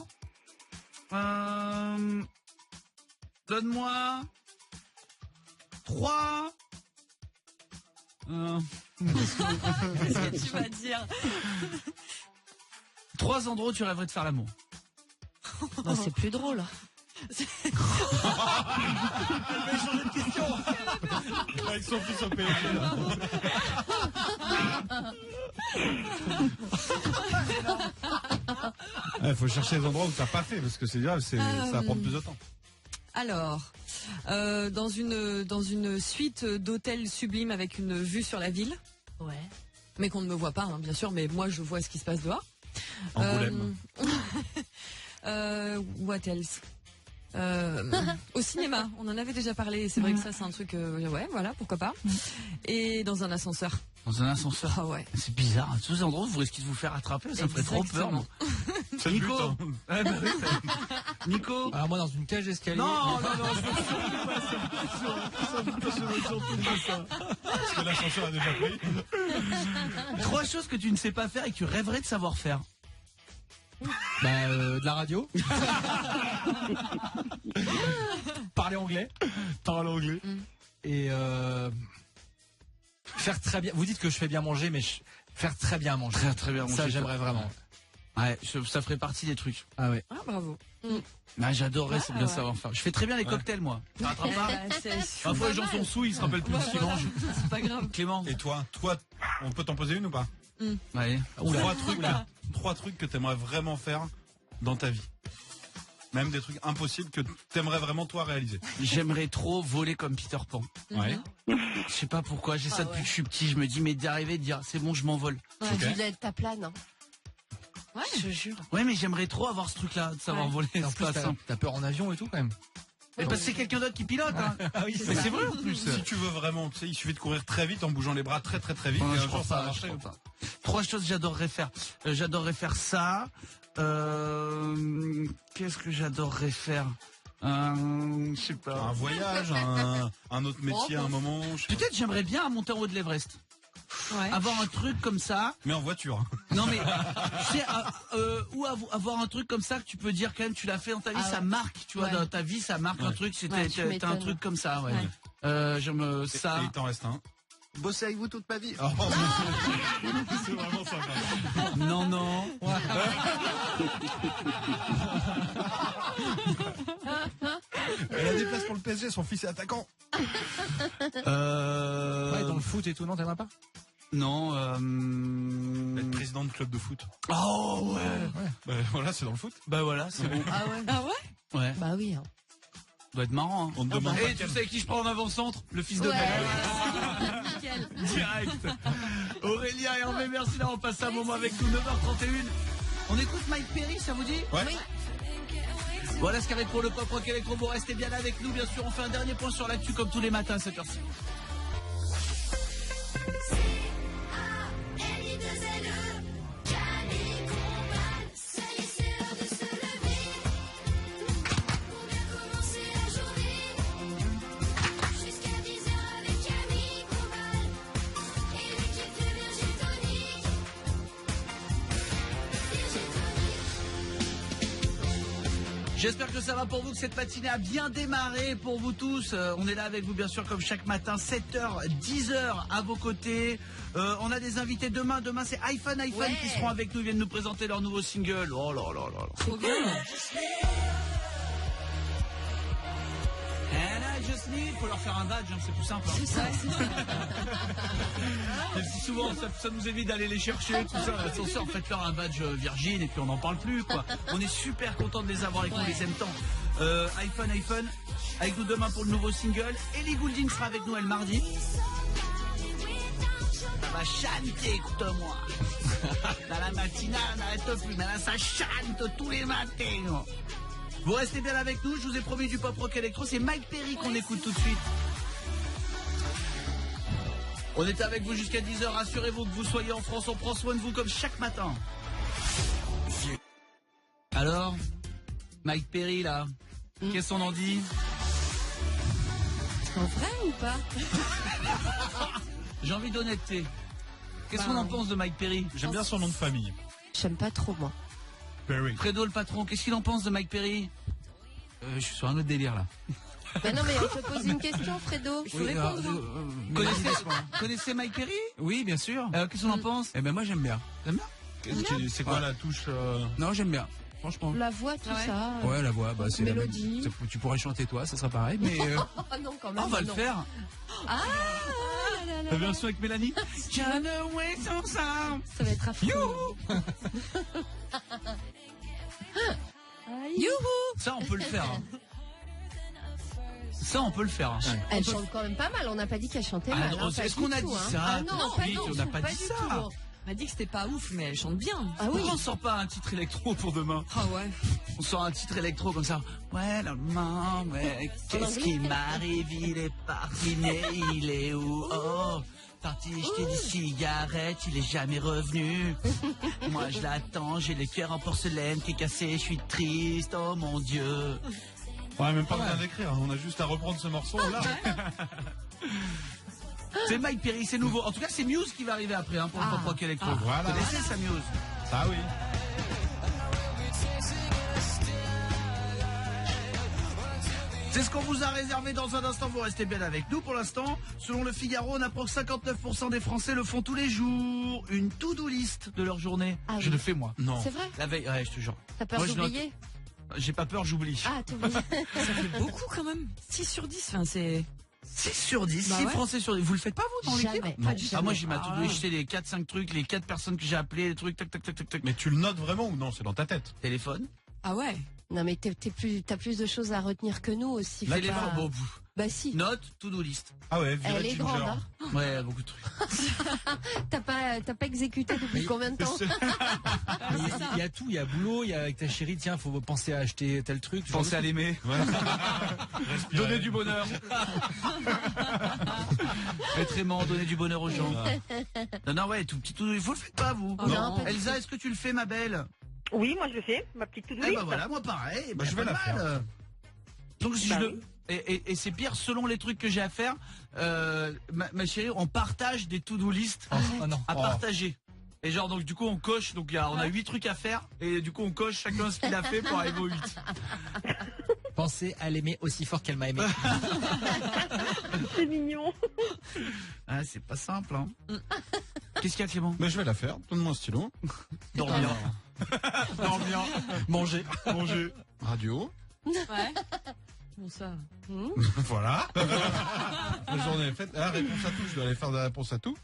Donne-moi 3. Qu'est-ce que tu vas dire? 3 endroits où tu rêverais de faire l'amour. Non, c'est plus drôle. Elle va changer de question. Avec son fils au PSG. Il faut chercher les endroits où t'as pas fait parce que c'est grave, ça va prendre plus de temps. Alors, dans une suite d'hôtels sublimes avec une vue sur la ville. Ouais. Mais qu'on ne me voit pas, hein, bien sûr, mais moi je vois ce qui se passe dehors. Angoulême. What else? Au cinéma, on en avait déjà parlé. C'est vrai que ça, c'est un truc. Ouais, voilà, pourquoi pas. Et dans un ascenseur. Dans un ascenseur. Ah ouais. C'est bizarre. Tous ces endroits, vous risquez de vous faire attraper. Ça me ferait trop peur. Moi. Nico. Ouais, bah oui, Nico. Alors moi, dans une cage d'escalier. Non, je veux surtout pas ça. Je veux surtout pas ça. Parce que l'ascenseur a déjà pris. 3 choses que tu ne sais pas faire et que tu rêverais de savoir faire. Bah, de la radio. Parler anglais. Parler anglais. Et Faire très bien. Vous dites que je fais bien manger, mais faire très bien manger. Très bien manger. Ça, j'aimerais vraiment. Ouais, ça ferait partie des trucs. Ah ouais. Ah, bravo. Ah, j'adorerais bien savoir faire. Je fais très bien les cocktails, moi. Ça rattrape pas. Parfois, les gens sont sous, ils se rappellent plus de ce qu'ils mangent. C'est pas grave. Clément. Et toi, on peut t'en poser une ou pas? Ouais. Trois trucs que t'aimerais vraiment faire dans ta vie. Même des trucs impossibles que t'aimerais vraiment toi réaliser. J'aimerais trop voler comme Peter Pan. Ouais. Je sais pas pourquoi, j'ai ça depuis que je suis petit. Je me dis, mais d'arriver, de dire, c'est bon, je m'envole. Tu dis d'être ta plane. Hein. Ouais, je jure. Ouais, mais j'aimerais trop avoir ce truc-là, de savoir voler. En plus, t'as peur en avion et tout quand même. Mais parce que c'est quelqu'un d'autre qui pilote. Hein. Ah oui, mais c'est vrai en plus. Si tu veux vraiment, tu sais, il suffit de courir très vite en bougeant les bras très très très vite. Ouais, et je un jour crois ça va pas, marcher. je crois pas. 3 choses que j'adorerais faire. J'adorerais faire ça. Qu'est-ce que j'adorerais faire? Je sais pas. Un voyage, un autre métier à un moment. Peut-être j'aimerais bien monter en haut de l'Everest. Ouais. Avoir un truc comme ça. Mais en voiture. Non mais, tu sais, ou avoir un truc comme ça que tu peux dire quand même tu l'as fait dans ta vie, ça marque, tu vois, dans ta vie ça marque un truc, t'as un truc comme ça, j'aime ça. Et il t'en reste un. Bosser avec vous toute ma vie. Oh, c'est vraiment sympa. Non. Elle a des places pour le PSG, son fils est attaquant. Ouais, dans le foot et tout, non, t'aimerais pas? Non. Être président de club de foot. Oh ouais. Bah voilà, c'est dans le foot. Bah voilà, c'est bon. Ah ouais. Ah ouais. Ouais. Bah oui. Hein. Doit être marrant. Hein. On te demande. Et tu sais qui je prends en avant-centre? Le fils de mère. Nickel. Direct. Aurélien et Hervé, merci d'avoir passé un moment avec nous. 9h31. On écoute Mike Perry, ça vous dit? Ouais. Oui. Voilà ce qu'avec pour le pop rock électro. Vous restez bien là avec nous, bien sûr. On fait un dernier point sur l'actu comme tous les matins à cette heure-ci. J'espère que ça va pour vous, que cette matinée a bien démarré pour vous tous. On est là avec vous bien sûr comme chaque matin, 7h, 10h à vos côtés. On a des invités demain. Demain c'est iPhone qui seront avec nous, ils viennent nous présenter leur nouveau single. Oh là là là là. Trop bien. And I just need, faut leur faire un badge, hein, c'est plus simple. Hein. C'est ça. Même si souvent ça nous évite d'aller les chercher, tout ça. L'ascenseur, faites-leur un badge Virgin et puis on n'en parle plus, quoi. On est super content de les avoir avec nous, les aime tant. iPhone, avec nous demain pour le nouveau single. Ellie Goulding sera avec nous le mardi. Ça va chanter, écoute-moi. Dans la matinale, on n'arrête plus, mais là ça chante tous les matins. Vous restez bien avec nous, je vous ai promis du pop rock électro, c'est Mike Perry qu'on écoute tout de suite. On est avec vous jusqu'à 10h, rassurez-vous que vous soyez en France, on prend soin de vous comme chaque matin. Alors, Mike Perry là, qu'est-ce qu'on en dit? En vrai ou pas? J'ai envie d'honnêteté. Qu'est-ce qu'on en pense de Mike Perry? J'aime bien son nom de famille. J'aime pas trop moi. Perry. Fredo le patron, qu'est-ce qu'il en pense de Mike Perry? Je suis sur un autre délire là. Bah non mais on te pose une question Fredo. Il faut répondre. Connaissez Mike Perry? Oui, bien sûr. Qu'est-ce qu'on en pense? Eh ben moi j'aime bien. T'aimes bien? C'est quoi la touche Non, j'aime bien. Franchement. La voix, tout ça. Ouais, la voix, bah c'est la mélodie. même. Tu pourrais chanter toi, ça sera pareil, mais. Oh non, quand même. On va le faire. Ah La version avec Mélanie. Ça va être affreux. Youhou. Ça on peut le faire. Hein. Ça on peut le faire. Hein. Elle chante quand même pas mal, on n'a pas dit qu'elle chantait mal. Hein, est-ce qu'on a dit ça? Ah non, pas oui, du tout. On n'a pas dit ça. On m'a dit que c'était pas ouf, mais elle chante bien. Ah oui. Pourquoi on sort pas un titre électro pour demain? Ah ouais. On sort un titre électro comme ça. Ouais, maman, ouais. Qu'est-ce qui m'arrive? Il est parti, mais il est où? Oh, parti jeter des cigarettes, il est jamais revenu. Moi, je l'attends, j'ai le cœur en porcelaine qui est cassé, je suis triste, oh mon Dieu. On n'a même pas besoin d'écrire, on a juste à reprendre ce morceau là. C'est Mike Perry, c'est nouveau. En tout cas, c'est Muse qui va arriver après hein, pour le pop rock électro. Voilà. Vous connaissez ça, Muse? Ah oui. C'est ce qu'on vous a réservé dans un instant. Vous restez bien avec nous pour l'instant. Selon le Figaro, on apprend que 59% des Français le font tous les jours. Une to-do list de leur journée. Ah Je oui. le fais moi. Non. C'est vrai? La veille, ouais, je te jure. T'as peur Moi, je note. d'oublier? J'ai pas peur, j'oublie. Ah, t'oublies. Ça fait beaucoup quand même. 6 sur 10, enfin c'est... 6 sur 10, Bah 6 ouais. Français sur 10. Vous le faites pas vous dans Jamais. l'équipe? Pas du Ah, moi tout. j'ai ma Ah, to-do list, ouais. j'ai les 4-5 trucs, les 4 personnes que j'ai appelées, les trucs, tac, tac, tac, tac, tac. Mais tu le notes vraiment ou non? C'est dans ta tête. Téléphone. Ah ouais. Non, mais t'as plus de choses à retenir que nous aussi. faut Téléphone, pas- bon, pff. Bah si. Note, to-do list. Ah ouais, Elle virer est Ginger. grande, hein. Ouais, beaucoup de trucs. T'as pas exécuté depuis combien de temps? Mais il y a tout, il y a boulot, il y a avec ta chérie, tiens, faut penser à acheter tel truc. ce genre Pensez de à truc. l'aimer. Donner du bonheur. Être aimant, donner du bonheur aux gens. Non, non, ouais, tout petit tout. Vous le faites pas, vous? Oh, non, pas du Elsa, est-ce que tu le fais, ma belle? Oui, moi je le fais, ma petite to-do Eh list. ben voilà, moi pareil. Bah, je vais la faire. Donc si Bah je oui. le... Et c'est pire selon les trucs que j'ai à faire. Ma chérie, on partage des to-do list Oh non. à partager. Et genre donc du coup on coche, donc on a 8 trucs à faire et du coup on coche chacun ce qu'il a fait pour arriver aux 8. Pensez à l'aimer aussi fort qu'elle m'a aimé. C'est mignon. Ah, c'est pas simple hein. Qu'est-ce qu'il y a Clément? Mais je vais la faire. Donne-moi un stylo. Dormir. Dormir. Manger. Manger. Radio. Ouais. Bon ça. Voilà. La journée est faite. Ah, réponse à tout. Je dois aller faire de la réponse à tout.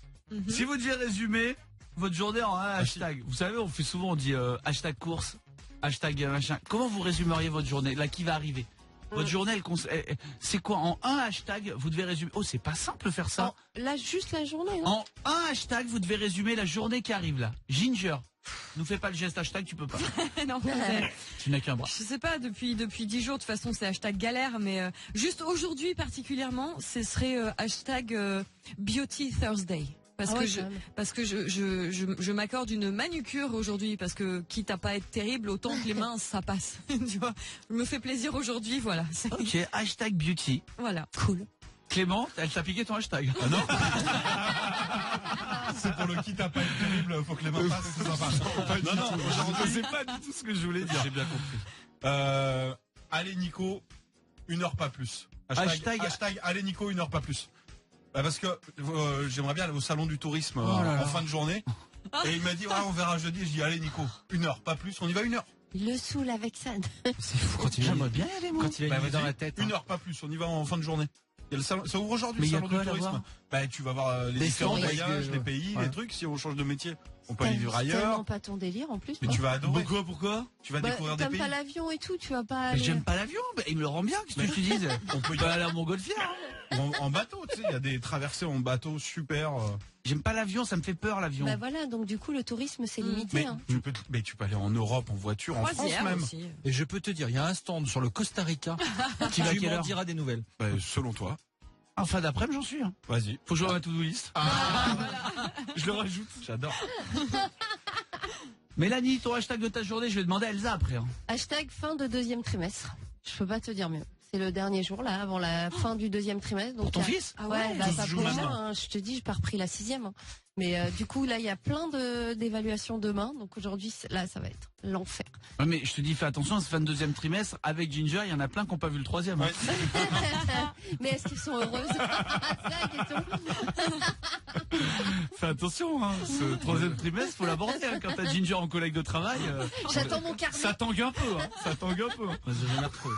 Si vous deviez résumer votre journée en un hashtag, vous savez, on fait souvent, on dit hashtag course, hashtag machin. Comment vous résumeriez votre journée, là, qui va arriver? Votre journée, c'est quoi? En un hashtag, vous devez résumer. Oh, c'est pas simple faire ça. Là, juste la journée, non? En un hashtag, vous devez résumer la journée qui arrive là. Ginger, nous fais pas le geste hashtag, tu peux pas. Non, Tu n'as qu'un bras. je sais pas, depuis 10 jours, de toute façon, c'est hashtag galère, mais juste aujourd'hui particulièrement, ce serait hashtag Beauty Thursday. Parce Ah ouais, que quand même. parce que je m'accorde une manucure aujourd'hui, parce que quitte à pas être terrible, autant que les mains, ça passe. Tu vois, je me fais plaisir aujourd'hui, voilà. Ok, hashtag beauty. Voilà. Cool. Clément, elle t'a piqué ton hashtag. Ah non. C'est pour le quitte à pas être terrible, faut que les mains passent, c'est sympa. Non, je sais pas du tout ce que je voulais dire. J'ai bien compris. Allez Nico, 1 heure pas plus. Hashtag- allez Nico, 1 heure pas plus. Parce que j'aimerais bien aller au salon du tourisme en fin de journée. Et il m'a dit, ouais, on verra jeudi. Je dis, allez Nico, 1 heure, pas plus. On y va 1 heure. Il le saoule avec ça. C'est fou quand il J'aimerais bien y aller, moi. Quand il a une idée dans la tête. 1 heure, pas plus. On y va en fin de journée. Il y a le salon, ça ouvre aujourd'hui Mais le il y a salon quoi du à tourisme. voir Bah, tu vas voir les Des différents stands, voyages, avec, les pays, ouais. les trucs. Si on change de métier, on peut aller vivre C'est tellement ailleurs. pas ton délire en plus. Mais toi. tu vas adorer. Pourquoi? Tu vas Bah, découvrir des t'aimes pays. pas l'avion et tout, tu vas pas Mais aller... j'aime pas l'avion, bah, il me le rend bien, qu'est-ce que je te dise? On peut y aller à Montgolfière. En bateau, tu sais, il y a des traversées en bateau super. J'aime pas l'avion, ça me fait peur l'avion. Bah voilà, donc du coup le tourisme c'est limité. Mais hein. tu peux aller en Europe en voiture, en France Croisière même. aussi. Et je peux te dire, il y a un stand sur le Costa Rica qui va à quelle m'en heure dira des nouvelles. Bah, selon toi. En fin d'après-midi, j'en suis. Hein. Vas-y. Faut jouer à ma to-do list. Je le rajoute. J'adore. Mélanie, ton hashtag de ta journée, je vais demander à Elsa après. Hein. Hashtag fin de 2e trimestre. Je peux pas te dire mieux. C'est le dernier jour là, avant la fin du 2e trimestre. Donc, Pour ton il y a- fils? Ah ouais, bah, Tout pas se joue pour moi, maintenant. hein. Je te dis, j'ai pas repris la 6e. hein. Mais du coup là, il y a plein d'évaluations demain. Donc aujourd'hui, là, ça va être l'enfer. Ouais, mais je te dis, fais attention, c'est fin de 2e trimestre. Avec Ginger, il y en a plein qui n'ont pas vu le 3e. Hein. Mais est-ce qu'ils sont heureuses? C'est la question. Fais attention, hein. Ce 3e trimestre, faut l'aborder. Hein. Quand t'as Ginger en collègue de travail, J'attends mon carnet. ça tangue un peu. Hein. Ça tangue un peu. Hein. J'ai jamais retrouvé.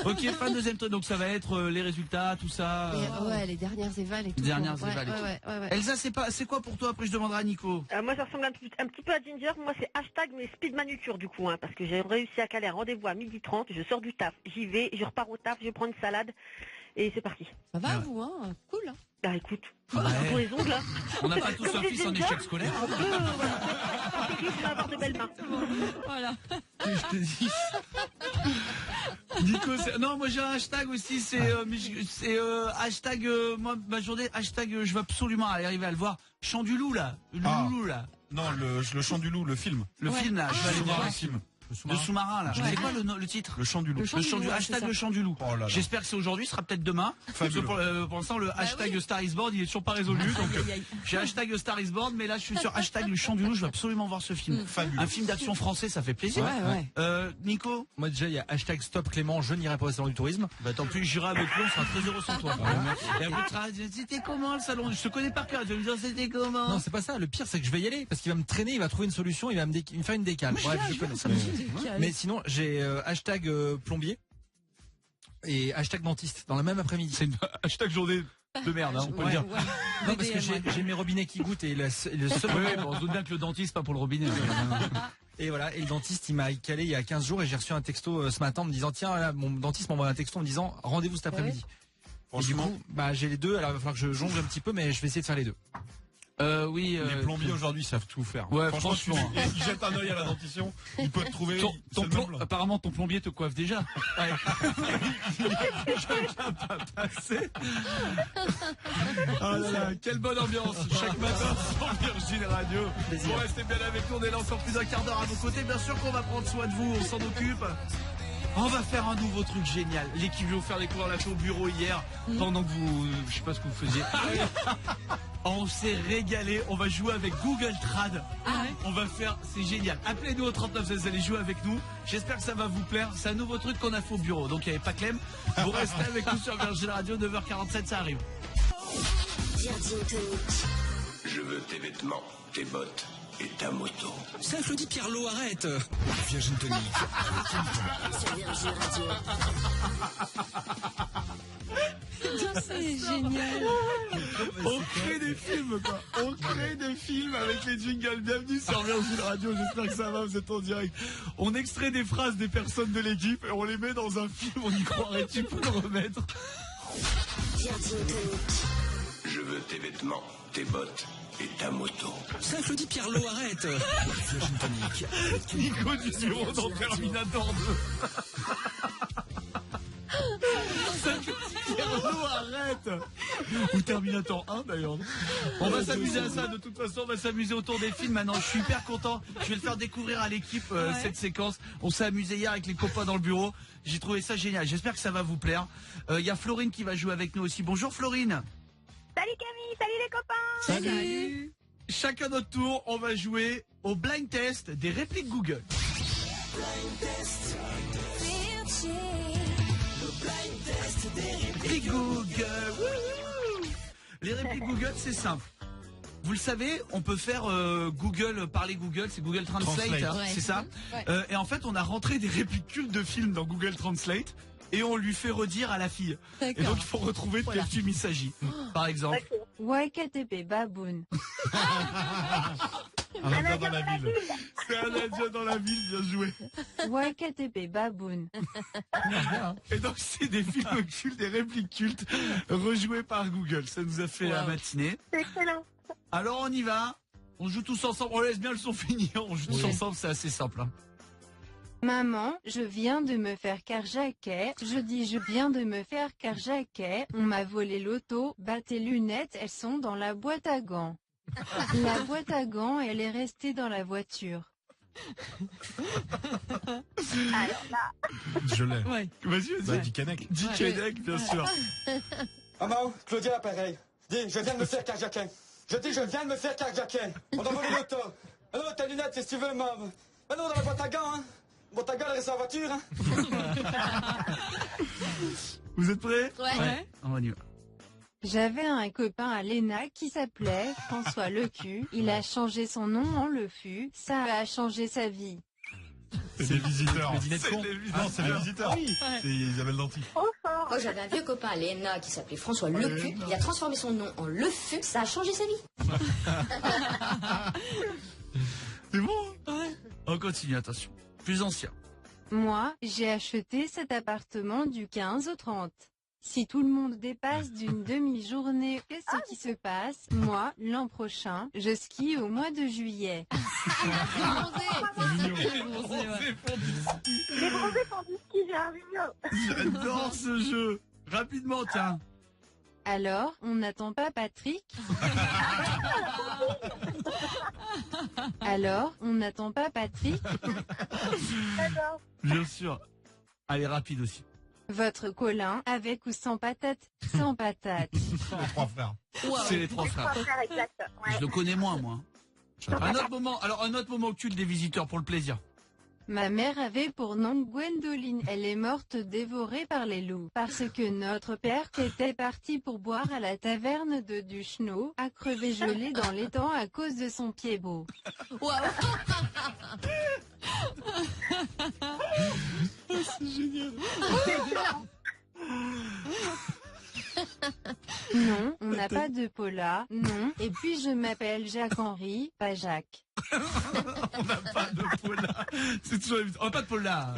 Ok, fin de 2e trimestre, donc ça va être les résultats, tout ça. Et, ouais, les dernières évals et tout. Dernières ouais, évals et tout. ouais. Elsa, c'est quoi pour toi? Après, je demanderai à Nico. Moi, ça ressemble un petit peu à Ginger. Moi, c'est hashtag mais speed manucure du coup, hein, parce que j'ai réussi à caler un rendez-vous à 12h30. Je sors du taf, j'y vais, je repars au taf, je prends une salade et c'est parti. Ça va, vous, hein? Cool. Hein. Bah écoute, Ouais. pour les ongles, hein. On n'a pas tous un Comme fils en Ginger, échec scolaire. on peut, on peut avoir de belles mains. Voilà. Je te dis. Nico, non, moi j'ai un hashtag aussi, c'est hashtag, moi, ma journée, hashtag, je veux absolument arriver à le voir. Chant du loup là, le loulou là. Non, le chant du loup, le film. Le film là, je vais aller voir le le film. de sous-marin là. Ouais. C'est quoi le titre? Le chant du loup. Le chant du loup. Hashtag le chant du loup. Oh là là. J'espère que c'est aujourd'hui, ce sera peut-être demain. Parce que pour l'instant, le hashtag Star is Born, il est toujours pas résolu. Donc, j'ai hashtag Star is Born, mais là, je suis sur hashtag le chant du loup. Je veux absolument voir ce film. Fabuleux. Un film d'action français, ça fait plaisir. Nico? Moi déjà il y a hashtag Stop Clément, je n'irai pas au salon du tourisme. Bah tant pis, j'irai avec lui, on sera très heureux sans toi. Et après, tu seras, c'était comment le salon? Je te connais par cœur, tu vas me dire c'était comment? Non, c'est pas ça. Le pire, c'est que je vais y aller parce qu'il va me traîner, il va trouver une solution, il va me faire une décale. Bref, je connais. Mais sinon, j'ai hashtag plombier et hashtag dentiste dans le même après-midi. C'est une hashtag journée de merde, hein, on peut le dire. Non, parce que j'ai mes robinets qui goûtent et le seul. Ouais, bon, on se doute bien que le dentiste, pas pour le robinet. Et voilà, et le dentiste, il m'a calé il y a 15 jours et j'ai reçu un texto ce matin en me disant tiens, là, mon dentiste m'envoie un texto en me disant rendez-vous cet après-midi. Et du coup, bah j'ai les deux, alors il va falloir que je jongle un petit peu, mais je vais essayer de faire les deux. Oui. Les plombiers aujourd'hui savent tout faire. Ouais, franchement. Ils jettent un œil à la dentition, ils peuvent te trouver. Apparemment, ton plombier te coiffe déjà. Ouais. Oh là là, quelle bonne ambiance. Chaque matin sur Virgin Radio. Vous restez bien avec nous, on est là encore plus d'un quart d'heure à vos côtés. Bien sûr qu'on va prendre soin de vous, on s'en occupe. On va faire un nouveau truc génial. L'équipe va vous faire découvrir la au bureau hier, pendant que vous, je sais pas ce que vous faisiez. On s'est régalé, on va jouer avec Google Trad. On va faire, c'est génial. Appelez-nous au 39, vous allez jouer avec nous. J'espère que ça va vous plaire. C'est un nouveau truc qu'on a fait au bureau. Donc il n'y avait pas Clem. Vous restez avec nous sur Virgin Radio, 9h47, ça arrive. Virgin Tonic. Je veux tes vêtements, tes bottes et ta moto. Ça, je le dis, Pierlot, arrête. Virgin Tonic. Sur Virgin Radio. C'est génial. On crée des films, quoi. On crée des films avec les jingles. Bienvenue sur Virgin Radio. J'espère que ça va, vous êtes en direct. On extrait des phrases des personnes de l'équipe et on les met dans un film. On y croirait. Tu peux le remettre. Virgin Tonic. Je veux tes vêtements, tes bottes et ta moto. Ça, je le dis, Pierlot, arrête. Virgin Tonic. Nico du bureau dans Terminator 2. Pierlot, arrête. Ou Terminator 1 d'ailleurs. On va s'amuser à ça, de toute façon on va s'amuser autour des films. Maintenant je suis hyper content, je vais le faire découvrir à l'équipe cette séquence. On s'est amusé hier avec les copains dans le bureau. J'ai trouvé ça génial, j'espère que ça va vous plaire. Il y a Florine qui va jouer avec nous aussi. Bonjour Florine. Salut Camille, salut les copains. Salut. Chacun notre tour, on va jouer au blind test des répliques Google. Blind test. Les Google. Les répliques Google, c'est simple. Vous le savez, on peut faire Google, parler Google, c'est Google Translate, hein, Ouais. c'est ça. Ouais. Et en fait, on a rentré des répliques cultes de films dans Google Translate et on lui fait redire à la fille. Et donc, il faut retrouver de quel film il s'agit. Par exemple. Wakatebe baboun. Un indien dans la ville. C'est un indien dans la ville, bien joué. Wakatebe baboun. Et donc, c'est des films cultes, des répliques cultes rejouées par Google. Ça nous a fait la matinée. C'est excellent. Alors, on y va. On joue tous ensemble. On laisse bien le son finir. On joue tous ensemble, c'est assez simple. Hein. Maman, je viens de me faire carjacker. Je dis je viens de me faire carjacker. On m'a volé l'auto. Bah tes lunettes, elles sont dans la boîte à gants. La boîte à gants, elle est restée dans la voiture. Alors là. Je l'ai. Ouais. Vas-y, Bah, Dick Henneck. Dick Henneck, bien sûr. Maman, Claudia, pareil. Dis, je viens de me faire carjacker. Je dis, je viens de me faire carjacker. On a volé l'auto. Alors, tes lunettes, si tu veux, maman. Ah non, dans la boîte à gants, hein. La boîte à gants, elle reste dans la voiture, hein. Vous êtes prêts? Ouais. On y va. J'avais un copain à l'ENA qui s'appelait François Lecu. Il a changé son nom en Le Fut. Ça a changé sa vie. C'est des visiteurs. Le dîner de con. Non, c'est les visiteurs. C'est Isabelle Danty. Moi, j'avais un vieux copain à l'ENA qui s'appelait François Lecu. Il a transformé son nom en Le Fut. Ça a changé sa vie. C'est bon? Ouais. On continue, attention. Plus ancien. Moi, j'ai acheté cet appartement du 15 au 30. Si tout le monde dépasse d'une demi-journée, qu'est-ce qui se passe? Moi, l'an prochain, je skie au mois de juillet. Les bronzés font du ski, j'ai un junior. J'adore ce jeu. Rapidement, tiens. Alors, on n'attend pas Patrick? Alors, on n'attend pas Patrick? Bien sûr. Allez, rapide aussi. Votre Colin, avec ou sans patate? Sans patate. Les trois frères. C'est les trois frères. exact. Ouais. Je le connais moins, moi. Un autre moment culte des visiteurs pour le plaisir. Ma mère avait pour nom Gwendoline. Elle est morte dévorée par les loups. Parce que notre père était parti pour boire à la taverne de Duchenot, a crevé gelé dans l'étang à cause de son pied beau. C'est génial. Non, on n'a pas de Paula, non. Et puis je m'appelle Jacques-Henri, pas Jacques. On n'a pas de Paula. C'est toujours évident. On n'a pas de Paula.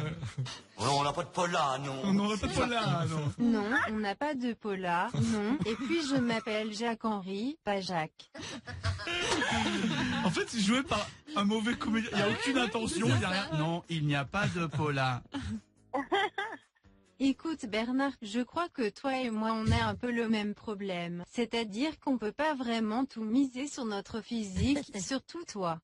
Non, on n'a pas de Paula, non. Non, on n'a pas de Paula, non. Non, on n'a pas de Paula, non. Et puis je m'appelle Jacques-Henri, pas Jacques. En fait, c'est joué par un mauvais comédien. Il n'y a aucune intention, il n'y a rien. Non, il n'y a pas de Paula. Écoute Bernard, je crois que toi et moi on a un peu le même problème. C'est-à-dire qu'on peut pas vraiment tout miser sur notre physique, surtout toi.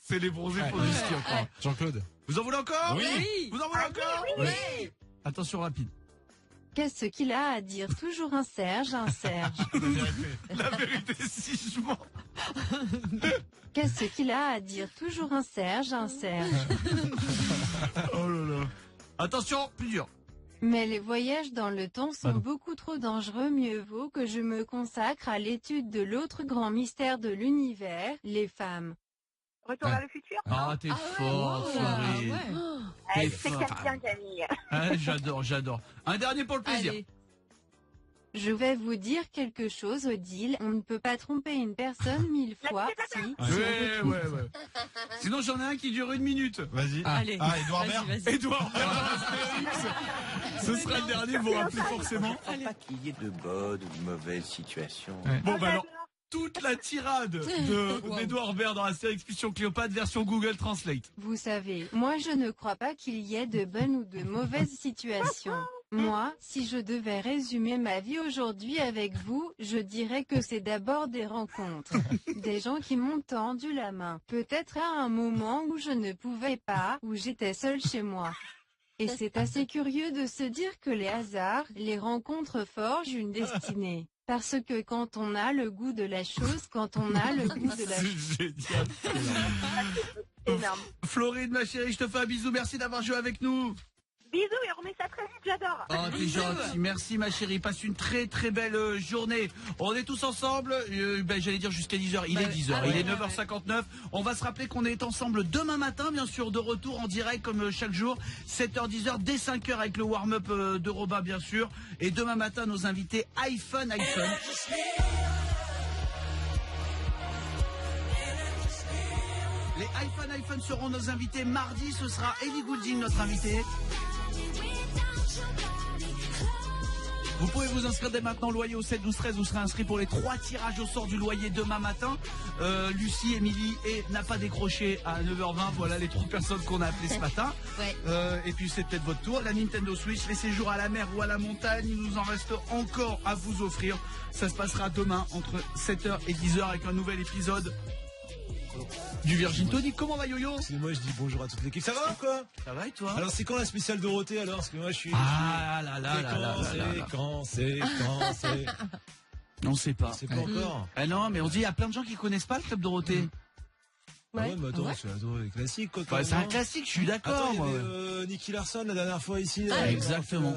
C'est les bronzés pour du ski encore. Jean-Claude. Vous en voulez encore? Oui. Vous en voulez encore? Oui. Attention rapide. Qu'est-ce qu'il a à dire? Toujours un Serge, un Serge. La vérité, si je mens. Qu'est-ce qu'il a à dire? Toujours un Serge, un Serge. Oh là là. Attention, plus dur. Mais les voyages dans le temps sont beaucoup trop dangereux. Mieux vaut que je me consacre à l'étude de l'autre grand mystère de l'univers, les femmes. Retour vers le futur? Ah, t'es fort, Florine. T'es C'est fort. quelqu'un, Camille. Ah, j'adore. Un dernier pour le plaisir. Allez. Je vais vous dire quelque chose, Odile. On ne peut pas tromper une personne 1000 fois. Si. Ouais. Sinon, j'en ai un qui dure 1 minute. Vas-y. Allez. Édouard Baird. Édouard Baird dans Astérix. Ce sera le dernier, vous vous rappelez forcément. Pas qu'il y ait de bonnes ou de mauvaises situations. Bon, bah alors, toute la tirade d'Édouard Baird dans Astérix Mission Cléopâtre version Google Translate. Vous savez, moi je ne crois pas qu'il y ait de bonnes ou de mauvaises situations. Moi, si je devais résumer ma vie aujourd'hui avec vous, je dirais que c'est d'abord des rencontres. Des gens qui m'ont tendu la main. Peut-être à un moment où je ne pouvais pas, où j'étais seule chez moi. Et c'est assez curieux de se dire que les hasards, les rencontres forgent une destinée. Parce que quand on a le goût de la chose, C'est génial. Énorme. Florine, ma chérie, je te fais un bisou. Merci d'avoir joué avec nous. Bisous et on remet ça très vite, j'adore. Oh, t'es gentil. Merci, ma chérie. Passe une très très belle journée. On est tous ensemble. J'allais dire jusqu'à 10h. Il est 10h. Il est 9h59. On va se rappeler qu'on est ensemble demain matin, bien sûr, de retour en direct comme chaque jour. 7h, 10h, dès 5h avec le warm-up de Robin, bien sûr. Et demain matin, nos invités iPhone. Les iPhone seront nos invités mardi. Ce sera Ellie Goulding, notre invité. Vous pouvez vous inscrire dès maintenant, loyer au 7 12 13. Vous serez inscrit pour les 3 tirages au sort du loyer demain matin. Lucie, Émilie et n'a pas décroché à 9h20. Voilà les 3 personnes qu'on a appelées ce matin. Ouais. Et puis c'est peut-être votre tour. La Nintendo Switch, les séjours à la mer ou à la montagne, il nous en reste encore à vous offrir. Ça se passera demain entre 7h et 10h avec un nouvel épisode du Virgin Tonic. Comment va Yo-Yo? Moi je dis bonjour à toute l'équipe. Ça va ou quoi? Ça va et toi? Alors c'est quand la spéciale Dorothée alors? Parce que moi je suis... Ah là là. Quand On sait pas. C'est pas encore. Ah non, mais on dit il y a plein de gens qui connaissent pas le Club Dorothée. Ouais, mais attends, c'est un classique quoi. Ouais, c'est un classique, je suis d'accord. Attends, il y avait Nicky Larson la dernière fois ici. Exactement.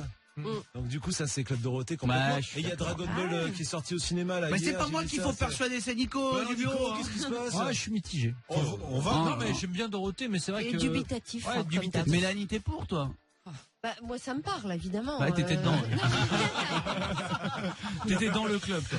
Donc du coup ça c'est Club Dorothée Bah, complètement. Et il y a Dragon Ball qui est sorti au cinéma là. Mais hier, c'est pas j'ai moi vu qu'il ça, faut c'est- persuader, c'est Nico Ouais, du Nico, bureau. qu'est-ce qui se passe? Ouais, je suis mitigé. On va. Non, mais j'aime bien Dorothée, mais c'est vrai que... Dubitatif. Ouais, hein, comme dubitatif. t'as dit. Mélanie, t'es pour toi? Bah, moi, ça me parle, évidemment. Ouais, t'étais dedans. T'étais dans le club, toi.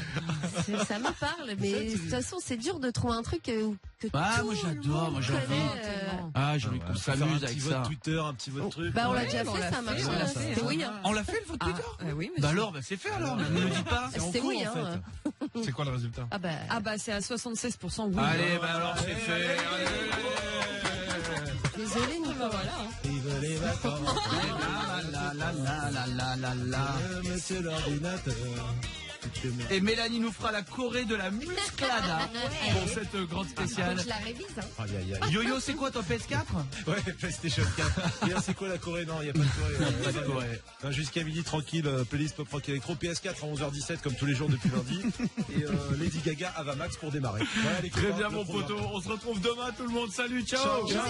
Ça me parle, mais de toute façon, c'est dur de trouver un truc que Ah, tout moi le j'adore, monde moi j'ai envie. connaît, Ah, j'ai envie qu'on Faire un s'amuse petit avec vote ça. Twitter, un petit vote truc. Bah, on l'a Ouais, déjà on fait, l'a ça marche. fait, on l'a fait, C'était hein. oui, hein. On l'a fait le vote Twitter? Oui, Bah alors, bah c'est fait alors, ne me dis pas. C'était oui, hein. C'est quoi le résultat? Ah bah, c'est à 76% oui. Allez, bah alors c'est fait. désolé, Nico. Voilà. Vive les vacances. La. Monsieur l'ordinateur. Et Mélanie nous fera la Corée de la musclade pour cette grande spéciale. Je la révise. Hein. Aïe, aïe, aïe. Yo-Yo, c'est quoi toi, PS4? Ouais, PlayStation 4. Hier, c'est quoi la Corée? Non, il n'y a pas de Corée. Pas de Corée. Non, jusqu'à midi, tranquille, playlist pop rock électro. PS4 à 11h17, comme tous les jours depuis lundi. Et Lady Gaga, Avamax pour démarrer. Voilà, les Très copains, bien, le mon programme. poteau. On se retrouve demain, tout le monde. Salut, ciao. Ciao.